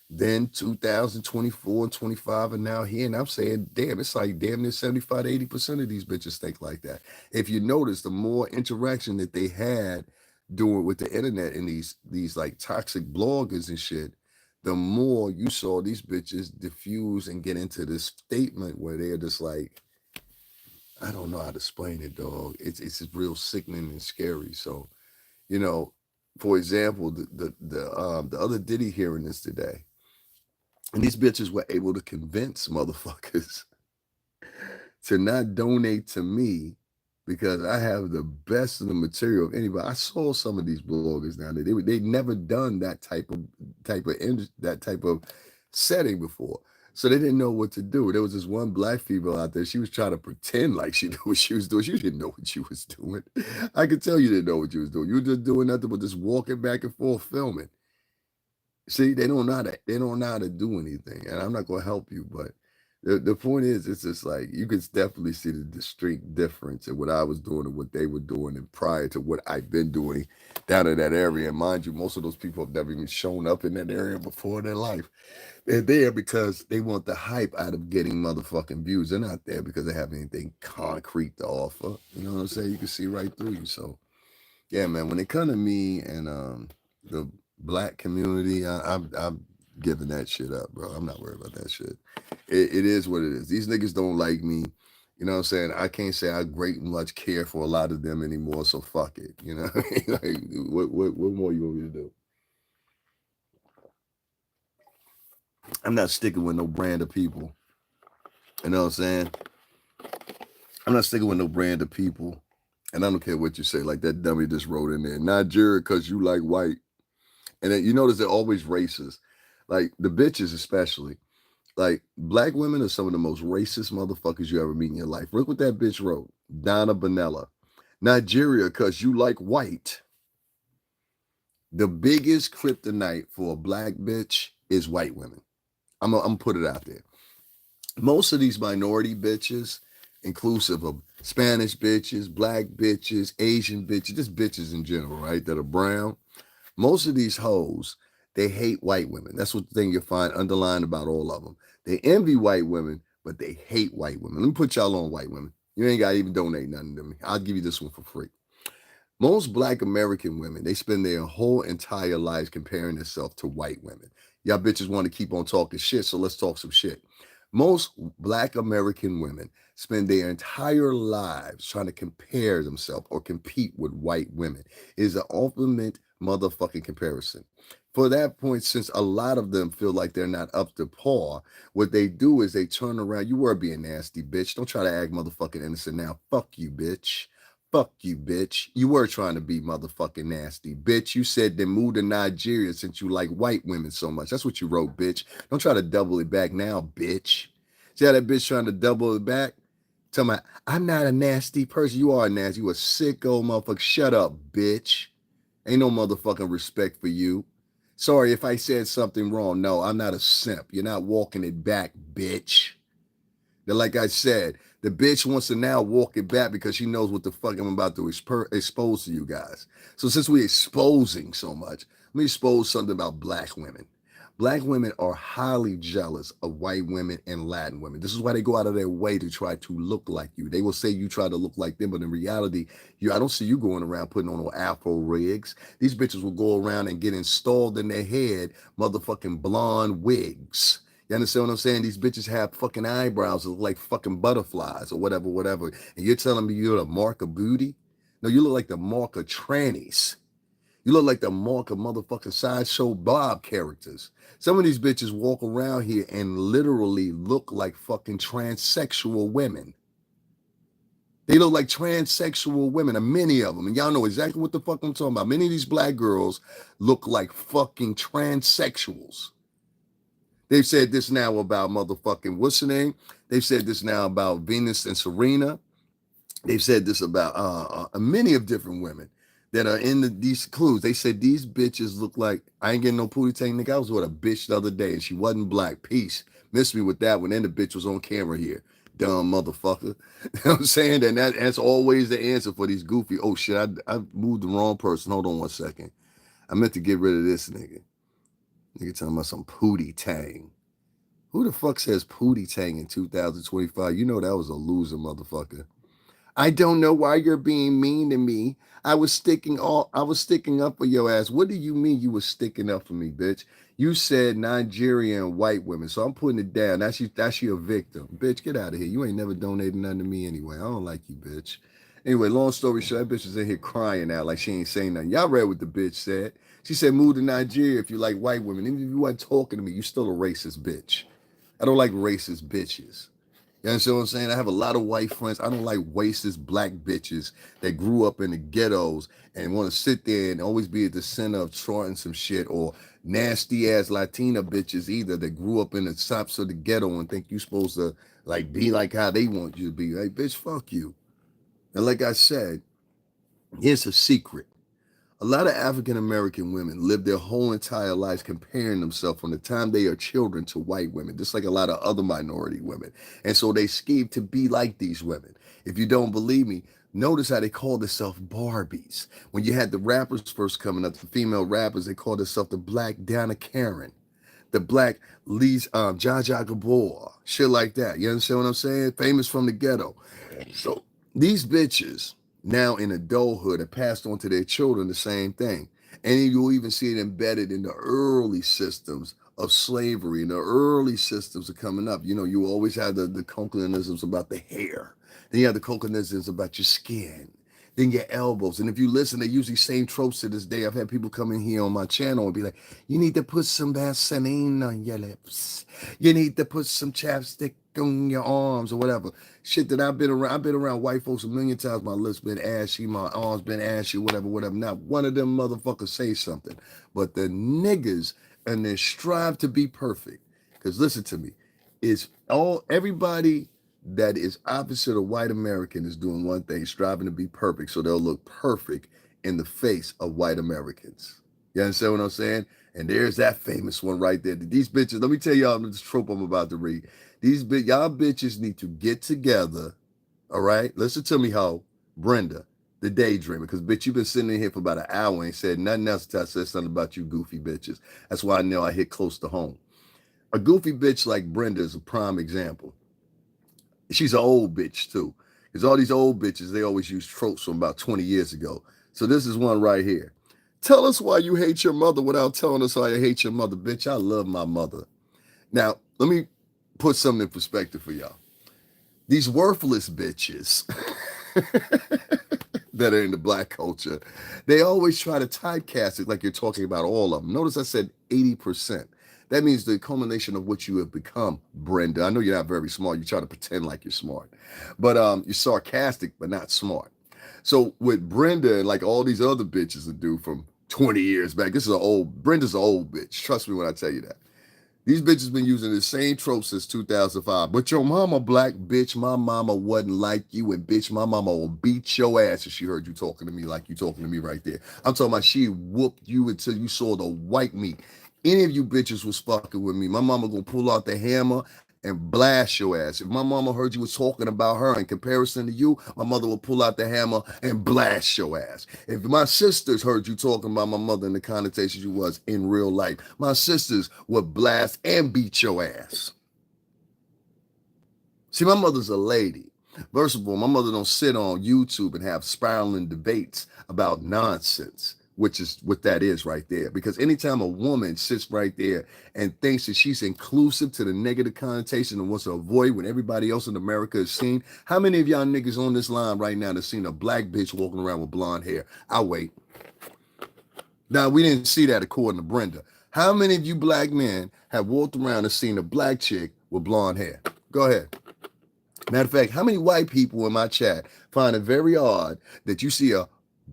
Then 2024 and 25 are now here. And I'm saying, damn, it's like damn near 75 to 80% of these bitches think like that. If you notice, the more interaction that they had doing with the internet and these like toxic bloggers and shit, the more you saw these bitches diffuse and get into this statement where they're just like, I don't know how to explain it, dog. It's real sickening and scary. So, for example, the other Diddy hearing this today, and these bitches were able to convince motherfuckers to not donate to me because I have the best of the material of anybody. I saw some of these bloggers down there. They never done that type of setting before. So they didn't know what to do. There was this one Black female out there. She was trying to pretend like she knew what she was doing. She didn't know what she was doing. I could tell you didn't know what you was doing. You were just doing nothing but just walking back and forth filming. See, they don't know how to do anything. And I'm not gonna help you, but the point is, it's just like you could definitely see the distinct difference in what I was doing and what they were doing, and prior to what I've been doing down in that area. And mind you, most of those people have never even shown up in that area before in their life. They're there because they want the hype out of getting motherfucking views. They're not there because they have anything concrete to offer. You know what I'm saying? You can see right through you. So yeah, man, when it comes to me and the Black community, I'm giving that shit up, bro. I'm not worried about that shit. It is what it is. These niggas don't like me. You know what I'm saying? I can't say I great much care for a lot of them anymore, so fuck it. You know, like, what more you want me to do? I'm not sticking with no brand of people. You know what I'm saying? I'm not sticking with no brand of people. And I don't care what you say. Like that dummy just wrote in there, Nigeria, because you like white. And then you notice they're always racist. Like the bitches especially. Like Black women are some of the most racist motherfuckers you ever meet in your life. Look what that bitch wrote. Donna Bonella. Nigeria, because you like white. The biggest kryptonite for a Black bitch is white women. I'm gonna put it out there. Most of these minority bitches, inclusive of Spanish bitches, Black bitches, Asian bitches, just bitches in general, right, that are brown, most of these hoes, they hate white women. That's what the thing you'll find underlined about all of them. They envy white women, but they hate white women. Let me put y'all on white women. You ain't got to even donate nothing to me. I'll give you this one for free. Most Black American women, they spend their whole entire lives comparing themselves to white women. Y'all bitches want to keep on talking shit, so let's talk some shit. Most Black American women spend their entire lives trying to compare themselves or compete with white women. It is an ultimate motherfucking comparison. For that point, since a lot of them feel like they're not up to par, what they do is they turn around. You were being nasty, bitch. Don't try to act motherfucking innocent now. Fuck you, bitch. Fuck you, bitch. You were trying to be motherfucking nasty, bitch. You said then move to Nigeria since you like white women so much. That's what you wrote, bitch. Don't try to double it back now, bitch. See how that bitch trying to double it back? Tell me, I'm not a nasty person. You are nasty. You a sick old motherfucker. Shut up, bitch. Ain't no motherfucking respect for you. Sorry if I said something wrong. No, I'm not a simp. You're not walking it back, bitch. That, like I said, the bitch wants to now walk it back because she knows what the fuck I'm about to expose to you guys. So since we're exposing so much, let me expose something about Black women. Black women are highly jealous of white women and Latin women. This is why they go out of their way to try to look like you. They will say you try to look like them, but in reality, I don't see you going around putting on no afro rigs. These bitches will go around and get installed in their head motherfucking blonde wigs. You understand what I'm saying? These bitches have fucking eyebrows that look like fucking butterflies or whatever, whatever. And you're telling me you're the mark of booty? No, you look like the mark of trannies. You look like the mark of motherfucking Sideshow Bob characters. Some of these bitches walk around here and literally look like fucking transsexual women. They look like transsexual women, and many of them. And y'all know exactly what the fuck I'm talking about. Many of these Black girls look like fucking transsexuals. They've said this now about motherfucking, what's her name? They've said this now about Venus and Serena. They've said this about many of different women that are in these clues. They said these bitches look like, I ain't getting no pootie tang, nigga. I was with a bitch the other day and she wasn't Black. Peace. Missed me with that one. And the bitch was on camera here. Dumb motherfucker. You know what I'm saying? And that's always the answer for these goofy, oh shit, I moved the wrong person. Hold on one second. I meant to get rid of this nigga. Nigga talking about some pootie tang. Who the fuck says pootie tang in 2025? You know that was a loser, motherfucker. I don't know why you're being mean to me. I was sticking up for your ass. What do you mean you were sticking up for me, bitch? You said Nigerian white women, so I'm putting it down. That's you a victim. Bitch, get out of here. You ain't never donated nothing to me anyway. I don't like you, bitch. Anyway, long story short, that bitch is in here crying out like she ain't saying nothing. Y'all read what the bitch said. She said, move to Nigeria if you like white women. Even if you weren't talking to me, you still a racist bitch. I don't like racist bitches. You understand what I'm saying? I have a lot of white friends. I don't like racist Black bitches that grew up in the ghettos and want to sit there and always be at the center of charting some shit, or nasty ass Latina bitches either that grew up in the tops of the ghetto and think you supposed to like be like how they want you to be. Like, bitch, fuck you. And like I said, here's a secret. A lot of African American women live their whole entire lives comparing themselves from the time they are children to white women, just like a lot of other minority women. And so they scheme to be like these women. If you don't believe me, notice how they call themselves Barbies. When you had the rappers first coming up, the female rappers, they called themselves the Black Donna Karen, the Black Lee's Jaja Gabor, shit like that. You understand what I'm saying? Famous from the ghetto. So these bitches now in adulthood have passed on to their children the same thing. And you'll even see it embedded in the early systems of slavery, and the early systems are coming up. You know, you always have the colonialisms about the hair. Then you have the colonialisms about your skin. Then your elbows. And if you listen, they use these same tropes to this day. I've had people come in here on my channel and be like, you need to put some Vaseline on your lips. You need to put some chapstick on your arms or whatever. Shit that I've been around white folks a million times. My lips been ashy, my arms been ashy, whatever, whatever. Not one of them motherfuckers say something. But the niggas and they strive to be perfect. Because listen to me, it's everybody that is opposite of white American is doing one thing, striving to be perfect, so they'll look perfect in the face of white Americans. You understand what I'm saying? And there's that famous one right there. These bitches, let me tell y'all this trope I'm about to read. Y'all bitches need to get together, all right? Listen to me, ho. Brenda, the daydreamer, because bitch, you've been sitting in here for about an hour and said nothing else until I said something about you goofy bitches. That's why I know I hit close to home. A goofy bitch like Brenda is a prime example. She's an old bitch too. Because all these old bitches, they always use tropes from about 20 years ago. So this is one right here. Tell us why you hate your mother without telling us why you hate your mother. Bitch, I love my mother. Now, let me put something in perspective for y'all. These worthless bitches that are in the black culture, they always try to typecast it like you're talking about all of them. Notice I said 80%. That means the culmination of what you have become, Brenda. I know you're not very smart. You try to pretend like you're smart. But you're sarcastic, but not smart. So with Brenda and like all these other bitches that do from 20 years back, Brenda's an old bitch. Trust me when I tell you that. These bitches been using the same trope since 2005. But your mama black, bitch, my mama wasn't like you, and bitch, my mama will beat your ass if she heard you talking to me like you talking to me right there. I'm talking about she whooped you until you saw the white meat. Any of you bitches was fucking with me, my mama gonna pull out the hammer and blast your ass. If my mama heard you was talking about her in comparison to you, my mother will pull out the hammer and blast your ass. If my sisters heard you talking about my mother in the connotations you was in real life, my sisters would blast and beat your ass. See, my mother's a lady. First of all, my mother don't sit on YouTube and have spiraling debates about nonsense, which is what that is right there. Because anytime a woman sits right there and thinks that she's inclusive to the negative connotation and wants to avoid when everybody else in America is seen, how many of y'all niggas on this line right now that seen a black bitch walking around with blonde hair? I'll wait. Now, we didn't see that according to Brenda. How many of you black men have walked around and seen a black chick with blonde hair? Go ahead. Matter of fact, how many white people in my chat find it very odd that you see a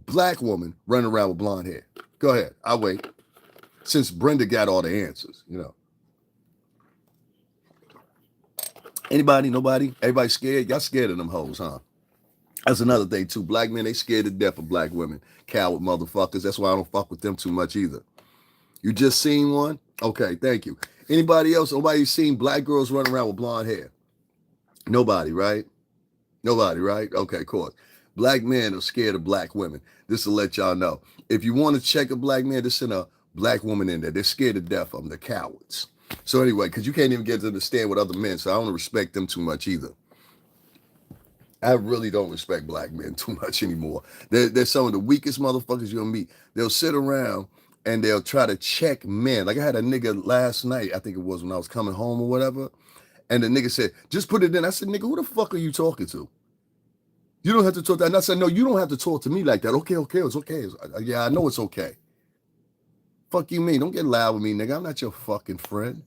black woman running around with blonde hair? Go ahead. I'll wait. Since Brenda got all the answers, you know. Anybody? Nobody? Everybody scared? Y'all scared of them hoes, huh? That's another thing too. Black men, they scared to death of black women. Coward motherfuckers. That's why I don't fuck with them too much either. You just seen one? Okay, thank you. Anybody else? Nobody seen black girls running around with blonde hair? Nobody, right? Nobody, right? Okay, of course. Black men are scared of black women. This will let y'all know. If you want to check a black man, just send a black woman in there. They're scared to death of them. They're cowards. So anyway, because you can't even get to understand what other men, so I don't respect them too much either. I really don't respect black men too much anymore. They're some of the weakest motherfuckers you'll meet. They'll sit around and they'll try to check men. Like I had a nigga last night, I think it was when I was coming home or whatever, and the nigga said, just put it in. I said, nigga, who the fuck are you talking to? You don't have to talk that. And I said, no, you don't have to talk to me like that. Okay, it's okay. Yeah, I know it's okay. Fuck you mean? Don't get loud with me, nigga. I'm not your fucking friend.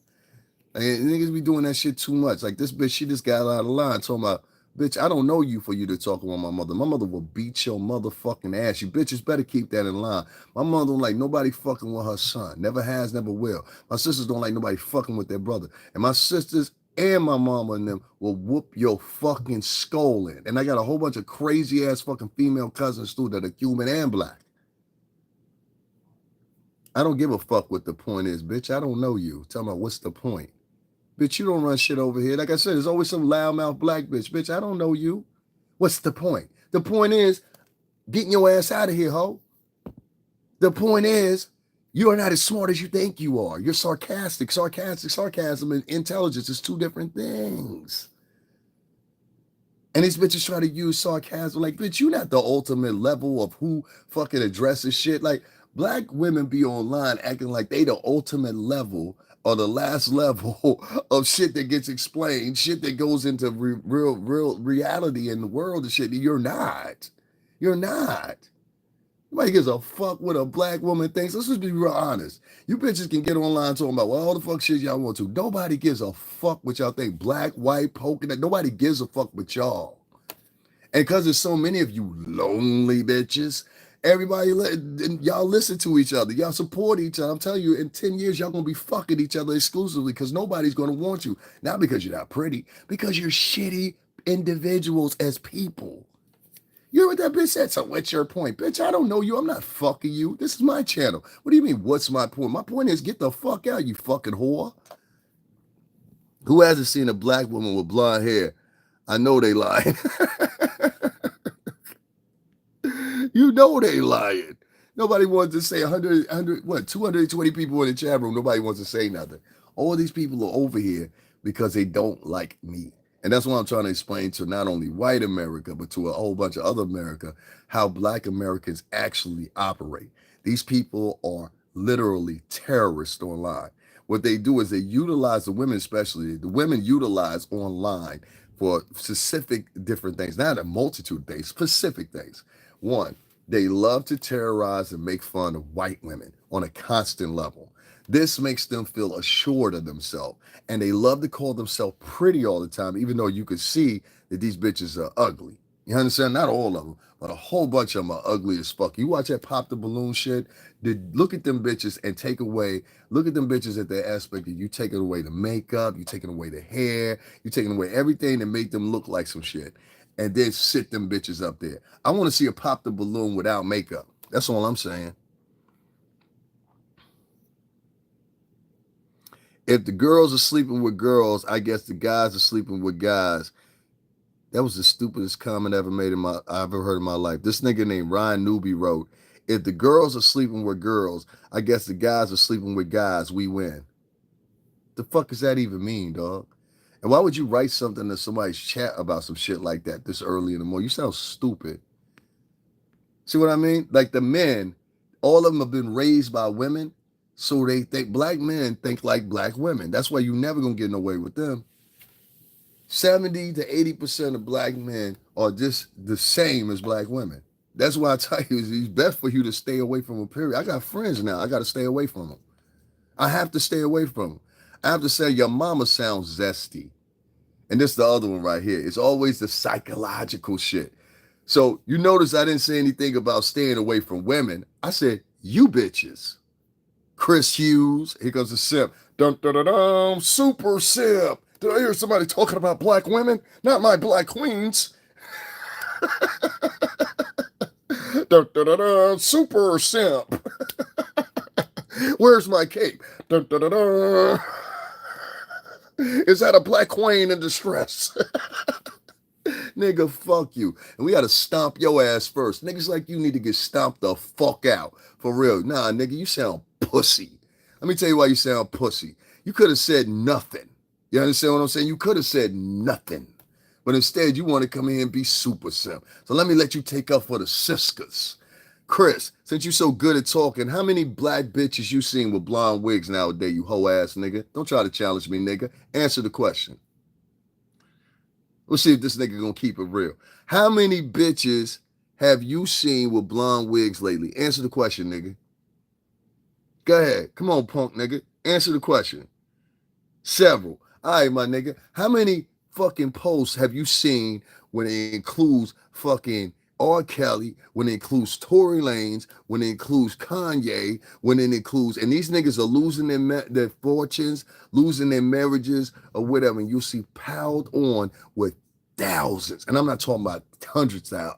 And niggas be doing that shit too much. Like this bitch, she just got out of line talking about, bitch, I don't know you for you to talk about my mother. My mother will beat your motherfucking ass. You bitches better keep that in line. My mother don't like nobody fucking with her son. Never has, never will. My sisters don't like nobody fucking with their brother. And my sisters and my mama and them will whoop your fucking skull in. And I got a whole bunch of crazy ass fucking female cousins too that are Cuban and black. I don't give a fuck what the point is, bitch. I don't know you. Tell me what's the point. Bitch, you don't run shit over here. Like I said, there's always some loudmouth black bitch. Bitch, I don't know you. What's the point? The point is getting your ass out of here, ho. The point is you are not as smart as you think you are. You're sarcastic. Sarcasm and intelligence is two different things. And these bitches try to use sarcasm. Like, bitch, you not the ultimate level of who fucking addresses shit. Like, black women be online acting like they the ultimate level or the last level of shit that gets explained, shit that goes into real reality in the world and shit. You're not. You're not. Nobody gives a fuck what a black woman thinks. Let's just be real honest. You bitches can get online talking about well, all the fuck shit y'all want to. Nobody gives a fuck what y'all think. Black, white, polka dot. Nobody gives a fuck with y'all. And because there's so many of you lonely bitches, everybody, y'all listen to each other. Y'all support each other. I'm telling you, in 10 years, y'all going to be fucking each other exclusively because nobody's going to want you. Not because you're not pretty, because you're shitty individuals as people. You hear what that bitch said? So what's your point? Bitch, I don't know you. I'm not fucking you. This is my channel. What do you mean, what's my point? My point is get the fuck out, you fucking whore. Who hasn't seen a black woman with blonde hair? I know they lying. You know they lying. Nobody wants to say 220 people in the chat room. Nobody wants to say nothing. All these people are over here because they don't like me. And that's why I'm trying to explain to not only white America, but to a whole bunch of other America, how black Americans actually operate. These people are literally terrorists online. What they do is they utilize the women, especially the women utilize online for specific different things, not a multitude of things, specific things. One, they love to terrorize and make fun of white women on a constant level. This makes them feel assured of themselves. And they love to call themselves pretty all the time, even though you could see that these bitches are ugly. You understand? Not all of them, but a whole bunch of them are ugly as fuck. You watch that pop the balloon shit, look at them bitches and take away, look at them bitches at their aspect of you taking away the makeup, you taking away the hair, you taking away everything that make them look like some shit. And then sit them bitches up there. I want to see a pop the balloon without makeup. That's all I'm saying. If the girls are sleeping with girls, I guess the guys are sleeping with guys. That was the stupidest comment I've ever heard in my life. This nigga named Ryan Newby wrote, "If the girls are sleeping with girls, I guess the guys are sleeping with guys. We win." The fuck does that even mean, dog? And why would you write something to somebody's chat about some shit like that this early in the morning? You sound stupid. See what I mean? Like the men, all of them have been raised by women, so they think black men think like black women. That's why you never gonna get away with them. 70 to 80% of black men are just the same as black women. That's why I tell you, it's best for you to stay away from them, period. I got friends now. I got to stay away from them. I have to stay away from them. I have to say, your mama sounds zesty. And this is the other one right here. It's always the psychological shit. So you notice I didn't say anything about staying away from women. I said, you bitches. Chris Hughes, here goes the simp. Dun, dun, dun, dun, super simp. Did I hear somebody talking about black women? Not my black queens. Dun, dun, dun, dun, super simp. Where's my cape? Dun, dun, dun, dun. Is that a black queen in distress? Nigga, fuck you. And we gotta stomp your ass first. Niggas like you need to get stomped the fuck out. For real. Nah, nigga, you sound pussy. Let me tell you why you sound pussy. You could have said nothing. You understand what I'm saying? You could have said nothing. But instead, you want to come here and be super simp. So let me let you take up for the sisters. Chris, since you so good at talking, how many black bitches you seen with blonde wigs nowadays, you hoe ass nigga? Don't try to challenge me, nigga. Answer the question. We'll see if this nigga gonna keep it real. How many bitches have you seen with blonde wigs lately? Answer the question, nigga. Go ahead. Come on, punk nigga. Answer the question. Several. All right, my nigga. How many fucking posts have you seen when it includes fucking R. Kelly, when it includes Tory Lanez, when it includes Kanye, when it includes, and these niggas are losing their fortunes, losing their marriages or whatever, and you'll see piled on with thousands. And I'm not talking about hundreds of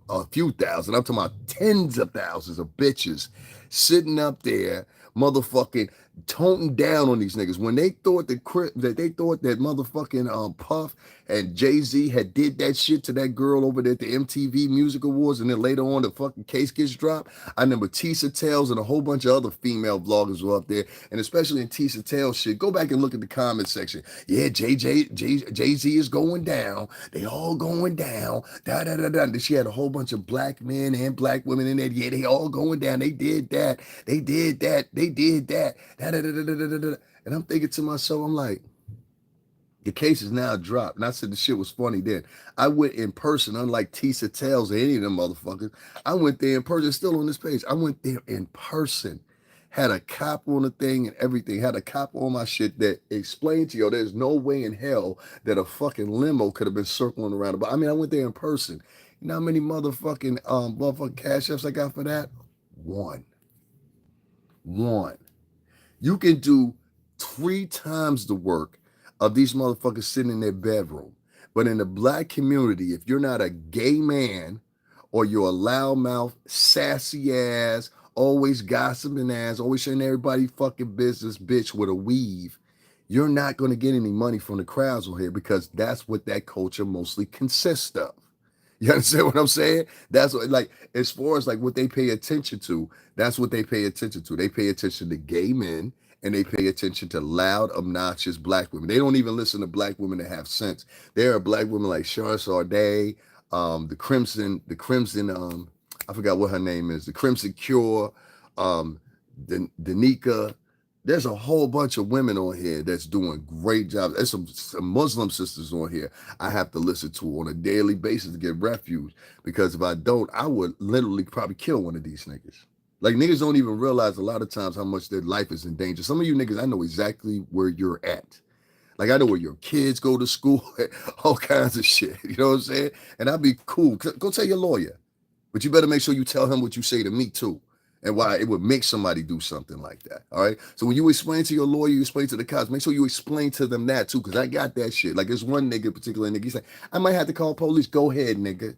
a few thousand. I'm talking about tens of thousands of bitches sitting up there, motherfucking toning down on these niggas. When they thought that motherfucking Puff and Jay-Z had did that shit to that girl over there at the MTV Music Awards, and then later on the fucking case gets dropped. I remember Tisa Tales and a whole bunch of other female vloggers were up there, and especially in Tisa Tales shit. Go back and look at the comment section. Yeah, Jay-Z is going down. They all going down. Da da da da. And she had a whole bunch of black men and black women in there. Yeah, they all going down. They did that. They did that. They did that. Da da da da da da da. And I'm thinking to myself, I'm like, the case is now dropped. And I said the shit was funny then. I went in person, unlike Tisa Tales or any of them motherfuckers. I went there in person. It's still on this page. I went there in person. Had a cop on the thing and everything. Had a cop on my shit that explained to you, there's no way in hell that a fucking limo could have been circling around. But I mean, I went there in person. You know how many motherfucking cash apps I got for that? One. You can do 3 times the work of these motherfuckers sitting in their bedroom. But in the black community, if you're not a gay man or you're a loudmouth, sassy ass, always gossiping ass, always sharing everybody fucking business bitch with a weave, you're not going to get any money from the crowds on here because that's what that culture mostly consists of. You understand what I'm saying? That's what, like, as far as like what they pay attention to, that's what they pay attention to. They pay attention to gay men and they pay attention to loud, obnoxious black women. They don't even listen to black women that have sense. There are black women like Shar Sade, the Crimson, I forgot what her name is, the Crimson Cure, Danica. There's a whole bunch of women on here that's doing great jobs. There's some Muslim sisters on here I have to listen to on a daily basis to get refuge. Because if I don't, I would literally probably kill one of these niggas. Like, niggas don't even realize a lot of times how much their life is in danger. Some of you niggas, I know exactly where you're at. Like, I know where your kids go to school, all kinds of shit. You know what I'm saying? And I'd be cool. Go tell your lawyer. But you better make sure you tell him what you say to me too, and why it would make somebody do something like that. All right. So when you explain to your lawyer, you explain to the cops, make sure you explain to them that too, because I got that shit. Like, there's one nigga, particular nigga, he's like, I might have to call police. Go ahead, nigga.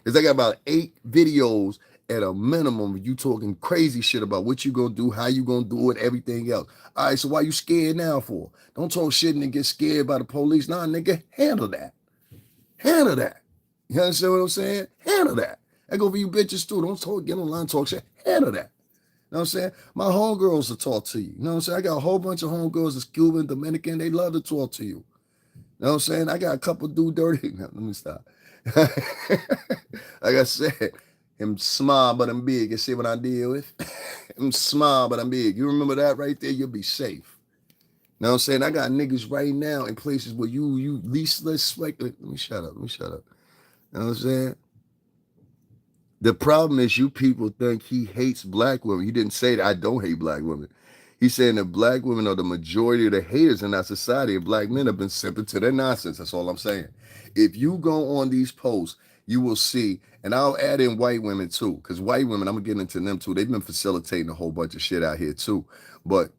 Because I got about 8 videos at a minimum of you talking crazy shit about what you gonna do, how you gonna do it, everything else. All right, so why you scared now for? Don't talk shit and then get scared by the police. Nah, nigga, handle that. Handle that. You understand what I'm saying? Handle that. I go for you bitches too. Don't talk, get online, talk shit. Handle that. You know what I'm saying? My homegirls will talk to you. You know what I'm saying? I got a whole bunch of homegirls that's Cuban, Dominican. They love to talk to you. You know what I'm saying? I got a couple do dirty. No, let me stop. Like I said, I'm small, but I'm big. You see what I deal with? I'm small, but I'm big. You remember that right there? You'll be safe. You know what I'm saying? I got niggas right now in places where you least suspect. Let me shut up. You know what I'm saying? The problem is you people think he hates black women. He didn't say that I don't hate black women. He's saying that black women are the majority of the haters in our society, and black men have been simping to their nonsense. That's all I'm saying. If you go on these posts, you will see, and I'll add in white women too, because white women, I'm gonna get into them too. They've been facilitating a whole bunch of shit out here too. But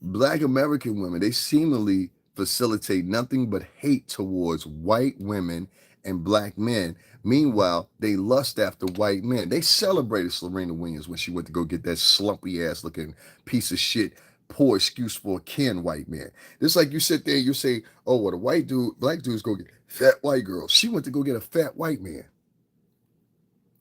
Black American women, they seemingly facilitate nothing but hate towards white women and black men. Meanwhile, they lust after white men. They celebrated Serena Williams when she went to go get that slumpy ass looking piece of shit, poor excuse for a Ken white man. It's like you sit there and you say, oh, well, the white dude, black dudes go get fat white girls. She went to go get a fat white man.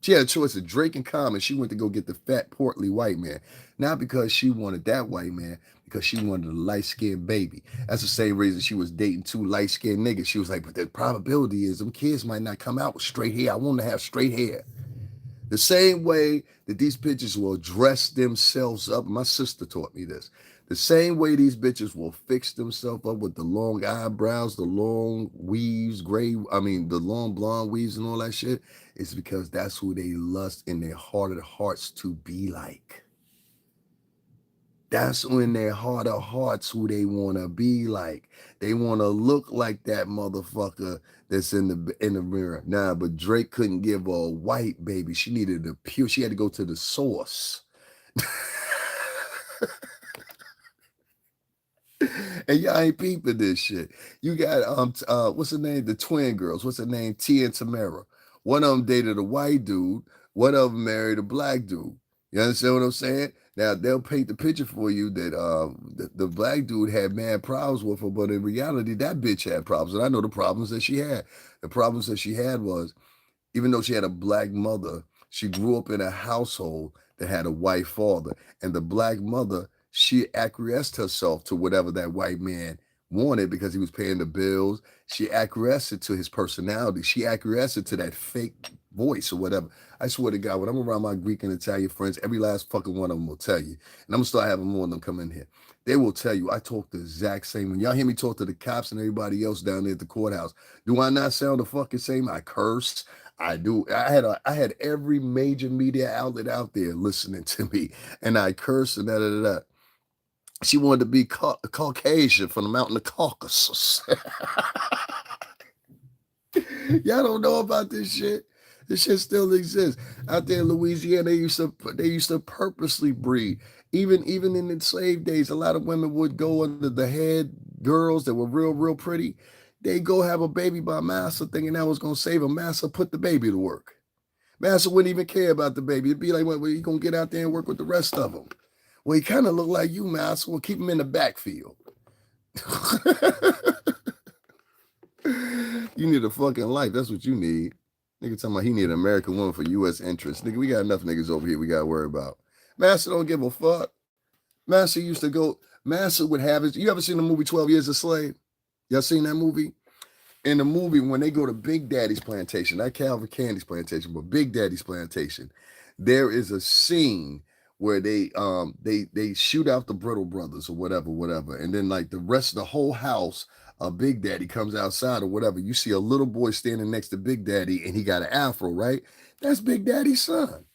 She had a choice of Drake and Common. She went to go get the fat, portly white man. Not because she wanted that white man, because she wanted a light-skinned baby. That's the same reason she was dating 2 light-skinned niggas. She was like, but the probability is them kids might not come out with straight hair. I want to have straight hair. The same way that these bitches will dress themselves up. My sister taught me this. The same way these bitches will fix themselves up with the long eyebrows, the long weaves, the long blonde weaves and all that shit, is because that's who they lust in their heart of hearts to be like. That's in their heart of hearts who they want to be like. They want to look like that motherfucker that's in the mirror. Nah, but Drake couldn't give her a white baby. She needed a pure. She had to go to the source. And y'all ain't peeping this shit. You got what's her name? The twin girls. What's her name? Tia and Tamara. One of them dated a white dude. One of them married a black dude. You understand what I'm saying? Now they'll paint the picture for you that the black dude had mad problems with her, but in reality, that bitch had problems. And I know the problems that she had. The problems that she had was, even though she had a black mother, she grew up in a household that had a white father. And the black mother, she acquiesced herself to whatever that white man wanted because he was paying the bills. She acquiesced to his personality. She acquiesced to that fake voice or whatever. I swear to God, when I'm around my Greek and Italian friends, every last fucking one of them will tell you. And I'm gonna start having more of them come in here. They will tell you I talk the exact same. When y'all hear me talk to the cops and everybody else down there at the courthouse, do I not sound the fucking same? I curse. I do. I had every major media outlet out there listening to me, and I cursed and da. She wanted to be Caucasian from the mountain of Caucasus. Y'all don't know about this shit. This shit still exists out there in Louisiana. They used to purposely breed. Even in the slave days, a lot of women would go under the head girls that were real pretty. They go have a baby by massa, thinking that was gonna save them. Massa put the baby to work. Massa wouldn't even care about the baby. It'd be like, well, you gonna get out there and work with the rest of them? Well, he kind of look like you, Massa. We'll keep him in the backfield. You need a fucking life. That's what you need. Nigga talking about he need an American woman for U.S. interests. Nigga, we got enough niggas over here we got to worry about. Master don't give a fuck. Master used to go, Massa would have it. You ever seen the movie 12 Years a Slave? Y'all seen that movie? In the movie, when they go to Big Daddy's plantation, not Calvin Candy's plantation, but Big Daddy's plantation, there is a scene where they shoot out the Brittle brothers or whatever, and then like the rest of the whole house, Big Daddy comes outside or whatever. You see a little boy standing next to Big Daddy, and he got an afro, right? That's Big Daddy's son.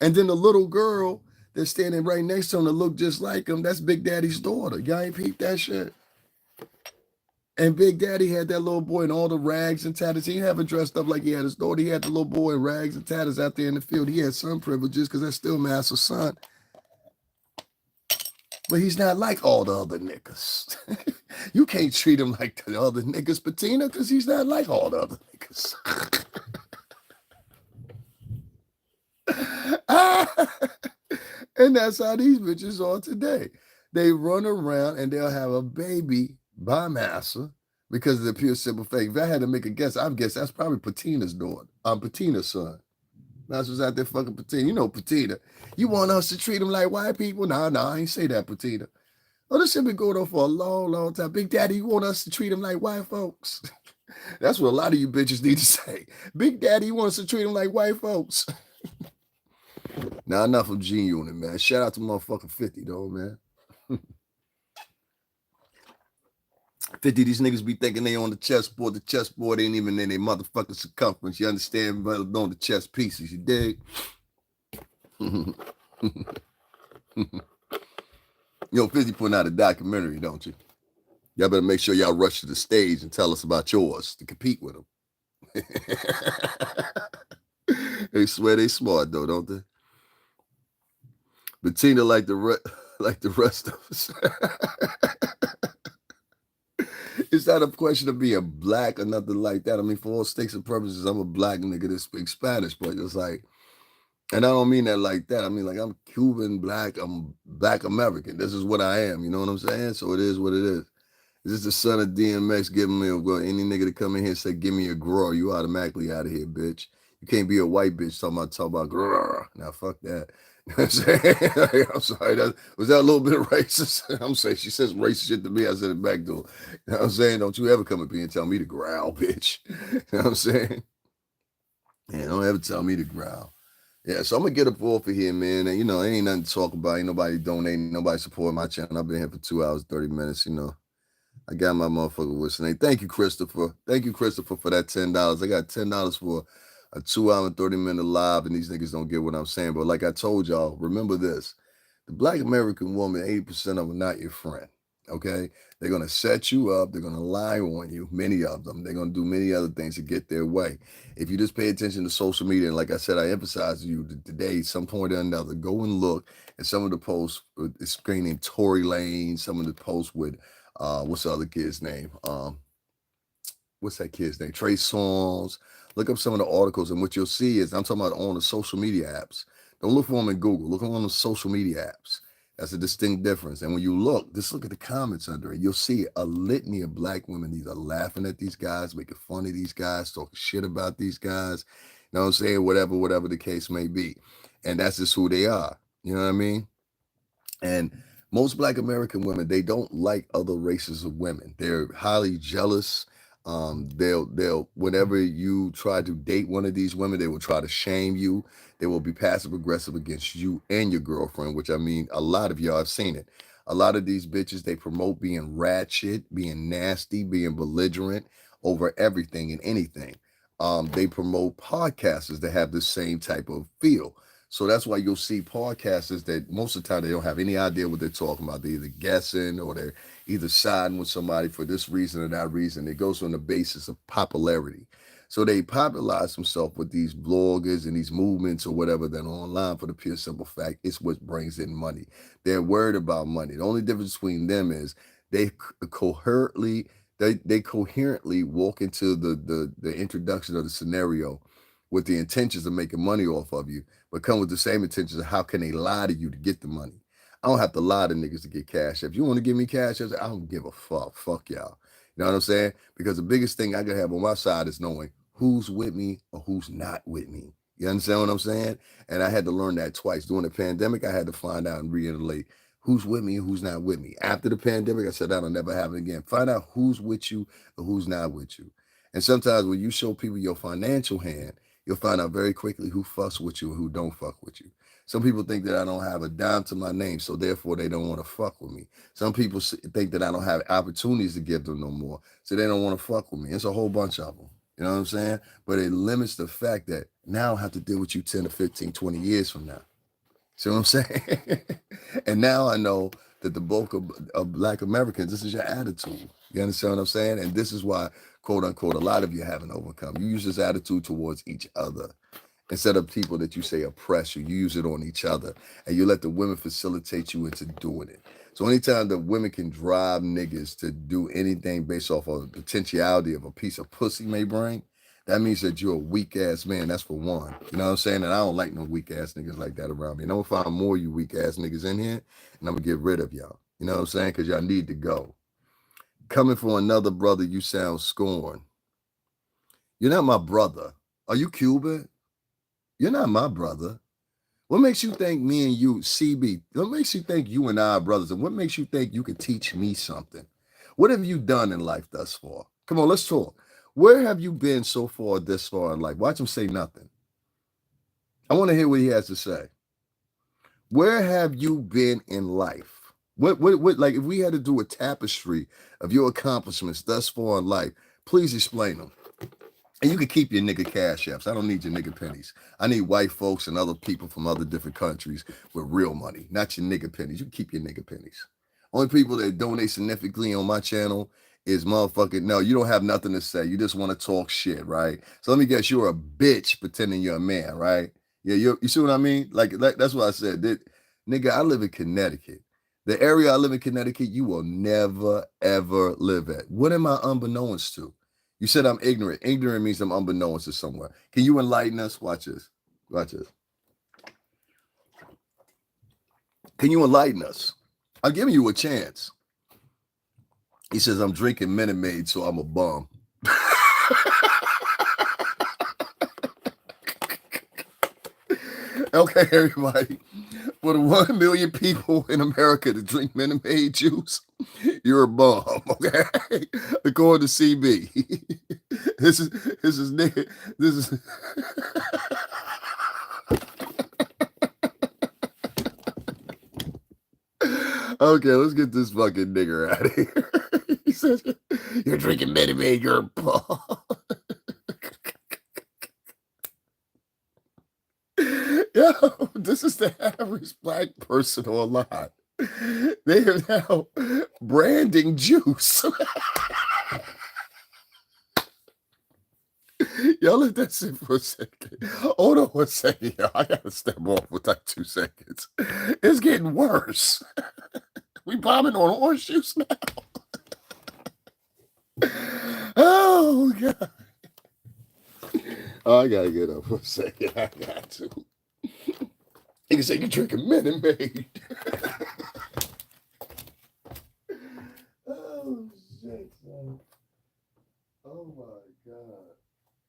And then the little girl that's standing right next to him that look just like him, that's Big Daddy's daughter. Y'all ain't peeped that shit. And Big Daddy had that little boy in all the rags and tatters. He haven't dressed up like he had his daughter. He had the little boy in rags and tatters out there in the field. He had some privileges because that's still Master's son. But he's not like all the other niggas. You can't treat him like the other niggas, Patina, because he's not like all the other niggas. And that's how these bitches are today. They run around and they'll have a baby by Massa because of the pure simple fact. If I had to make a guess, I'd guess that's probably Patina's daughter. Patina's son. Massa's out there fucking Patina. You know Patina. You want us to treat them like white people? Nah, I ain't say that, Patina. Oh, this shit been going on for a long time. Big Daddy, you want us to treat them like white folks? That's what a lot of you bitches need to say. Big Daddy, you want us to treat them like white folks? Now, enough of G Unit, man. Shout out to motherfucking 50, though, man. 50, these niggas be thinking they on the chessboard. The chessboard ain't even in their motherfucking circumference. You understand? But on the chess pieces, you dig? Yo, 50 putting out a documentary, don't you? Y'all better make sure y'all rush to the stage and tell us about yours to compete with them. They swear they smart, though, don't they? Bettina, like the rest of us. It's not a question of being black or nothing like that. I mean, for all stakes and purposes, I'm a black nigga that speaks Spanish, but it's like, and I don't mean that like that. I mean, like, I'm Cuban, black, I'm black American. This is what I am. You know what I'm saying? So it is what it is. Is this the son of DMX giving me any nigga to come in here and say, give me a grow, you automatically out of here, bitch. You can't be a white bitch talking about grrr. Now, fuck that. You know what I'm saying? I'm sorry. Was that a little bit of racist? I'm saying she says racist shit to me. I said it back to her. You know what I'm saying? Don't you ever come up here and tell me to growl, bitch. You know what I'm saying? Yeah, don't ever tell me to growl. Yeah, so I'm going to get up off of here, man. And, you know, ain't nothing to talk about. Ain't nobody donating. Nobody supporting my channel. I've been here for 2 hours, 30 minutes, you know. I got my motherfucker listening. Thank you, Christopher. Thank you, Christopher, for that $10. I got $10 for a 2 hour and 30-minute live, and these niggas don't get what I'm saying. But like I told y'all, remember this. The Black American woman, 80% of them are not your friend, okay? They're going to set you up. They're going to lie on you, many of them. They're going to do many other things to get their way. If you just pay attention to social media, and like I said, I emphasize to you today, some point or another, go and look at some of the posts screening Tory Lane, some of the posts with, what's the other kid's name? What's that kid's name? Trey Songz. Look up some of the articles, and what you'll see is, I'm talking about on the social media apps. Don't look for them in Google. Look on the social media apps. That's a distinct difference. And when you look, just look at the comments under it. You'll see a litany of black women either laughing at these guys, making fun of these guys, talking shit about these guys. You know what I'm saying? Whatever the case may be. And that's just who they are. You know what I mean? And most Black American women, they don't like other races of women. They're highly jealous. They'll whenever you try to date one of these women, they will try to shame you. They will be passive aggressive against you and your girlfriend, which I mean, a lot of y'all have seen it. A lot of these bitches, they promote being ratchet, being nasty, being belligerent over everything and anything. They promote podcasters that have the same type of feel. So that's why you'll see podcasters that most of the time they don't have any idea what they're talking about. They're either guessing or they're either siding with somebody for this reason or that reason. It goes on the basis of popularity. So they popularize themselves with these bloggers and these movements or whatever that are online for the pure simple fact it's what brings in money. They're worried about money. The only difference between them is they coherently walk into the introduction of the scenario with the intentions of making money off of you, but come with the same intentions of how can they lie to you to get the money. I don't have to lie to niggas to get cash. If you want to give me cash, I don't give a fuck. Fuck y'all. You know what I'm saying? Because the biggest thing I can have on my side is knowing who's with me or who's not with me. You understand what I'm saying? And I had to learn that twice. During the pandemic, I had to find out and reiterate who's with me and who's not with me. After the pandemic, I said that'll never happen again. Find out who's with you and who's not with you. And sometimes when you show people your financial hand, you'll find out very quickly who fucks with you and who don't fuck with you. Some people think that I don't have a dime to my name, so therefore they don't want to fuck with me. Some people think that I don't have opportunities to give them no more, so they don't want to fuck with me. It's a whole bunch of them. You know what I'm saying? But it limits the fact that now I have to deal with you 10 to 15, 20 years from now. See what I'm saying? And now I know that the bulk of Black Americans, this is your attitude. You understand what I'm saying? And this is why, quote unquote, a lot of you haven't overcome. You use this attitude towards each other. Instead of people that you say oppress you, you use it on each other. And you let the women facilitate you into doing it. So anytime that women can drive niggas to do anything based off of the potentiality of a piece of pussy may bring, that means that you're a weak ass man. That's for one. You know what I'm saying? And I don't like no weak ass niggas like that around me. And I'm gonna find more you weak ass niggas in here, and I'm gonna get rid of y'all. You know what I'm saying? Because y'all need to go. Coming from another brother, you sound scorned. You're not my brother. Are you Cuban? You're not my brother. What makes you think me and you, CB, what makes you think you and I are brothers? And what makes you think you can teach me something? What have you done in life thus far? Come on, let's talk. Where have you been so far this far in life? Watch him say nothing. I want to hear what he has to say. Where have you been in life? What, like if we had to do a tapestry of your accomplishments thus far in life, please explain them. And you can keep your nigga cash apps. I don't need your nigga pennies. I need white folks and other people from other different countries with real money, not your nigga pennies. You can keep your nigga pennies. Only people that donate significantly on my channel is motherfucking, no, you don't have nothing to say. You just want to talk shit, right? So let me guess, you're a bitch pretending you're a man, right? Yeah, you see what I mean? Like that's what I said. Nigga, I live in Connecticut. The area I live in Connecticut, you will never, ever live at. What am I unbeknownst to? You said I'm ignorant. Ignorant means I'm unbeknownst to somewhere. Can you enlighten us? Watch this. Watch this. Can you enlighten us? I'm giving you a chance. He says, I'm drinking Minute Maid, so I'm a bum. Okay, everybody. For the 1 million people in America that drink Minute Maid juice, you're a bum, okay? According to CB. This is nigga. This is okay, let's get this fucking nigger out of here. He says, you're drinking Minute Maid, you're a bum. Yo, this is the average Black person online. They are now branding juice. Y'all let that sit for a second. Hold on 1 second, y'all. I gotta step off for like 2 seconds. It's getting worse. We bombing on orange juice now. Oh God. Oh, I gotta get up for a second. I got to. You can say you're drinking Minute Maid. Oh shit, son. Oh my God.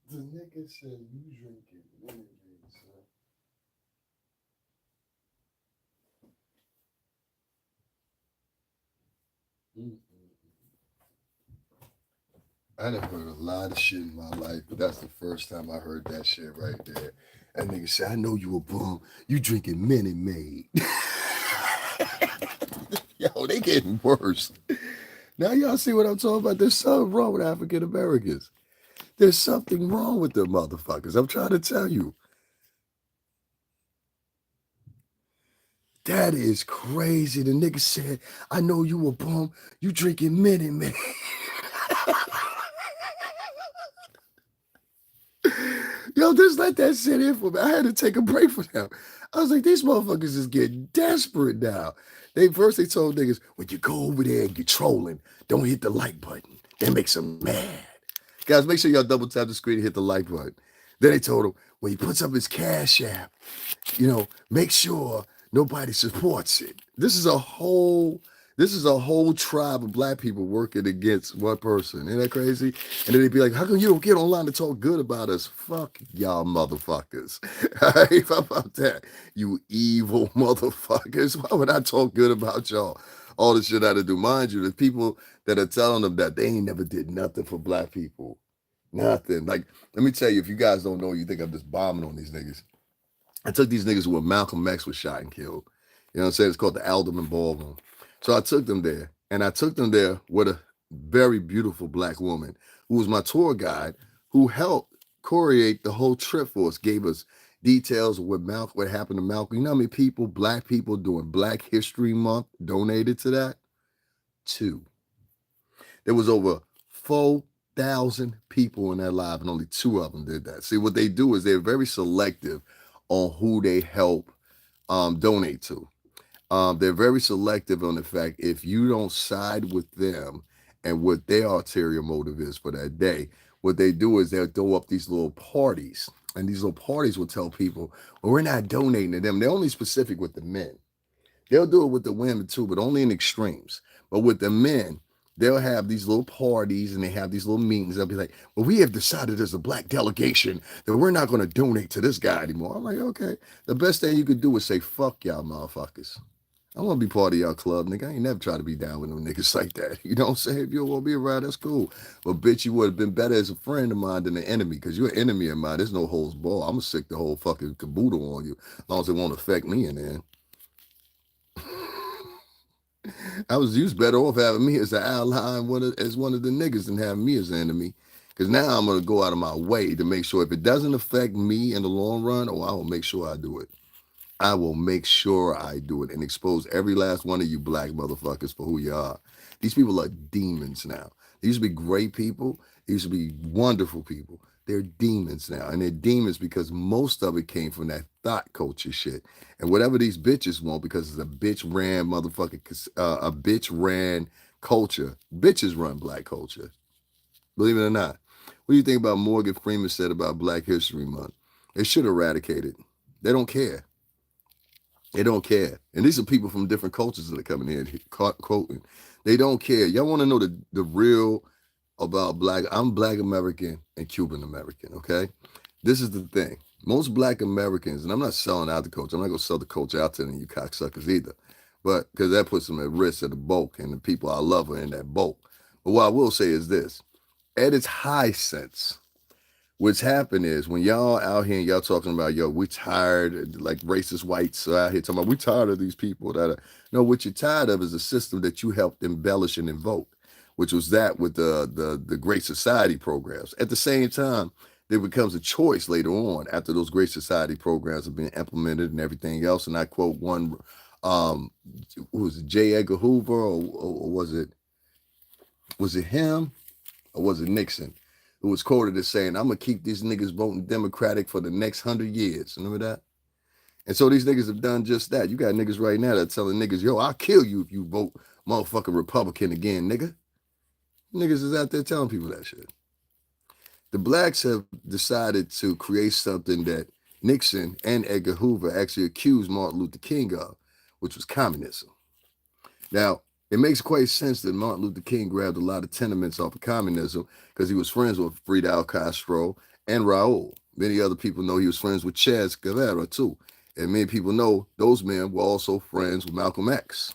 The nigga said you drinking Minute Maid, son. I done heard a lot of shit in my life, but that's the first time I heard that shit right there. That nigga said, I know you a bum. You drinking Minute Maid. Yo, they getting worse. Now y'all see what I'm talking about? There's something wrong with African Americans. There's something wrong with them motherfuckers. I'm trying to tell you. That is crazy. The nigga said, I know you a bum. You drinking Minute Maid. Yo, just let that sit in for me. I had to take a break for them. I was like, these motherfuckers is getting desperate now. They told niggas, when you go over there and you're trolling, don't hit the like button. That makes them mad. Guys, make sure y'all double tap the screen and hit the like button. Then they told him, when he puts up his Cash App, you know, make sure nobody supports it. This is a whole This is a whole tribe of black people working against one person. Isn't that crazy? And then they'd be like, how come you don't get online to talk good about us? Fuck y'all motherfuckers. How about that? You evil motherfuckers. Why would I talk good about y'all? All the shit I had to do. Mind you, the people that are telling them that they ain't never did nothing for black people. Nothing. Like, let me tell you, if you guys don't know, you think I'm just bombing on these niggas. I took these niggas where Malcolm X was shot and killed. You know what I'm saying? It's called the Alderman Ballroom. So I took them there, and I took them there with a very beautiful black woman who was my tour guide, who helped choreate the whole trip for us, gave us details of what happened to Malcolm. You know how many people, black people during Black History Month donated to that? 2. There was over 4,000 people in that live, and only 2 of them did that. See, what they do is they're very selective on who they help donate to. They're very selective on the fact if you don't side with them and what their ulterior motive is for that day, what they do is they'll throw up these little parties. And these little parties will tell people, well, we're not donating to them. They're only specific with the men. They'll do it with the women too, but only in extremes. But with the men, they'll have these little parties and they have these little meetings. They'll be like, well, we have decided as a black delegation that we're not going to donate to this guy anymore. I'm like, okay. The best thing you could do is say, fuck y'all motherfuckers. I want to be part of y'all club, nigga. I ain't never tried to be down with no niggas like that. You know what I'm saying? If you don't want to be around, that's cool. But bitch, you would have been better as a friend of mine than an enemy, because you're an enemy of mine. There's no holds ball. I'm going to sick the whole fucking caboodle on you, as long as it won't affect me in there. You was better off having me as an ally and as one of the niggas than having me as an enemy. Because now I'm going to go out of my way to make sure if it doesn't affect me in the long run, I will make sure I do it. I will make sure I do it and expose every last one of you black motherfuckers for who you are. These people are demons now. They used to be great people. They used to be wonderful people. They're demons now. And they're demons because most of it came from that thought culture shit. And whatever these bitches want, because it's a bitch ran motherfucking, a bitch ran culture. Bitches run black culture. Believe it or not. What do you think about Morgan Freeman said about Black History Month? They should eradicate it. They don't care. They don't care. And these are people from different cultures that are coming in quoting. They don't care. Y'all want to know the real about black? I'm Black American and Cuban American, okay? This is the thing. Most Black Americans, and I'm not selling out the culture. I'm not going to sell the culture out to any of you cocksuckers either. But because that puts them at risk of the bulk, and the people I love are in that bulk. But what I will say is this. At its high sense, what's happened is when y'all out here and y'all talking about, yo, we tired, like racist whites out here talking about, we tired of these people that are, no, what you're tired of is a system that you helped embellish and invoke, which was that with the Great Society programs. At the same time, there becomes a choice later on after those Great Society programs have been implemented and everything else. And I quote one, was it J. Edgar Hoover or was it him or was it Nixon? Who was quoted as saying, I'm going to keep these niggas voting Democratic for the next 100 years. Remember that? And so these niggas have done just that. You got niggas right now that are telling niggas, yo, I'll kill you if you vote motherfucking Republican again, nigga. Niggas is out there telling people that shit. The blacks have decided to create something that Nixon and Edgar Hoover actually accused Martin Luther King of, which was communism. Now, it makes quite sense that Martin Luther King grabbed a lot of tenements off of communism because he was friends with Fidel Castro and Raul. Many other people know he was friends with Che Guevara too. And many people know those men were also friends with Malcolm X.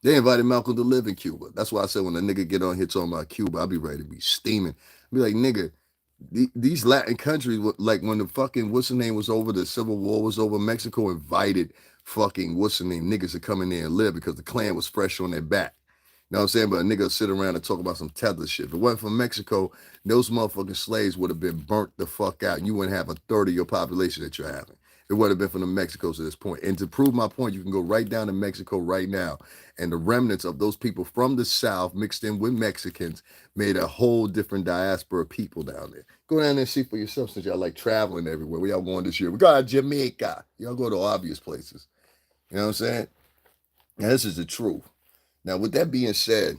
They invited Malcolm to live in Cuba. That's why I said when a nigga get on here talking about Cuba, I'll be ready to be steaming. I'll be like, nigga, these Latin countries, like when the fucking, what's the name was over, the Civil War was over, Mexico invited fucking, what's the name, niggas to come in there and live because the Klan was fresh on their back. You know what I'm saying? But a nigga sit around and talk about some tether shit. If it wasn't for Mexico, those motherfucking slaves would have been burnt the fuck out. And you wouldn't have a third of your population that you're having. It would have been from the Mexicos to this point. And to prove my point, you can go right down to Mexico right now. And the remnants of those people from the South mixed in with Mexicans made a whole different diaspora of people down there. Go down there and see for yourself since y'all like traveling everywhere. Where y'all going this year? We got Jamaica. Y'all go to obvious places. You know what I'm saying? Now, this is the truth. Now, with that being said,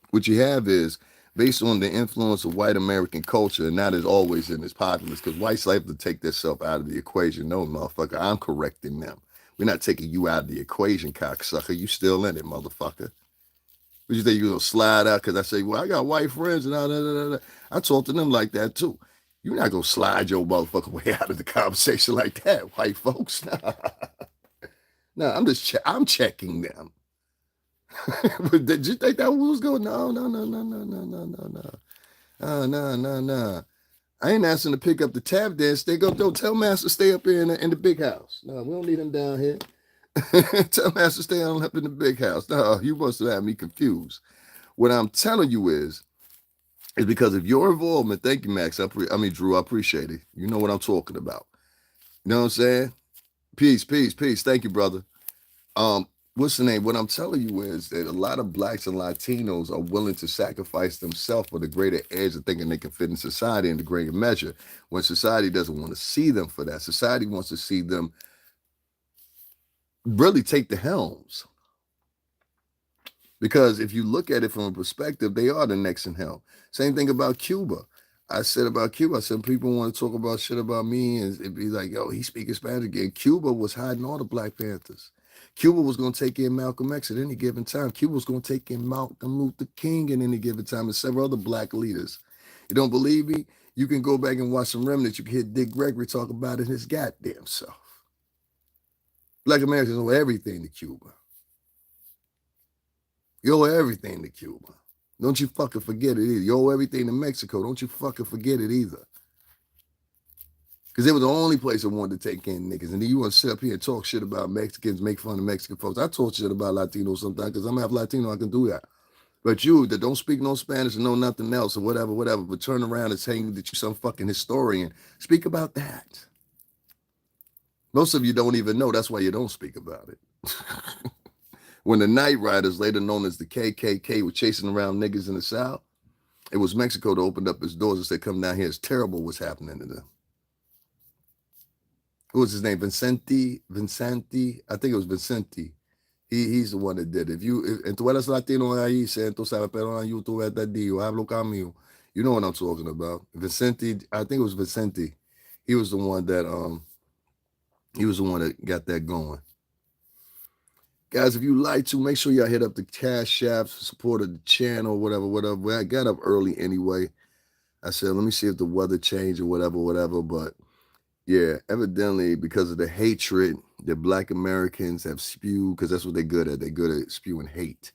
what you have is based on the influence of white American culture, and that is always in this populace, because whites like to take themselves out of the equation. No, motherfucker, I'm correcting them. We're not taking you out of the equation, cocksucker. You still in it, motherfucker. What you think you gonna slide out? Because I say, well, I got white friends and all that. I talk to them like that too. You're not gonna slide your motherfucking way out of the conversation like that, white folks. No, I'm checking them. But did you think that was going? No. No. I ain't asking to pick up the tab dance. They go, don't tell Master stay up here in the big house. No, we don't need him down here. Tell Master stay on up in the big house. No, you must have had me confused. What I'm telling you is because of your involvement. Thank you, Max. Drew, I appreciate it. You know what I'm talking about. You know what I'm saying? Peace. Thank you, brother. What's the name? What I'm telling you is that a lot of blacks and Latinos are willing to sacrifice themselves for the greater edge of thinking they can fit in society in the greater measure, when society doesn't want to see them for that. Society wants to see them really take the helms. Because if you look at it from a perspective, they are the next in helm. Same thing about Cuba. I said people want to talk about shit about me and it'd be like, yo, he's speaking Spanish again. Cuba was hiding all the Black Panthers. Cuba was going to take in Malcolm X at any given time. Cuba was going to take in Martin Luther King at any given time and several other black leaders. You don't believe me? You can go back and watch some remnants. You can hear Dick Gregory talk about it his goddamn self. Black Americans owe everything to Cuba. You owe everything to Cuba. Don't you fucking forget it either. You owe everything to Mexico. Don't you fucking forget it either. Because it was the only place that wanted to take in niggas. And then you want to sit up here and talk shit about Mexicans, make fun of Mexican folks. I talk shit about Latinos sometimes because I'm half Latino, I can do that. But you that don't speak no Spanish and know nothing else or whatever, but turn around and saying that you some fucking historian, speak about that. Most of you don't even know. That's why you don't speak about it. When the Night Riders, later known as the KKK, were chasing around niggas in the South, it was Mexico that opened up its doors and said, come down here. It's terrible what's happening to them. Who was his name? Vicente. I think it was Vicente. He's the one that did it. If tú eres latino ahí, tú sabes, pero en YouTube yo hablo conmigo. You know what I'm talking about. Vicente, I think it was Vicente. He was the one that got that going. Guys, if you like to, make sure y'all hit up the Cash App, support of the channel, whatever. I got up early anyway. I said, let me see if the weather changed or whatever. But yeah, evidently because of the hatred that Black Americans have spewed, because that's what they're good at. They're good at spewing hate.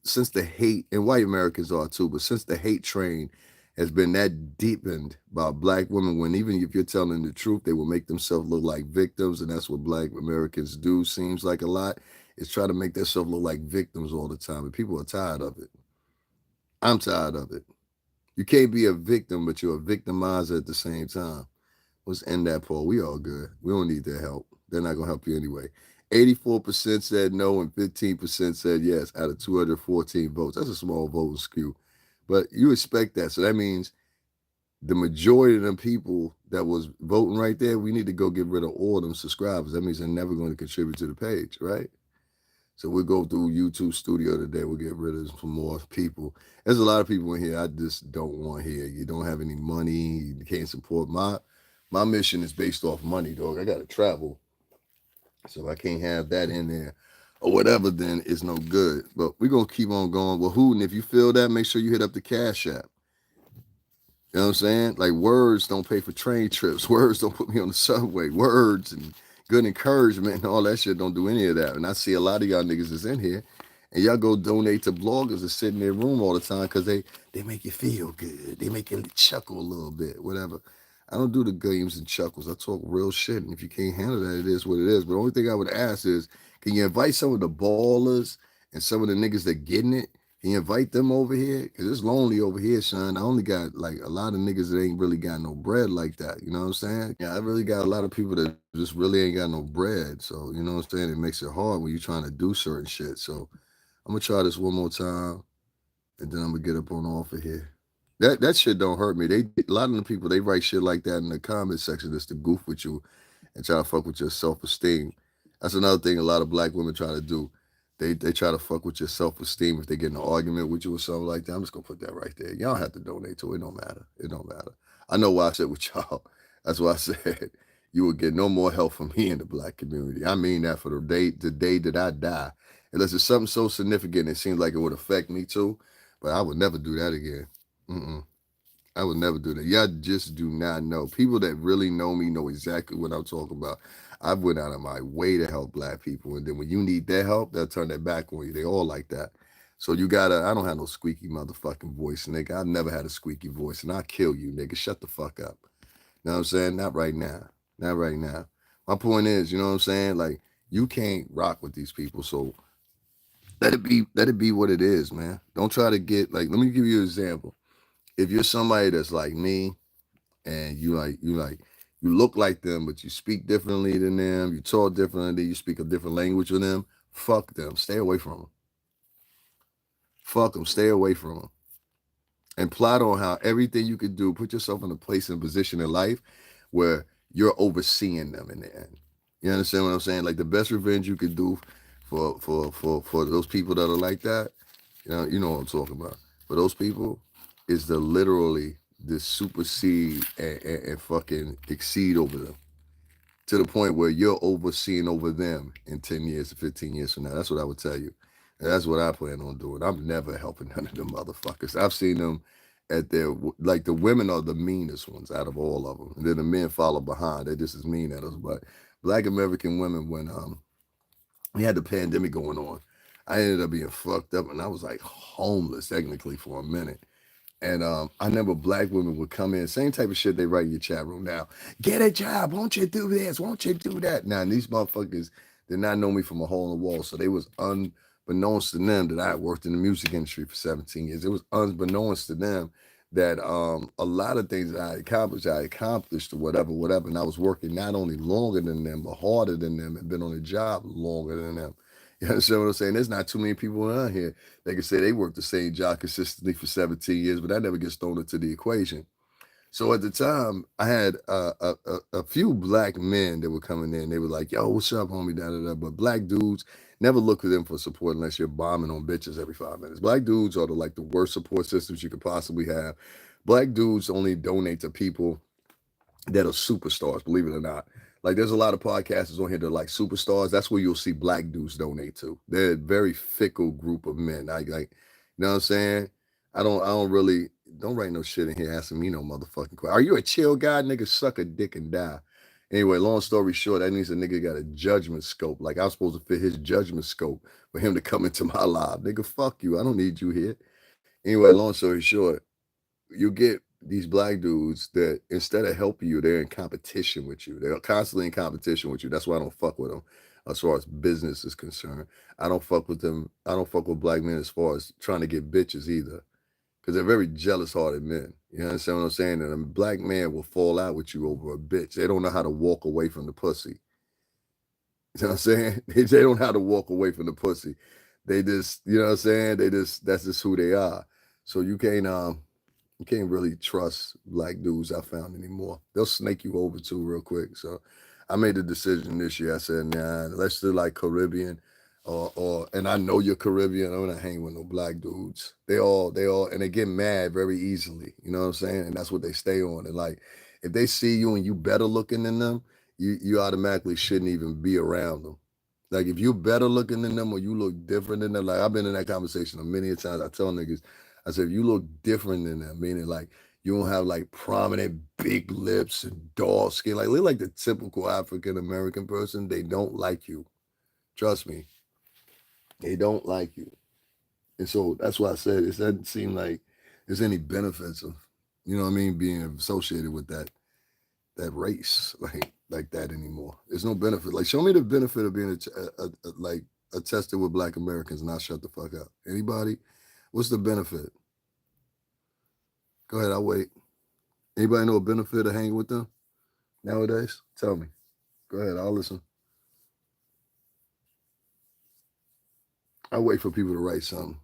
Since the hate, and white Americans are too, but since the hate train has been that deepened by Black women, when even if you're telling the truth, they will make themselves look like victims. And that's what Black Americans do, seems like a lot, is try to make themselves look like victims all the time. And people are tired of it. I'm tired of it. You can't be a victim, but you're a victimizer at the same time. Let's end that poll. We all good. We don't need their help. They're not going to help you anyway. 84% said no and 15% said yes out of 214 votes. That's a small vote skew. But you expect that. So that means the majority of them people that was voting right there, we need to go get rid of all them subscribers. That means they're never going to contribute to the page, right? So we'll go through YouTube Studio today. We'll get rid of some more people. There's a lot of people in here I just don't want here. You don't have any money. You can't support my mission is based off money, dog. I got to travel. So I can't have that in there or whatever, then it's no good. But we're going to keep on going. Well, and if you feel that, make sure you hit up the Cash App. You know what I'm saying? Like, words don't pay for train trips. Words don't put me on the subway. Words and good encouragement and all that shit don't do any of that. And I see a lot of y'all niggas is in here and y'all go donate to bloggers that sit in their room all the time because they make you feel good. They make you chuckle a little bit, whatever. I don't do the games and chuckles. I talk real shit. And if you can't handle that, it is what it is. But the only thing I would ask is, can you invite some of the ballers and some of the niggas that getting it? Can you invite them over here? Because it's lonely over here, son. I only got like a lot of niggas that ain't really got no bread like that. You know what I'm saying? Yeah, I really got a lot of people that just really ain't got no bread. So, you know what I'm saying? It makes it hard when you're trying to do certain shit. So I'm going to try this one more time. And then I'm going to get up on off of here. That shit don't hurt me. A lot of the people, they write shit like that in the comment section just to goof with you and try to fuck with your self-esteem. That's another thing a lot of Black women try to do. They try to fuck with your self-esteem if they get in an argument with you or something like that. I'm just going to put that right there. Y'all have to donate to it. It don't matter. It don't matter. I know why I said with y'all. That's why I said, you will get no more help from me in the black community. I mean that for the day that I die. Unless it's something so significant, it seems like it would affect me too. But I would never do that again. Mm-mm. I would never do that. Y'all just do not know. People that really know me know exactly what I'm talking about. I went out of my way to help black people. And then when you need their help, they'll turn their back on you. They all like that. So you gotta, I don't have no squeaky motherfucking voice, nigga. I've never had a squeaky voice, and I'll kill you, nigga. Shut the fuck up. You know what I'm saying? Not right now. Not right now. My point is, you know what I'm saying? Like, you can't rock with these people. So let it be what it is, man. Don't try to get like, let me give you an example. If you're somebody that's like me and you look like them, but you speak differently than them, you talk differently, you speak a different language than them, fuck them. Stay away from them. Fuck them. Stay away from them. And plot on how everything you could do, put yourself in a place and position in life where you're overseeing them in the end. You understand what I'm saying? Like the best revenge you could do for those people that are like that, you know what I'm talking about. For those people, is to literally just supersede and fucking exceed over them to the point where you're overseeing over them in 10 years or 15 years from now. That's what I would tell you. And that's what I plan on doing. I'm never helping none of them motherfuckers. I've seen them at their, like the women are the meanest ones out of all of them. And then the men follow behind. They're just as mean at us. But black American women, when we had the pandemic going on, I ended up being fucked up and I was like homeless technically for a minute. And I remember black women would come in, same type of shit they write in your chat room now. Get a job, won't you do this? Won't you do that? Now, these motherfuckers did not know me from a hole in the wall. So they was unbeknownst to them that I had worked in the music industry for 17 years. It was unbeknownst to them that a lot of things that I accomplished or whatever. And I was working not only longer than them, but harder than them and been on the job longer than them. You understand what I'm saying? There's not too many people around here they can say they worked the same job consistently for 17 years, but that never gets thrown into the equation. So at the time, I had a few black men that were coming in. They were like, yo, what's up, homie, da, da, da. But black dudes, never look to them for support unless you're bombing on bitches every 5 minutes. Black dudes are like the worst support systems you could possibly have. Black dudes only donate to people that are superstars, believe it or not. Like there's a lot of podcasters on here that are like superstars. That's where you'll see black dudes donate to. They're a very fickle group of men. Like, you know what I'm saying? I don't really don't write no shit in here asking me no motherfucking question. Are you a chill guy? Nigga, suck a dick and die. Anyway, long story short, that means a nigga got a judgment scope. Like I was supposed to fit his judgment scope for him to come into my life. Nigga, fuck you. I don't need you here. Anyway, long story short, you get these black dudes that instead of helping you, they're in competition with you. They're constantly in competition with you. That's why I don't fuck with them as far as business is concerned. I don't fuck with them. I don't fuck with black men as far as trying to get bitches either. Because they're very jealous hearted men. You understand what I'm saying? And a black man will fall out with you over a bitch. They don't know how to walk away from the pussy. You know what I'm saying? They don't know how to walk away from the pussy. They just, you know what I'm saying? That's just who they are. So you can't really trust black dudes I found anymore. They'll snake you over too real quick. So I made the decision this year. I said, nah, let's do like Caribbean and I know you're Caribbean. I'm not hanging with no black dudes. And they get mad very easily. You know what I'm saying? And that's what they stay on. And like, if they see you and you better looking than them, you automatically shouldn't even be around them. Like if you're better looking than them or you look different than them, like I've been in that conversation a many times. I tell niggas, I said, if you look different than them, meaning like you don't have like prominent big lips and dark skin, like look like the typical African American person, they don't like you. Trust me, they don't like you. And so that's why I said it doesn't seem like there's any benefits of, you know what I mean, being associated with that race like that anymore. There's no benefit. Like show me the benefit of being like attested with black Americans and I'll shut the fuck up. Anybody? What's the benefit? Go ahead, I'll wait. Anybody know a benefit of hanging with them nowadays? Tell me. Go ahead, I'll listen. I'll wait for people to write something.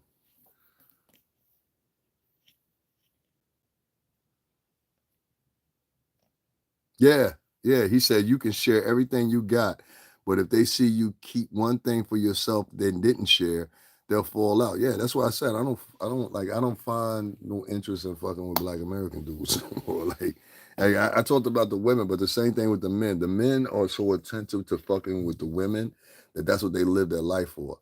Yeah, yeah. He said you can share everything you got, but if they see you keep one thing for yourself, then didn't share, they'll fall out. Yeah, that's why I said I don't find no interest in fucking with Black American dudes. Or I talked about the women, but the same thing with the men. The men are so attentive to fucking with the women that's what they live their life for.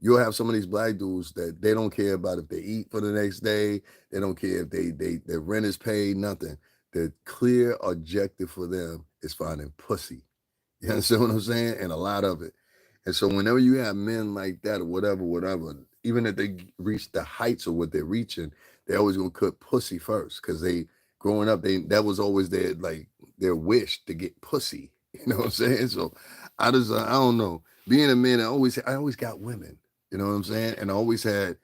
You'll have some of these black dudes that they don't care about if they eat for the next day. They don't care if their rent is paid, nothing. The clear objective for them is finding pussy. You understand what I'm saying? And a lot of it. And so whenever you have men like that or whatever, even if they reach the heights of what they're reaching, they're always gonna cut pussy first. Cause they growing up, that was always their wish to get pussy. You know what I'm saying? So I don't know. Being a man, I always got women. You know what I'm saying? And I always had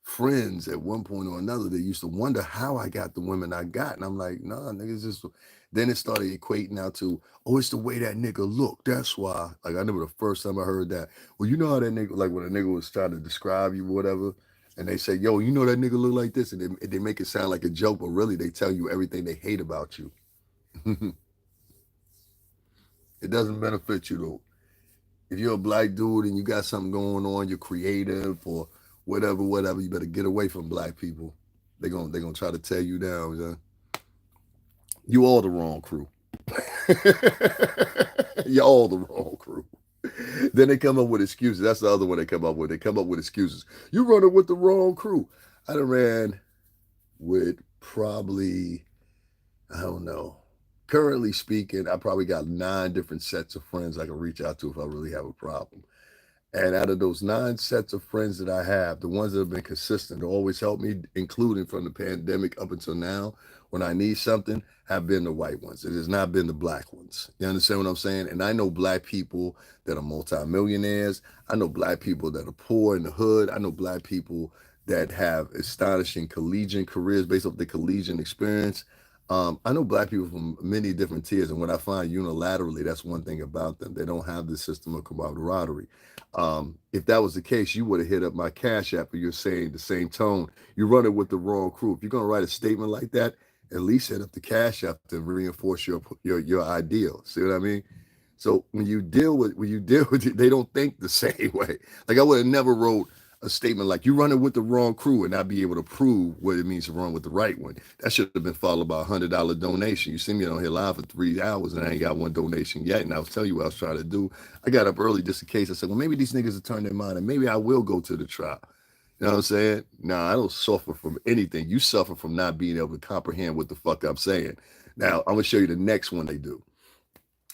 friends at one point or another that used to wonder how I got the women I got. And I'm like, nah, niggas just then it started equating out to, oh, it's the way that nigga look. That's why. Like I remember the first time I heard that. Well, you know how that nigga, like when a nigga was trying to describe you or whatever, and they say, yo, you know that nigga look like this, and they make it sound like a joke, but really they tell you everything they hate about you. It doesn't benefit you though. If you're a black dude and you got something going on, you're creative or whatever, you better get away from black people. They're gonna try to tear you down, man. You all the wrong crew. You're all the wrong crew. Then they come up with excuses. That's the other one they come up with. They come up with excuses. You running with the wrong crew. I done ran with probably, I don't know. Currently speaking, I probably got 9 different sets of friends I can reach out to if I really have a problem. And out of those 9 sets of friends that I have, the ones that have been consistent to always help me, including from the pandemic up until now, when I need something, have been the white ones. It has not been the black ones. You understand what I'm saying? And I know black people that are multimillionaires. I know black people that are poor in the hood. I know black people that have astonishing collegiate careers based off the collegiate experience. I know black people from many different tiers, and what I find unilaterally, that's one thing about them. They don't have the system of camaraderie. If that was the case, you would have hit up my Cash App, but you're saying the same tone. You're running with the wrong crew. If you're gonna write a statement like that, at least hit up the Cash App to reinforce your ideal. See what I mean? So when you deal with it, they don't think the same way. Like I would have never wrote a statement like you running with the wrong crew and not be able to prove what it means to run with the right one. That should have been followed by $100 donation. You see me on here live for 3 hours and I ain't got one donation yet. And I was telling you what I was trying to do. I got up early just in case. I said, well, maybe these niggas will turn their mind and maybe I will go to the trial. You know what I'm saying? Nah, I don't suffer from anything. You suffer from not being able to comprehend what the fuck I'm saying. Now, I'm going to show you the next one they do.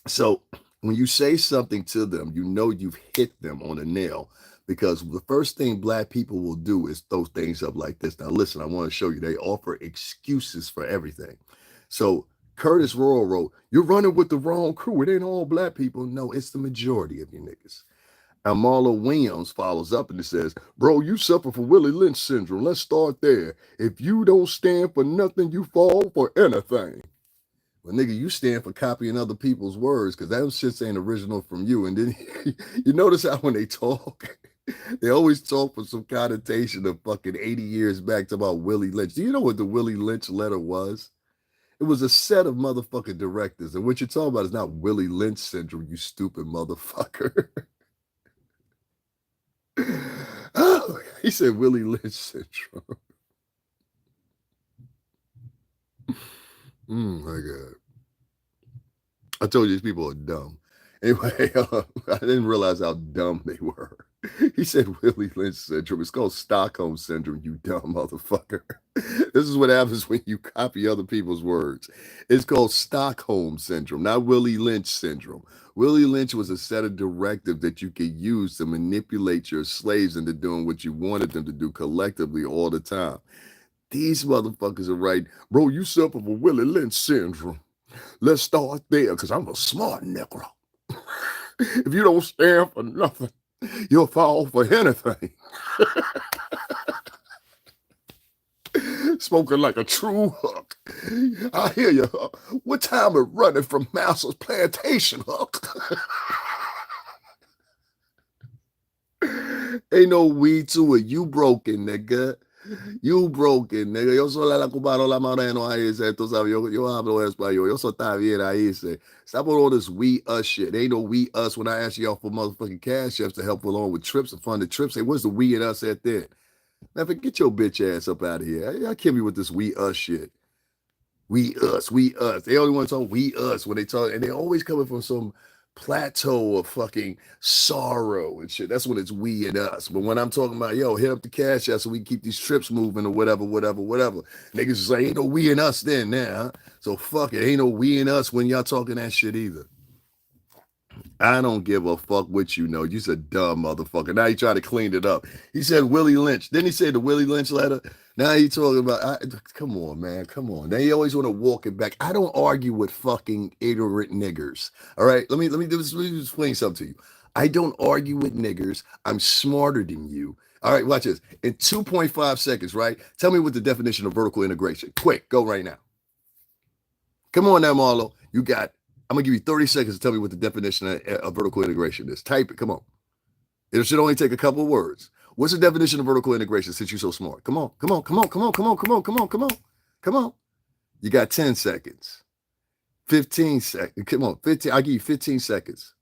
So when you say something to them, you know you've hit them on a nail. Because the first thing black people will do is throw things up like this. Now, listen, I want to show you. They offer excuses for everything. So Curtis Royal wrote, you're running with the wrong crew. It ain't all black people. No, it's the majority of you niggas. And Marlo Williams follows up and it says, bro, you suffer from Willie Lynch syndrome. Let's start there. If you don't stand for nothing, you fall for anything. Well, nigga, you stand for copying other people's words because that shit's ain't original from you. And then you notice how when they talk, they always talk for some connotation of fucking 80 years back to about Willie Lynch. Do you know what the Willie Lynch letter was? It was a set of motherfucking directives. And what you're talking about is not Willie Lynch syndrome, you stupid motherfucker. Oh, he said Willie Lynch syndrome. My God. I told you these people are dumb. Anyway, I didn't realize how dumb they were. He said Willie Lynch syndrome. It's called Stockholm syndrome, you dumb motherfucker. This is what happens when you copy other people's words. It's called Stockholm syndrome, not Willie Lynch syndrome. Willie Lynch was a set of directives that you could use to manipulate your slaves into doing what you wanted them to do collectively all the time. These motherfuckers are right. Bro, you suffer from Willie Lynch syndrome. Let's start there because I'm a smart Negro. If you don't stand for nothing, you'll fall for anything. Spoken like a true Hook. I hear you, Hook. What time is running from Mouse's plantation, Hook? Ain't no we to it. You broken, nigga. You broken, nigga. Yo soy la cubano, la moreno ahí, se, tú sabes, yo hablo español. Yo soy está bien ahí, se. Stop with all this we, us shit. Ain't no we, us when I ask y'all for motherfucking cash chefs to help along with trips and fund the trips. Hey, where's the we and us at there? Man, get your bitch ass up out of here. Y'all kill me with this we, us shit. We, us, we, us. They only want to talk we, us when they talk, and they always coming from some plateau of fucking sorrow and shit. That's when it's we and us. But when I'm talking about, yo, hit up the cash out so we can keep these trips moving or whatever, niggas just like, ain't no we and us then now, huh? So fuck it. Ain't no we and us when y'all talking that shit either. I don't give a fuck what you know. You's a dumb motherfucker. Now he trying to clean it up. He said Willie Lynch. Didn't he say the Willie Lynch letter? Now he talking about, come on, man, come on. Now you always want to walk it back. I don't argue with fucking ignorant niggers. All right, let me explain something to you. I don't argue with niggers. I'm smarter than you. All right, watch this. In 2.5 seconds, right? Tell me what the definition of vertical integration. Quick, go right now. Come on now, Marlo. You got, I'm going to give you 30 seconds to tell me what the definition of vertical integration is. Type it. Come on. It should only take a couple of words. What's the definition of vertical integration since you're so smart? Come on. Come on. You got 10 seconds. 15 seconds. Come on. 15. I'll give you 15 seconds.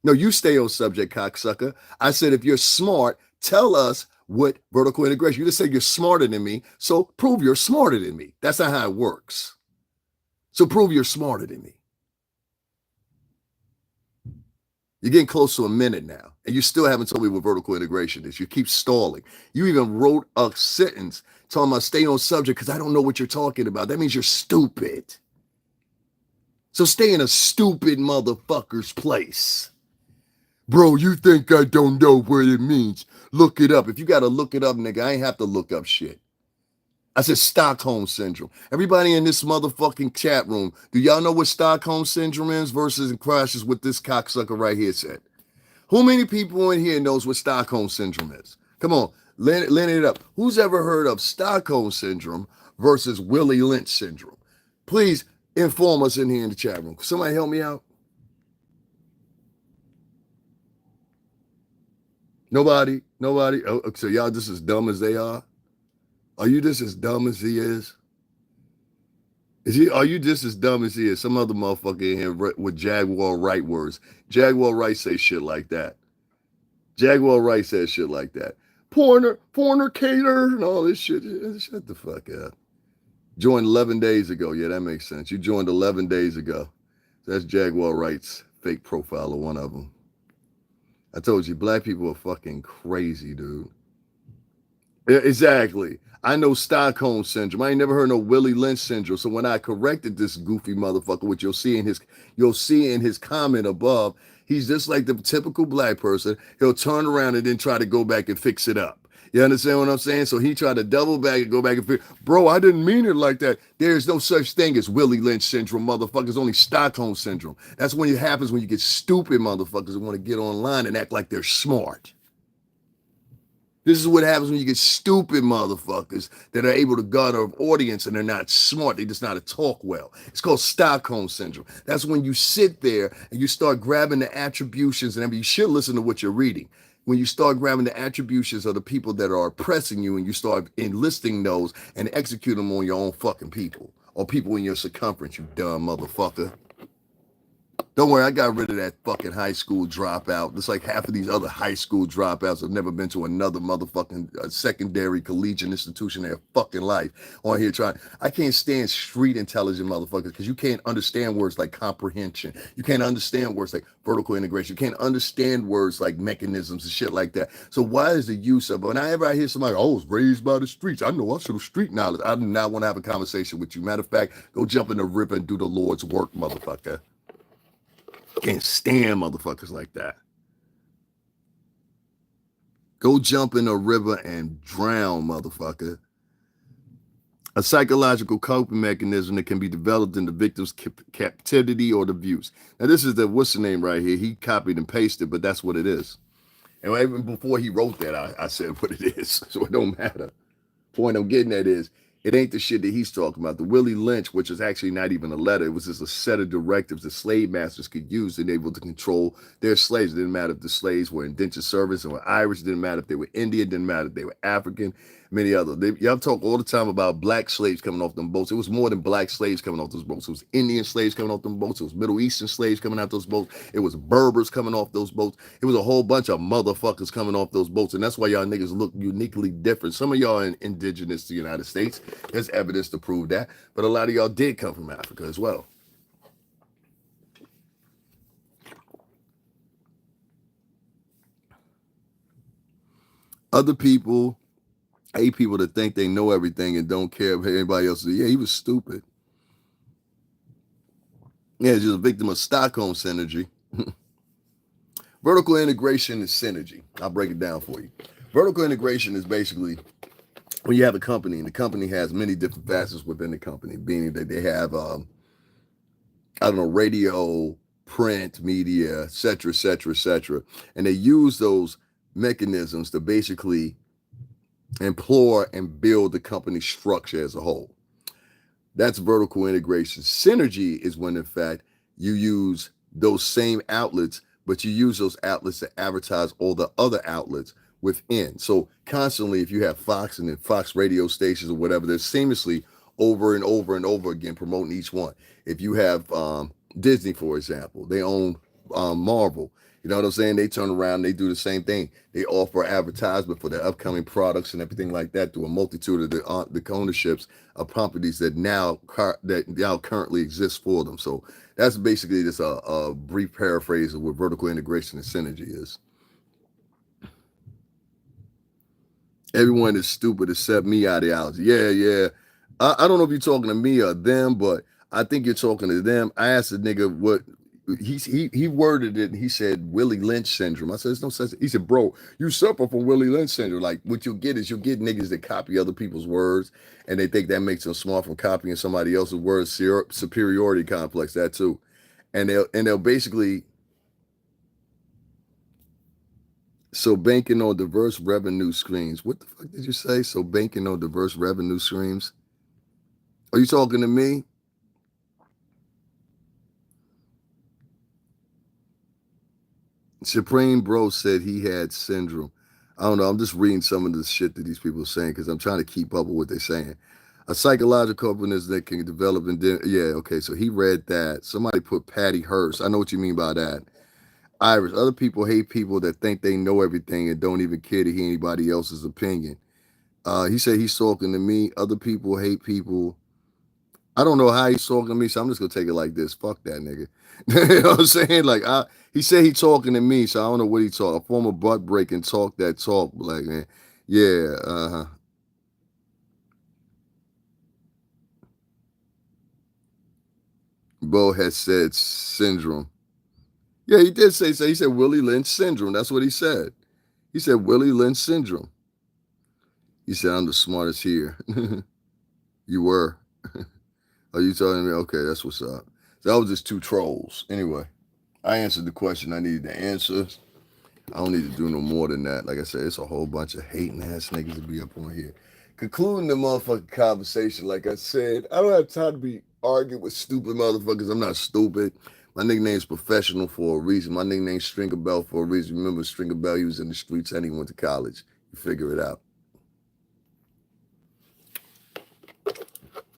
No, you stay on subject, cocksucker. I said, if you're smart, tell us what vertical integration. You just say you're smarter than me, so prove you're smarter than me. That's not how it works. So prove you're smarter than me. You're getting close to a minute now, and you still haven't told me what vertical integration is. You keep stalling. You even wrote a sentence talking about stay on subject because I don't know what you're talking about. That means you're stupid. So stay in a stupid motherfucker's place. Bro, you think I don't know what it means? Look it up. If you got to look it up, nigga, I ain't have to look up shit. I said Stockholm Syndrome. Everybody in this motherfucking chat room, do y'all know what Stockholm Syndrome is versus and crashes what this cocksucker right here said? Who many people in here knows what Stockholm Syndrome is? Come on, lend it up. Who's ever heard of Stockholm Syndrome versus Willie Lynch Syndrome? Please inform us in here in the chat room. Somebody help me out. Nobody? Oh, so y'all just as dumb as they are? Are you just as dumb as he is? Are you just as dumb as he is? Some other motherfucker in here with Jaguar Wright words. Jaguar Wright say shit like that. Jaguar Wright says shit like that. Fornicator and all this shit. Shut the fuck up. Joined 11 days ago. Yeah, that makes sense. You joined 11 days ago. That's Jaguar Wright's fake profile of one of them. I told you, black people are fucking crazy, dude. Yeah, exactly. I know Stockholm Syndrome. I ain't never heard no Willie Lynch Syndrome. So when I corrected this goofy motherfucker, which you'll see in his comment above, he's just like the typical black person. He'll turn around and then try to go back and fix it up. You understand what I'm saying? So he tried to double back and go back and fix. Bro, I didn't mean it like that. There's no such thing as Willie Lynch Syndrome, motherfuckers. Only Stockholm Syndrome. That's when it happens when you get stupid motherfuckers who want to get online and act like they're smart. This is what happens when you get stupid motherfuckers that are able to garner an audience and they're not smart. They just know how to talk well. It's called Stockholm Syndrome. That's when you sit there and you start grabbing the attributions, and I mean, you should listen to what you're reading. When you start grabbing the attributions of the people that are oppressing you and you start enlisting those and execute them on your own fucking people or people in your circumference, you dumb motherfucker. Don't worry, I got rid of that fucking high school dropout. It's like half of these other high school dropouts have never been to another motherfucking secondary collegiate institution in their fucking life. On here trying, I can't stand street intelligent motherfuckers because you can't understand words like comprehension. You can't understand words like vertical integration. You can't understand words like mechanisms and shit like that. So why is the use of, whenever I hear somebody, oh, I was raised by the streets, I know I should have street knowledge. I do not want to have a conversation with you. Matter of fact, go jump in the river and do the Lord's work, motherfucker. Can't stand motherfuckers like that. Go jump in a river and drown, motherfucker. A psychological coping mechanism that can be developed in the victim's captivity or abuse. Now, this is what's the name right here? He copied and pasted, but that's what it is. And even before he wrote that, I said what it is, so it don't matter. Point I'm getting at is, it ain't the shit that he's talking about. The Willie Lynch, which is actually not even a letter, it was just a set of directives that slave masters could use and able to control their slaves. It didn't matter if the slaves were indentured servants and were Irish. It didn't matter if they were Indian. It didn't matter if they were African. It many other. Y'all talk all the time about black slaves coming off them boats. It was more than black slaves coming off those boats. It was Indian slaves coming off them boats. It was Middle Eastern slaves coming out those boats. It was Berbers coming off those boats. It was a whole bunch of motherfuckers coming off those boats. And that's why y'all niggas look uniquely different. Some of y'all are indigenous to the United States. There's evidence to prove that. But a lot of y'all did come from Africa as well. Other people hate people that think they know everything and don't care if anybody else. Yeah, he was stupid. Yeah, just a victim of Stockholm synergy. Vertical integration is synergy. I'll break it down for you. Vertical integration is basically when you have a company and the company has many different facets within the company, meaning that they have, radio, print, media, et cetera, et cetera, et cetera. And they use those mechanisms to basically implore and build the company structure as a whole. That's vertical integration. Synergy is when, in fact, you use those same outlets, but you use those outlets to advertise all the other outlets within. So constantly, if you have Fox and then Fox radio stations or whatever, they're seamlessly over and over and over again promoting each one. If you have Disney, for example, they own Marvel. You know what I'm saying? They turn around, they do the same thing. They offer advertisement for their upcoming products and everything like that through a multitude of the ownerships of properties that now currently exist for them. So that's basically just a brief paraphrase of what vertical integration and synergy is. Everyone is stupid except me ideology. Yeah. I don't know if you're talking to me or them, but I think you're talking to them. I asked the nigga what he worded it and he said Willie Lynch syndrome. I said, there's no such. He said, bro, you suffer from Willie Lynch syndrome. Like what you'll get is you'll get niggas that copy other people's words and they think that makes them smart from copying somebody else's words. Superiority complex, that too. And they'll basically. So banking on diverse revenue streams. What the fuck did you say? So banking on diverse revenue streams. Are you talking to me? Supreme Bro said he had syndrome. I don't know. I'm just reading some of the shit that these people are saying because I'm trying to keep up with what they're saying. A psychological openness that can develop and yeah, okay. So he read that. Somebody put Patty Hearst. I know what you mean by that. Iris. Other people hate people that think they know everything and don't even care to hear anybody else's opinion. He said he's talking to me. Other people hate people. I don't know how he's talking to me, so I'm just gonna take it like this. Fuck that nigga. You know what I'm saying? Like he said he talking to me, so I don't know what he talk. A form of butt breaking talk that talk, like man. Yeah, Bo has said syndrome. Yeah, he did say so. He said Willie Lynch syndrome. That's what he said. He said Willie Lynch syndrome. He said I'm the smartest here. You were. Are you telling me? Okay, that's what's up. So that was just two trolls. Anyway, I answered the question I needed to answer. I don't need to do no more than that. Like I said, it's a whole bunch of hating ass niggas to be up on here. Concluding the motherfucking conversation, like I said, I don't have time to be arguing with stupid motherfuckers. I'm not stupid. My nickname's Professional for a reason. My nickname's Stringer Bell for a reason. Remember Stringer Bell, he was in the streets and he went to college. You figure it out.